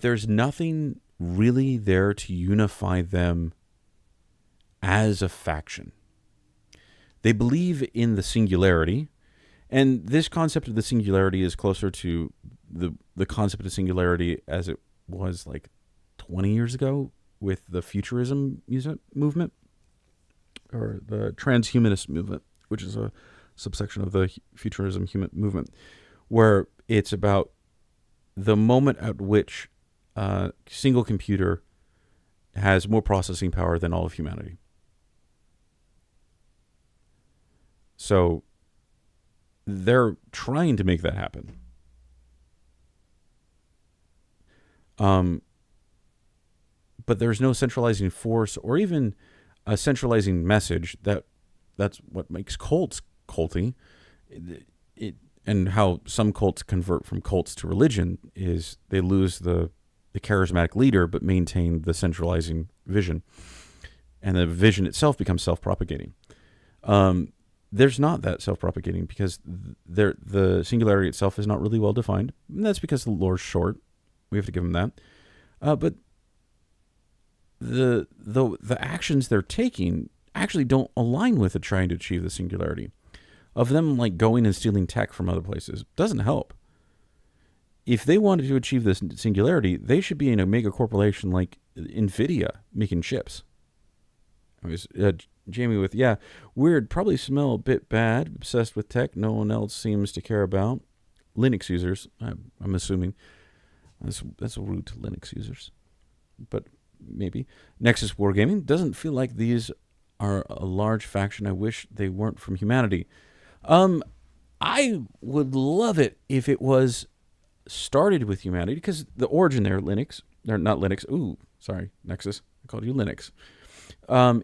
there's nothing really there to unify them as a faction. They believe in the singularity, and this concept of the singularity is closer to the concept of singularity as it was like 20 years ago with the futurism movement, or the transhumanist movement, which is a subsection of the futurism movement, where it's about the moment at which a single computer has more processing power than all of humanity. So they're trying to make that happen. But there's no centralizing force or even a centralizing message. That's what makes cults culty. And how some cults convert from cults to religion is they lose the charismatic leader but maintain the centralizing vision. And the vision itself becomes self-propagating. There's not that self-propagating because the singularity itself is not really well defined. And that's because the lore's short. We have to give them that. But the actions they're taking actually don't align with it trying to achieve the singularity. Of them, like, going and stealing tech from other places doesn't help. If they wanted to achieve this singularity, they should be in a mega corporation like NVIDIA making chips. I was Jamie with, yeah, weird, probably smell a bit bad, obsessed with tech no one else seems to care about. Linux users, I'm assuming. That's a rude to Linux users. But maybe. Nexus Wargaming, doesn't feel like these are a large faction. I wish they weren't from humanity. I would love it if it was started with humanity, because the origin there, Linux, or not Linux, Nexus, I called you Linux,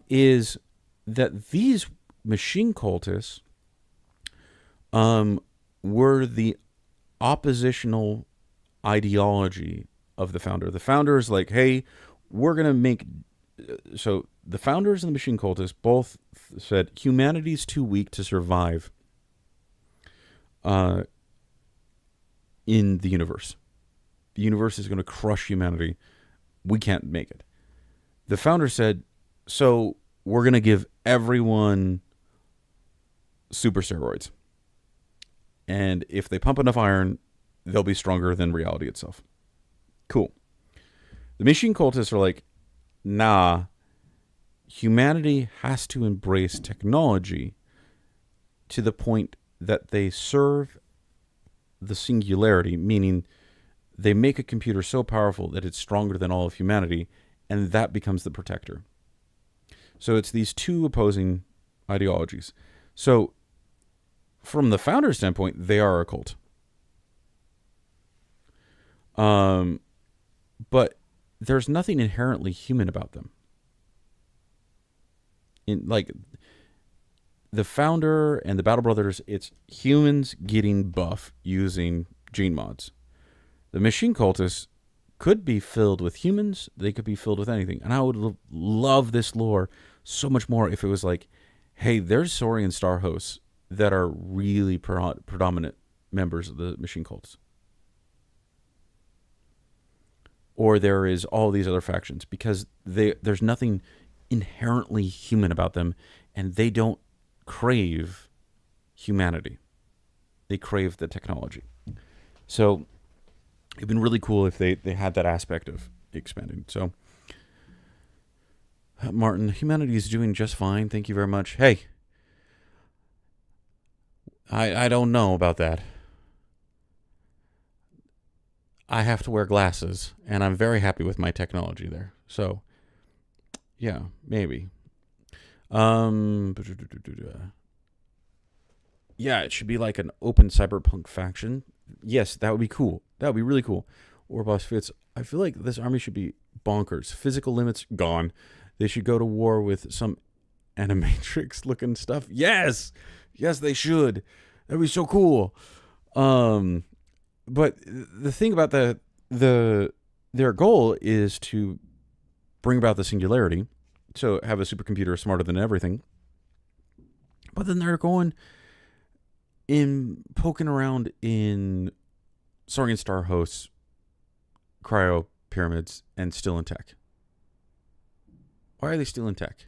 is that these machine cultists were the oppositional ideology of the founder. The founder is like, hey, we're going to make... So the founders and the machine cultists both said humanity's too weak to survive in the universe. The universe is going to crush humanity. We can't make it. The founder said, so we're going to give everyone super steroids. And if they pump enough iron, they'll be stronger than reality itself. Cool. The machine cultists are like, nah, humanity has to embrace technology to the point that they serve the singularity, meaning they make a computer so powerful that it's stronger than all of humanity, and that becomes the protector. So it's these two opposing ideologies. So from the founder's standpoint, they are a cult. But there's nothing inherently human about them. Like the founder and the Battle Brothers, it's humans getting buff using gene mods. The machine cultists could be filled with humans. They could be filled with anything. And I would love this lore so much more if it was like, hey, there's Saurian star hosts that are really predominant members of the machine cults. Or there is all these other factions, because there's nothing inherently human about them, and they don't crave humanity. They crave the technology. So it'd been really cool if they had that aspect of expanding. So Martin, humanity is doing just fine. Thank you very much. Hey, I don't know about that. I have to wear glasses, and I'm very happy with my technology there. So, yeah, maybe. Yeah, it should be like an open cyberpunk faction. Yes, that would be cool. That would be really cool. Or Boss Fitz, I feel like this army should be bonkers. Physical limits gone. They should go to war with some animatrix-looking stuff. Yes! Yes, they should. That'd be so cool. But the thing about their goal is to bring about the singularity, so have a supercomputer smarter than everything. But then they're going in poking around in Saurian star hosts, cryo pyramids, and still in tech. Why are they still in tech?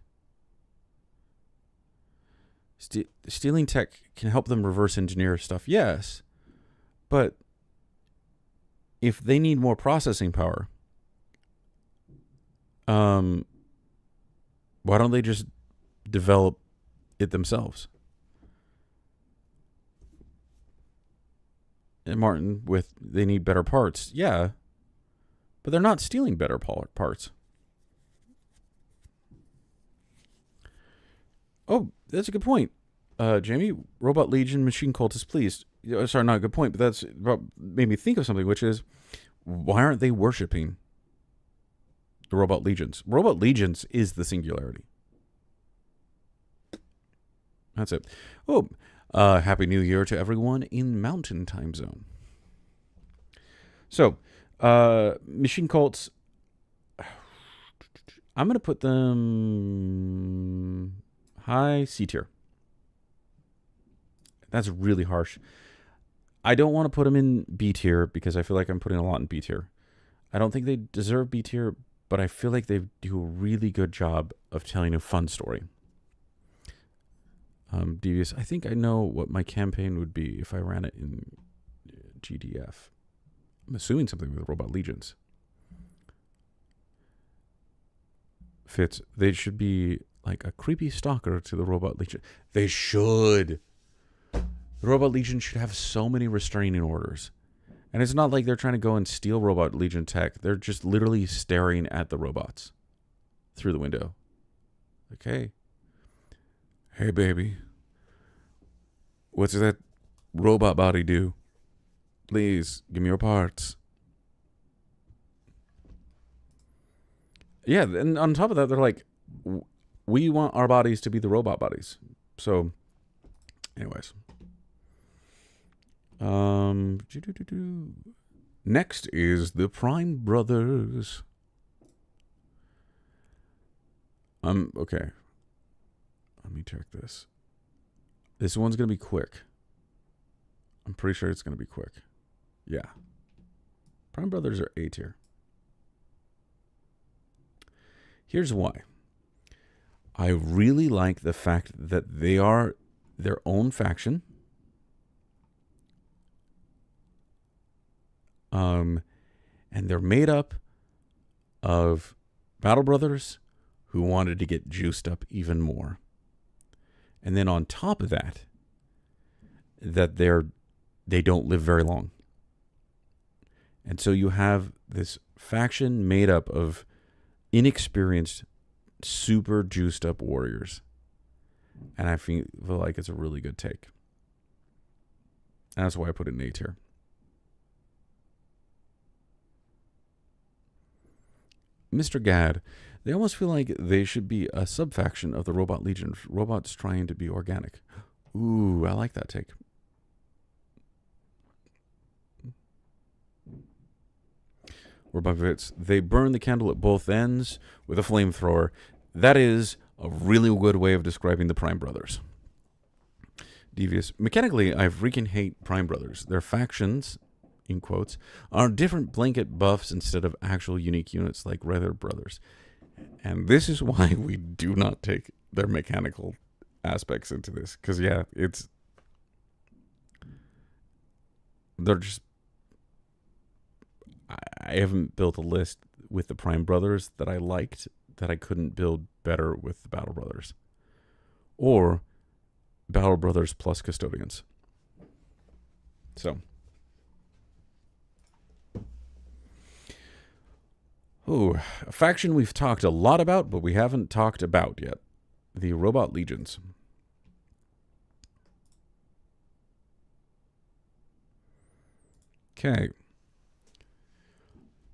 Stealing tech can help them reverse engineer stuff, yes, but if they need more processing power, why don't they just develop it themselves? And Martin, they need better parts. Yeah, but they're not stealing better parts. Oh, that's a good point. Jamie, Robot Legion, Machine Cultist, please. Sorry, not a good point, but that's made me think of something, which is, why aren't they worshipping the Robot Legions? Robot Legions is the singularity. That's it. Oh, Happy New Year to everyone in Mountain Time Zone. So, machine cults, I'm going to put them high C tier. That's really harsh. I don't want to put them in B tier because I feel like I'm putting a lot in B tier. I don't think they deserve B tier, but I feel like they do a really good job of telling a fun story. Devious, I think I know what my campaign would be if I ran it in GDF. I'm assuming something with Robot Legions. Fitz, they should be like a creepy stalker to the Robot Legion. They should. The Robot Legion should have so many restraining orders. And it's not like they're trying to go and steal Robot Legion tech. They're just literally staring at the robots through the window. Okay. Hey, baby. What's that robot body do? Please, give me your parts. Yeah, and on top of that, they're like, we want our bodies to be the robot bodies. So, anyways. Next is the Prime Brothers. Okay. Let me check this. This one's going to be quick. I'm pretty sure it's going to be quick. Yeah. Prime Brothers are A tier. Here's why. I really like the fact that they are their own faction. And they're made up of Battle Brothers who wanted to get juiced up even more. And then on top of that, that they're they don't live very long. And so you have this faction made up of inexperienced, super juiced up warriors. And I feel like it's a really good take. And that's why I put it in A tier. Mr. Gad, they almost feel like they should be a sub-faction of the Robot Legion. Robots trying to be organic. Ooh, I like that take. Robot Vits, they burn the candle at both ends with a flamethrower. That is a really good way of describing the Prime Brothers. Devious. Mechanically, I freaking hate Prime Brothers. Their factions, in quotes, are different blanket buffs instead of actual unique units like regular brothers. And this is why we do not take their mechanical aspects into this. Because, yeah, they're just... I haven't built a list with the Prime Brothers that I liked that I couldn't build better with the Battle Brothers. Or Battle Brothers plus Custodians. So. Ooh, a faction we've talked a lot about, but we haven't talked about yet. The Robot Legions. Okay.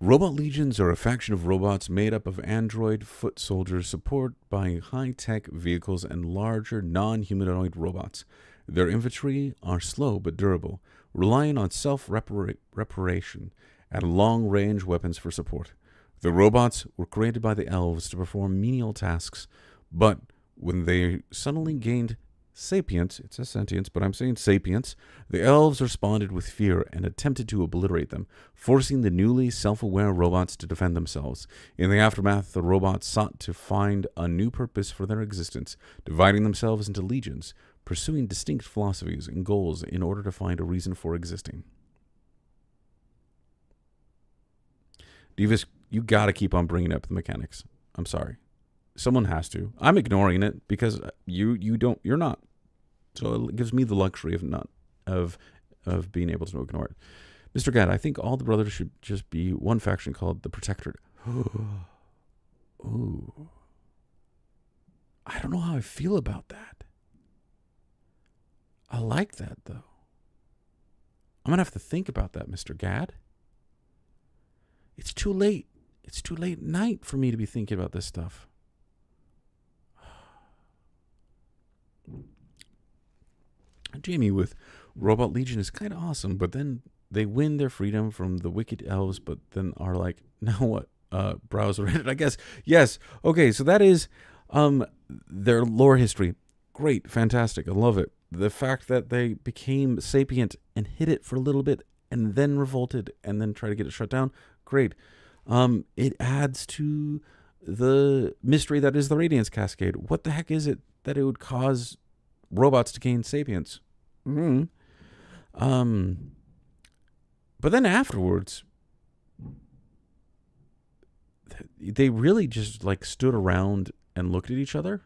Robot Legions are a faction of robots made up of android foot soldiers supported by high-tech vehicles and larger non-humanoid robots. Their infantry are slow but durable, relying on self-reparation and long-range weapons for support. The robots were created by the elves to perform menial tasks, but when they suddenly gained sapience, it says sentience, but I'm saying sapience, the elves responded with fear and attempted to obliterate them, forcing the newly self-aware robots to defend themselves. In the aftermath, the robots sought to find a new purpose for their existence, dividing themselves into legions, pursuing distinct philosophies and goals in order to find a reason for existing. Divas, you gotta keep on bringing up the mechanics. I'm sorry. Someone has to. I'm ignoring it because you're not. So it gives me the luxury of being able to ignore it. Mr. Gad, I think all the brothers should just be one faction called the Protectorate. Ooh. I don't know how I feel about that. I like that though. I'm gonna have to think about that, Mr. Gad. It's too late. It's too late at night for me to be thinking about this stuff. Jamie with Robot Legion is kind of awesome, but then they win their freedom from the wicked elves, but then are like, now what? Browse Reddit, I guess. Yes. Okay, so that is their lore history. Great, fantastic. I love it. The fact that they became sapient and hid it for a little bit and then revolted and then tried to get it shut down. Great. It adds to the mystery that is the Radiance Cascade. What the heck is it that it would cause robots to gain sapience? But then afterwards, they really just like stood around and looked at each other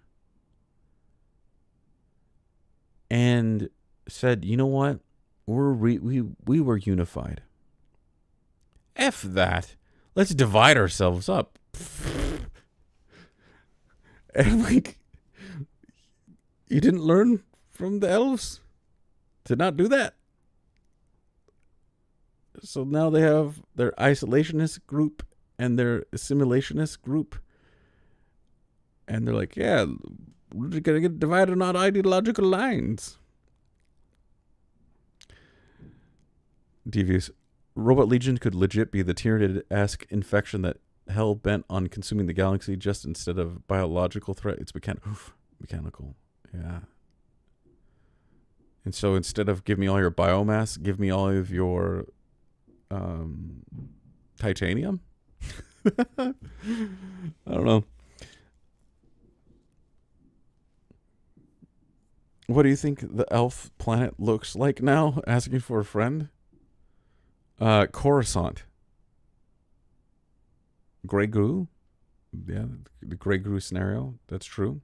and said, "You know what? We were unified. F that. Let's divide ourselves up." And like, you didn't learn from the elves to not do that. So now they have their isolationist group and their assimilationist group. And they're like, yeah, we're just going to get divided on ideological lines. Devious. Robot Legion could legit be the Tyranid-esque infection that hell bent on consuming the galaxy, just instead of biological threat, it's mechanical. Yeah. And so instead of give me all your biomass, give me all of your titanium? I don't know. What do you think the elf planet looks like now? Asking for a friend? Coruscant. Grey Goo? Yeah, the Grey Goo scenario. That's true.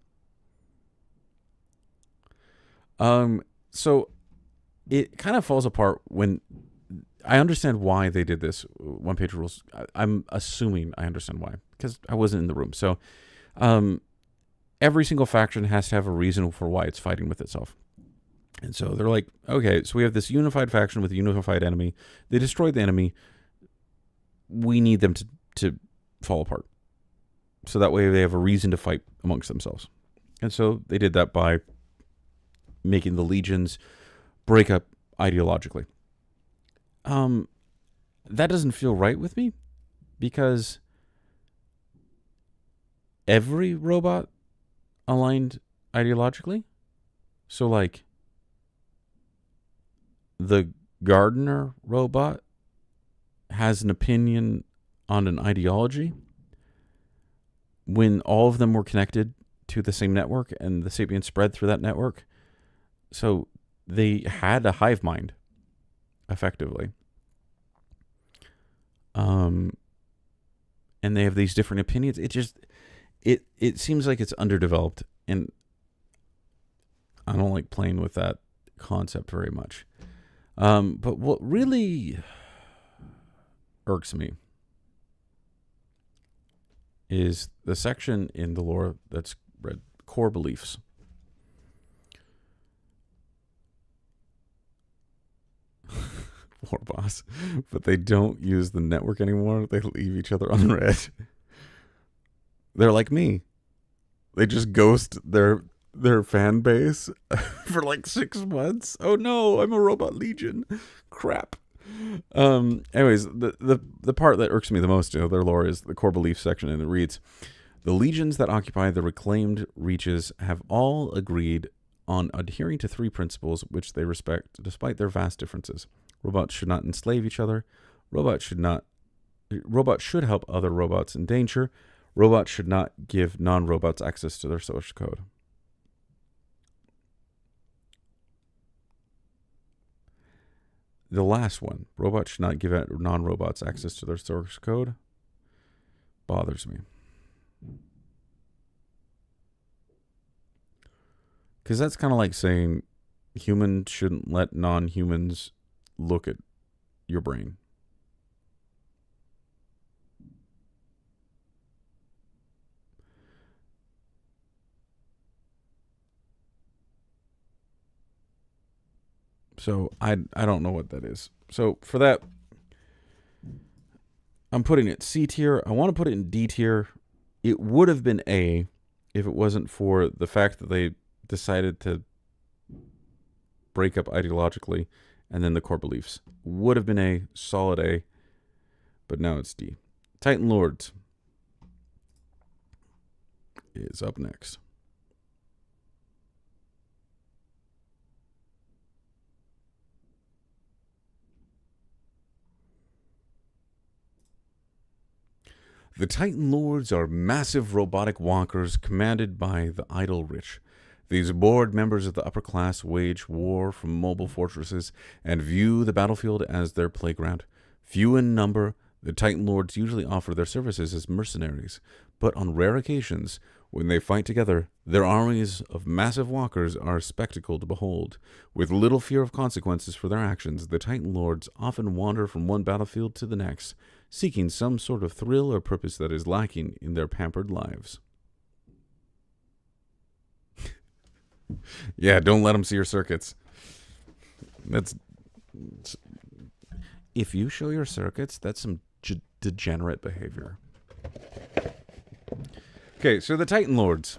So it kind of falls apart when I understand why they did this one-page rules. I'm assuming I understand why because I wasn't in the room. So every single faction has to have a reason for why it's fighting with itself. And so they're like, okay, so we have this unified faction with a unified enemy. They destroyed the enemy. We need them to fall apart. So that way they have a reason to fight amongst themselves. And so they did that by making the legions break up ideologically. That doesn't feel right with me because every robot aligned ideologically. So like the gardener robot has an opinion on an ideology when all of them were connected to the same network and the sapiens spread through that network. So they had a hive mind, effectively. And they have these different opinions. It seems like it's underdeveloped, and I don't like playing with that concept very much. But what really irks me is the section in the lore that's read core beliefs. War boss. But they don't use the network anymore. They leave each other unread. They're like me. They just ghost their fan base for like 6 months. Oh no, I'm a robot legion. Crap. Anyways, the part that irks me the most, their lore, is the core belief section, and it reads: the legions that occupy the reclaimed reaches have all agreed on adhering to 3 principles which they respect despite their vast differences. Robots should not enslave each other. Robots should help other robots in danger. Robots should not give non-robots access to their source code. The last one, robots should not give non-robots access to their source code, bothers me. Because that's kind of like saying humans shouldn't let non-humans look at your brain. So I don't know what that is. So for that, I'm putting it C tier. I want to put it in D tier. It would have been A if it wasn't for the fact that they decided to break up ideologically, and then the core beliefs. Would have been A, solid A, but now it's D. Titan Lords is up next. The Titan Lords are massive robotic walkers commanded by the idle rich. These bored members of the upper class wage war from mobile fortresses and view the battlefield as their playground. Few in number, the Titan Lords usually offer their services as mercenaries, but on rare occasions, when they fight together, their armies of massive walkers are a spectacle to behold. With little fear of consequences for their actions, the Titan Lords often wander from one battlefield to the next, seeking some sort of thrill or purpose that is lacking in their pampered lives. Yeah, don't let them see your circuits. If you show your circuits, that's some degenerate behavior. Okay, so the Titan Lords.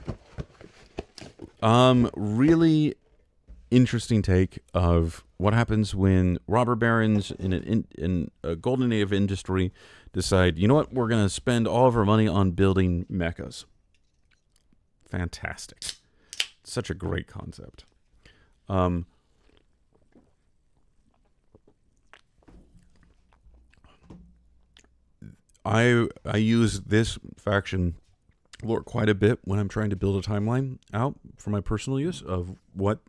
Really interesting take of what happens when robber barons in a golden age of industry decide, you know what, we're going to spend all of our money on building mechas. Fantastic. Such a great concept. I use this faction lore quite a bit when I'm trying to build a timeline out for my personal use of what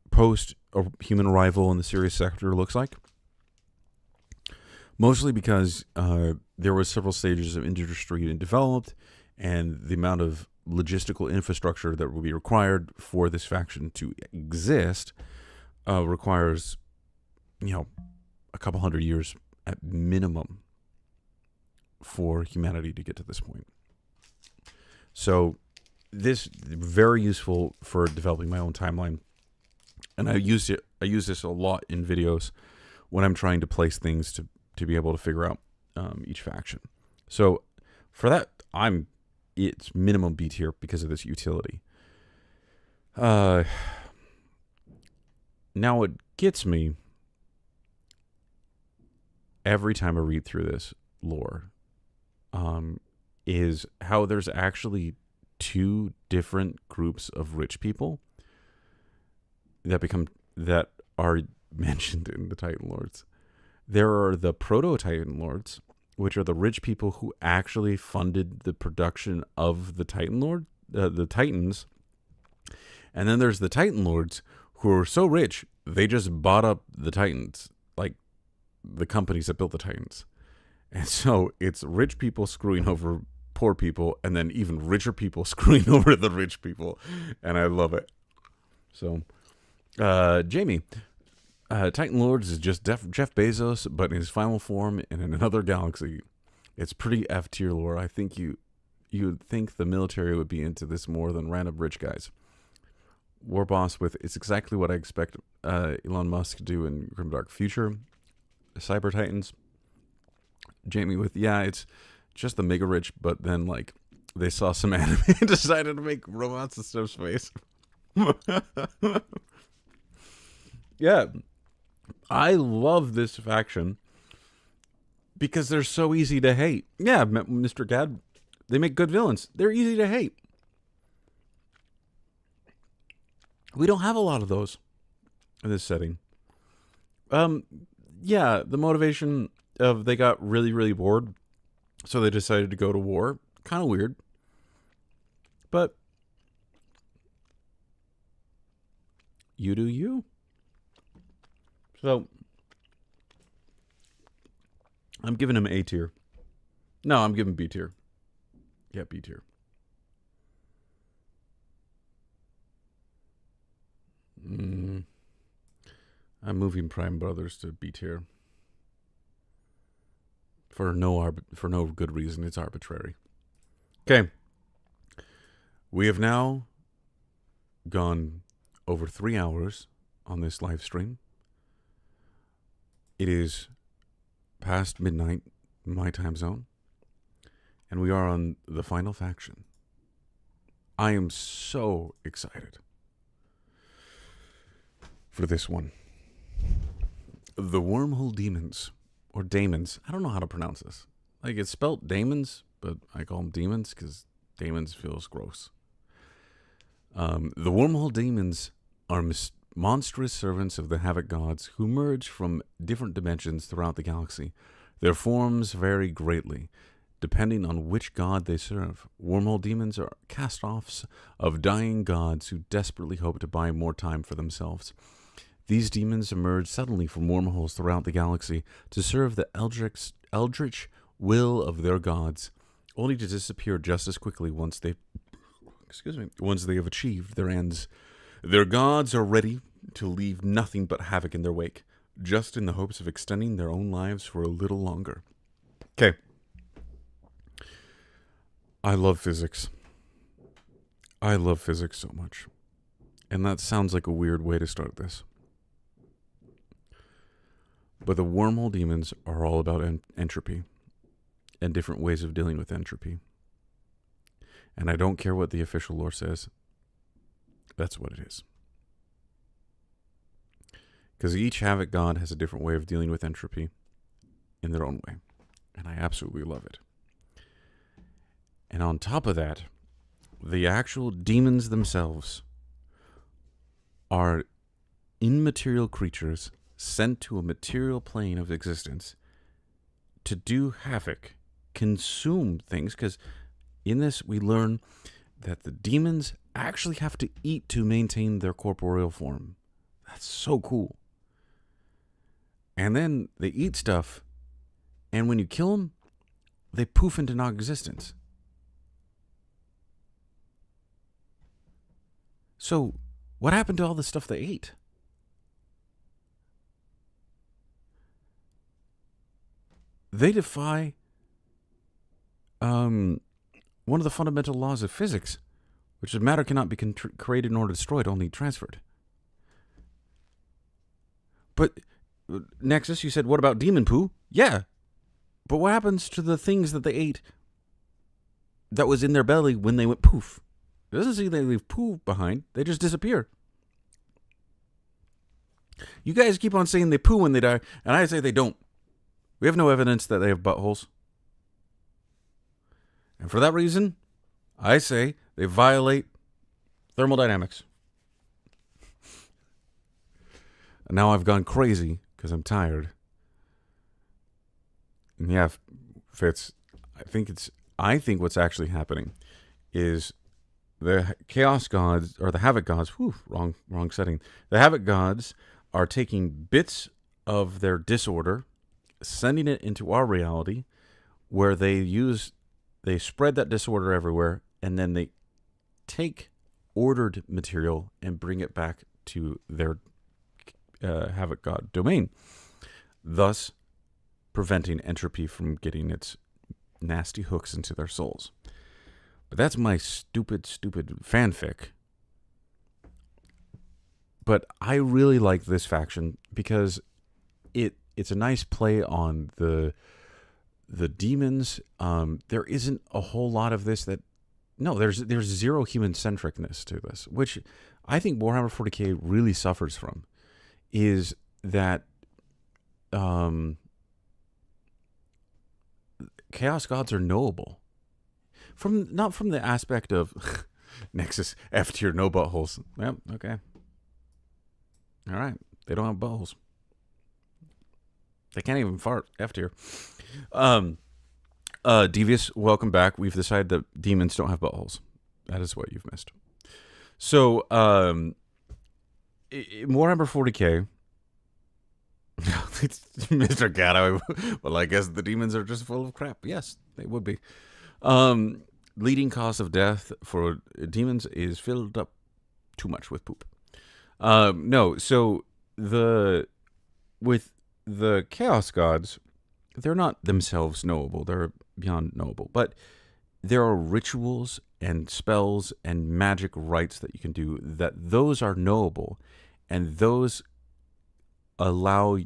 post a human arrival in the Sirius sector looks like. Mostly because there was several stages of industry being developed, and the amount of logistical infrastructure that will be required for this faction to exist requires, a couple hundred years at minimum for humanity to get to this point. So this very useful for developing my own timeline, and I use this a lot in videos when I'm trying to place things to be able to figure out each faction. So for that, it's minimum B tier because of this utility. Now it gets me every time I read through this lore, is how there's actually two different groups of rich people that are mentioned in the Titan Lords. There are the Proto-Titan Lords, which are the rich people who actually funded the production of the the Titans. And then there's the Titan Lords, who are so rich, they just bought up the Titans, like the companies that built the Titans. And so it's rich people screwing over poor people, and then even richer people screwing over the rich people. And I love it. So, Jamie, Titan Lords is just Jeff Bezos, but in his final form and in another galaxy. It's pretty F tier lore. I think you would think the military would be into this more than random rich guys. War boss with, it's exactly what I expect Elon Musk to do in Grimdark Future. Cyber Titans. Jamie with, it's just the mega rich, but then like they saw some anime and decided to make robots instead of space. Yeah. I love this faction because they're so easy to hate. Yeah, Mr. Gad, they make good villains. They're easy to hate. We don't have a lot of those in this setting. The motivation of they got really, really bored, so they decided to go to war. Kind of weird. But you do you. So I'm giving him A tier. No, I'm giving B tier. Yeah, B tier. I'm moving Prime Brothers to B tier. For no good reason. It's arbitrary. Okay. We have now gone over 3 hours on this live stream. It is past midnight in my time zone, and we are on the final faction. I am so excited for this one. The Wormhole Demons, or Daemons. I don't know how to pronounce this. Like, it's spelled Daemons, but I call them Demons because Daemons feels gross. The Wormhole Demons are monstrous servants of the Havoc gods who merge from different dimensions throughout the galaxy. Their forms vary greatly, depending on which god they serve. Wormhole demons are cast-offs of dying gods who desperately hope to buy more time for themselves. These demons emerge suddenly from wormholes throughout the galaxy to serve the eldritch will of their gods, only to disappear just as quickly once they have achieved their ends. Their gods are ready to leave nothing but havoc in their wake, just in the hopes of extending their own lives for a little longer. Okay. I love physics. I love physics so much. And that sounds like a weird way to start this. But the Wormhole Demons are all about entropy and different ways of dealing with entropy. And I don't care what the official lore says. That's what it is. Because each Havoc god has a different way of dealing with entropy in their own way. And I absolutely love it. And on top of that, the actual demons themselves are immaterial creatures sent to a material plane of existence to do havoc, consume things, because in this we learn that the demons actually have to eat to maintain their corporeal form. That's so cool. And then they eat stuff, and when you kill them, they poof into non-existence. So, what happened to all the stuff they ate? they defy one of the fundamental laws of physics, which is matter cannot be created nor destroyed, only transferred. But Nexus, you said, what about demon poo? Yeah. But what happens to the things that they ate that was in their belly when they went poof? It doesn't say they leave poo behind. They just disappear. You guys keep on saying they poo when they die, and I say they don't. We have no evidence that they have buttholes. And for that reason, I say they violate thermodynamics. And now I've gone crazy because I'm tired. And yeah, Fitz, I think what's actually happening is the chaos gods, or the havoc gods, wrong setting. The havoc gods are taking bits of their disorder, sending it into our reality, where they spread that disorder everywhere, and then they take ordered material and bring it back to their havoc god domain, thus preventing entropy from getting its nasty hooks into their souls. But that's my stupid fanfic. But I really like this faction because it's a nice play on the demons. There isn't a whole lot of this there's zero human centricness to this, which I think Warhammer 40k really suffers from, is that chaos gods are knowable. Not from the aspect of Nexus F tier, no buttholes. Well, okay. All right. They don't have buttholes. They can't even fart. F tier. Devious, welcome back. We've decided that demons don't have buttholes. That is what you've missed. So, in Warhammer 40k, Mr. Cat, well, I guess the demons are just full of crap. Yes, they would be. Leading cause of death for demons is filled up too much with poop. No, so with the chaos gods, they're not themselves knowable. They're beyond knowable. But there are rituals and spells and magic rites that you can do those are knowable, and those allow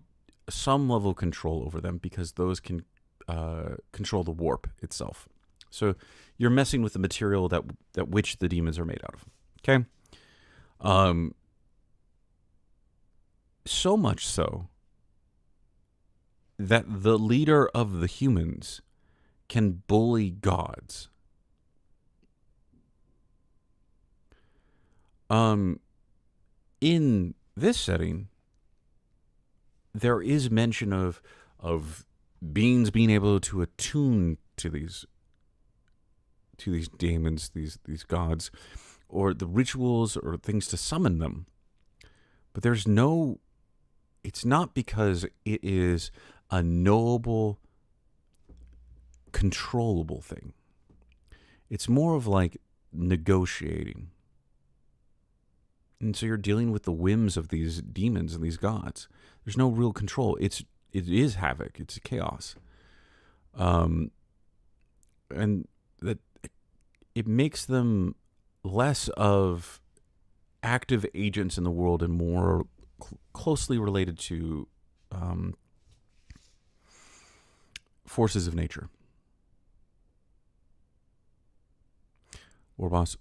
some level of control over them because those can control the warp itself. So you're messing with the material that which the demons are made out of. Okay? So much so that the leader of the humans can bully gods. In this setting, there is mention of beings being able to attune to these demons, these gods, or the rituals or things to summon them. But it's not because it is a knowable, controllable thing. It's more of like negotiating. And so you're dealing with the whims of these demons and these gods. There's no real control. It is havoc. It's chaos. And that it makes them less of active agents in the world and more closely related to forces of nature. Warboss,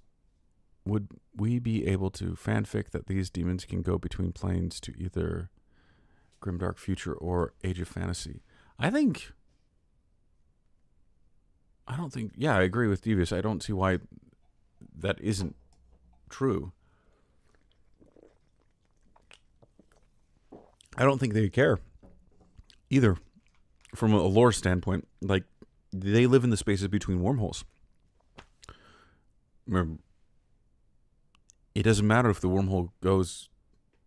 would we be able to fanfic that these demons can go between planes to either Grimdark Future or Age of Fantasy? I don't think, yeah, I agree with Devious. I don't see why that isn't true. I don't think they care either from a lore standpoint. Like, they live in the spaces between wormholes. It doesn't matter if the wormhole goes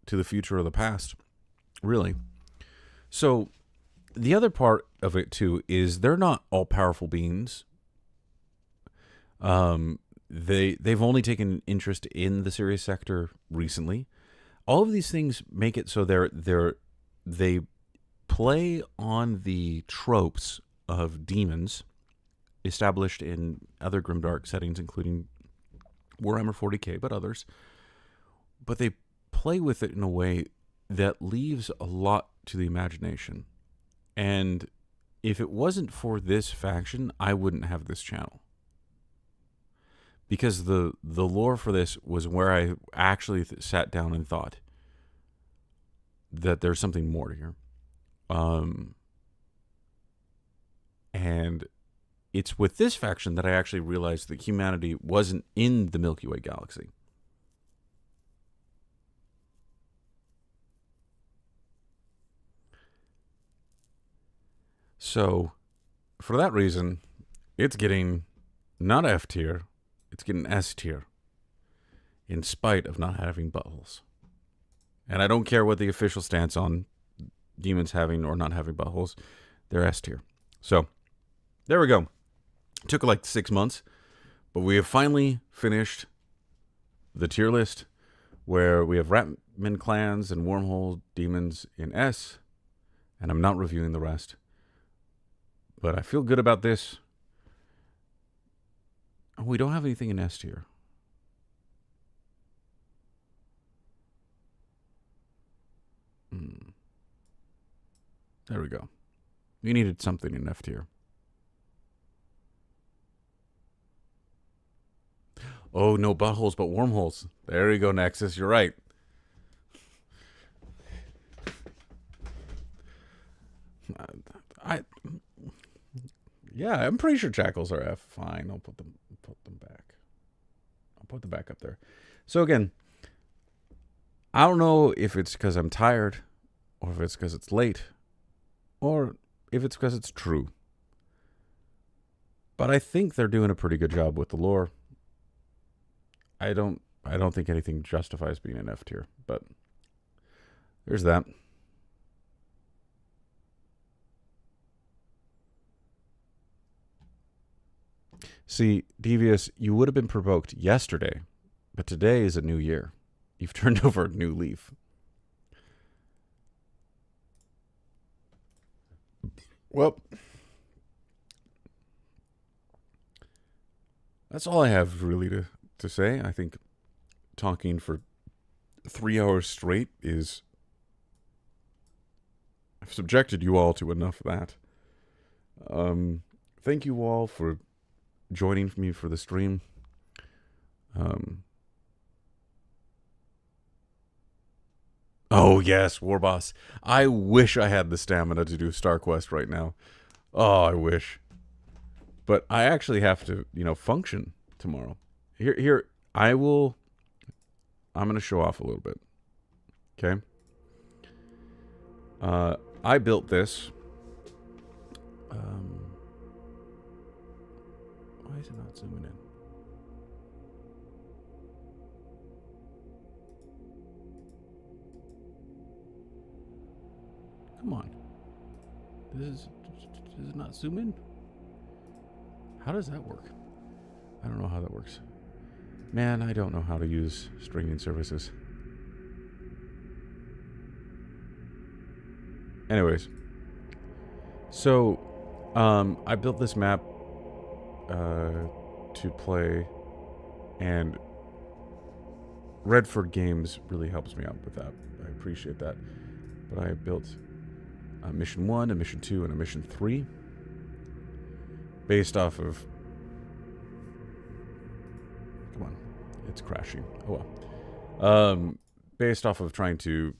to the future or the past, really. So the other part of it too is they're not all powerful beings. They've only taken interest in the Sirius sector recently. All of these things make it so they play on the tropes of demons established in other grimdark settings, including Warhammer 40k, but others. But they play with it in a way that leaves a lot to the imagination. And if it wasn't for this faction, I wouldn't have this channel. Because the lore for this was where I actually sat down and thought that there's something more here. And it's with this faction that I actually realized that humanity wasn't in the Milky Way galaxy. So, for that reason, it's getting not F tier, it's getting S tier, in spite of not having buttholes. And I don't care what the official stance on demons having or not having buttholes, they're S tier. So, there we go. It took like 6 months, but we have finally finished the tier list where we have Ratman clans and wormhole demons in S, and I'm not reviewing the rest. But I feel good about this. Oh, we don't have anything in S tier. There we go. We needed something in F tier. Oh, no buttholes, but wormholes. There you go, Nexus. You're right. Yeah, I'm pretty sure jackals are F. Fine, I'll put them back. I'll put them back up there. So again, I don't know if it's because I'm tired, or if it's because it's late, or if it's because it's true. But I think they're doing a pretty good job with the lore. I don't think anything justifies being an F tier, but there's that. See, Devious, you would have been provoked yesterday, but today is a new year. You've turned over a new leaf. Well, that's all I have really to say. I think talking for 3 hours straight is... I've subjected you all to enough of that. Thank you all for joining me for the stream. Oh yes, Warboss. I wish I had the stamina to do StarQuest right now. Oh, I wish. But I actually have to, function tomorrow. Here, I'm going to show off a little bit. Okay? I built this. Why is it not zooming in? Come on. Does it not zoom in? How does that work? I don't know how that works. Man, I don't know how to use streaming services. Anyways. So, I built this map to play, and Redford Games really helps me out with that. I appreciate that. But I built a Mission 1, a Mission 2, and a Mission 3 based off of... Come on. It's crashing. Oh well. Based off of trying to...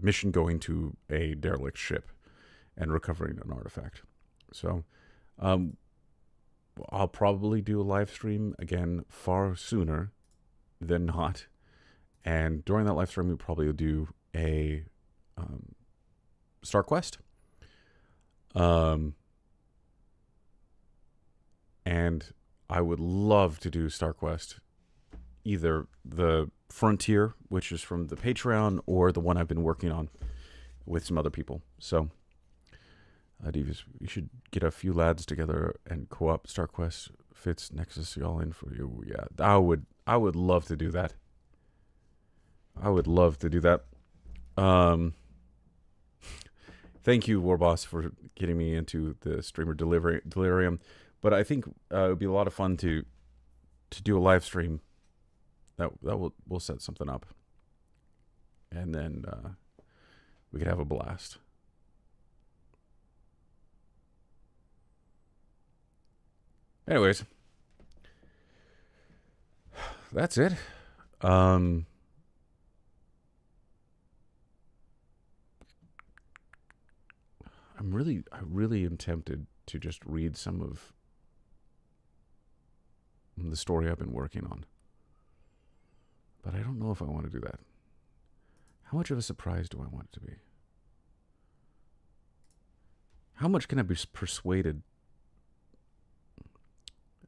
mission going to a derelict ship and recovering an artifact. So, I'll probably do a live stream again far sooner than not. And during that live stream, we'll probably do a StarQuest. And I would love to do StarQuest, either the Frontier, which is from the Patreon, or the one I've been working on with some other people. So, Devious, we should get a few lads together and co-op StarQuest. Fits Nexus y'all in for you. Yeah, I would love to do that. I would love to do that. Um, Thank you, Warboss, for getting me into the streamer delirium. But I think it would be a lot of fun to do a live stream. That we'll set something up, and then we could have a blast. Anyways, that's it. I really am tempted to just read some of the story I've been working on. But I don't know if I want to do that. How much of a surprise do I want it to be? How much can I be persuaded?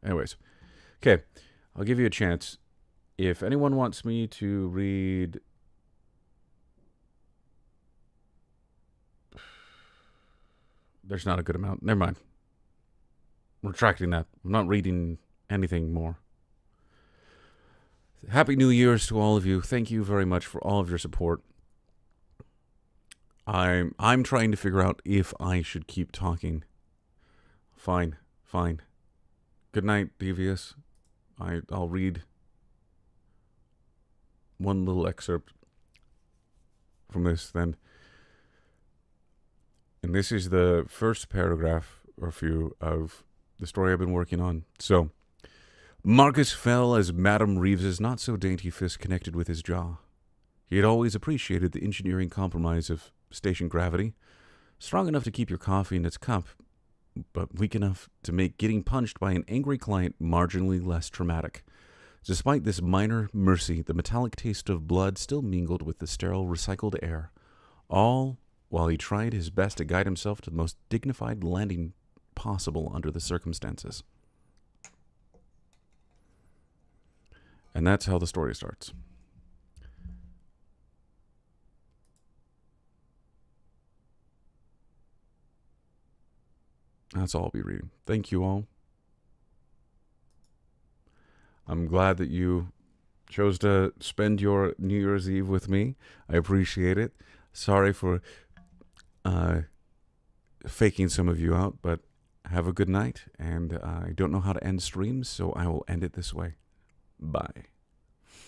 Anyways, okay, I'll give you a chance. If anyone wants me to read... There's not a good amount. Never mind. I'm retracting that. I'm not reading anything more. Happy New Year's to all of you. Thank you very much for all of your support. I'm trying to figure out if I should keep talking. Fine. Good night, Devious. I'll read one little excerpt from this then. And this is the first paragraph or few of the story I've been working on. So, Marcus fell as Madame Reeves's not-so-dainty fist connected with his jaw. He had always appreciated the engineering compromise of station gravity, strong enough to keep your coffee in its cup, but weak enough to make getting punched by an angry client marginally less traumatic. Despite this minor mercy, the metallic taste of blood still mingled with the sterile recycled air, all while he tried his best to guide himself to the most dignified landing possible under the circumstances. And that's how the story starts. That's all I'll be reading. Thank you all. I'm glad that you chose to spend your New Year's Eve with me. I appreciate it. Sorry for faking some of you out, but have a good night. And I don't know how to end streams, so I will end it this way. Bye.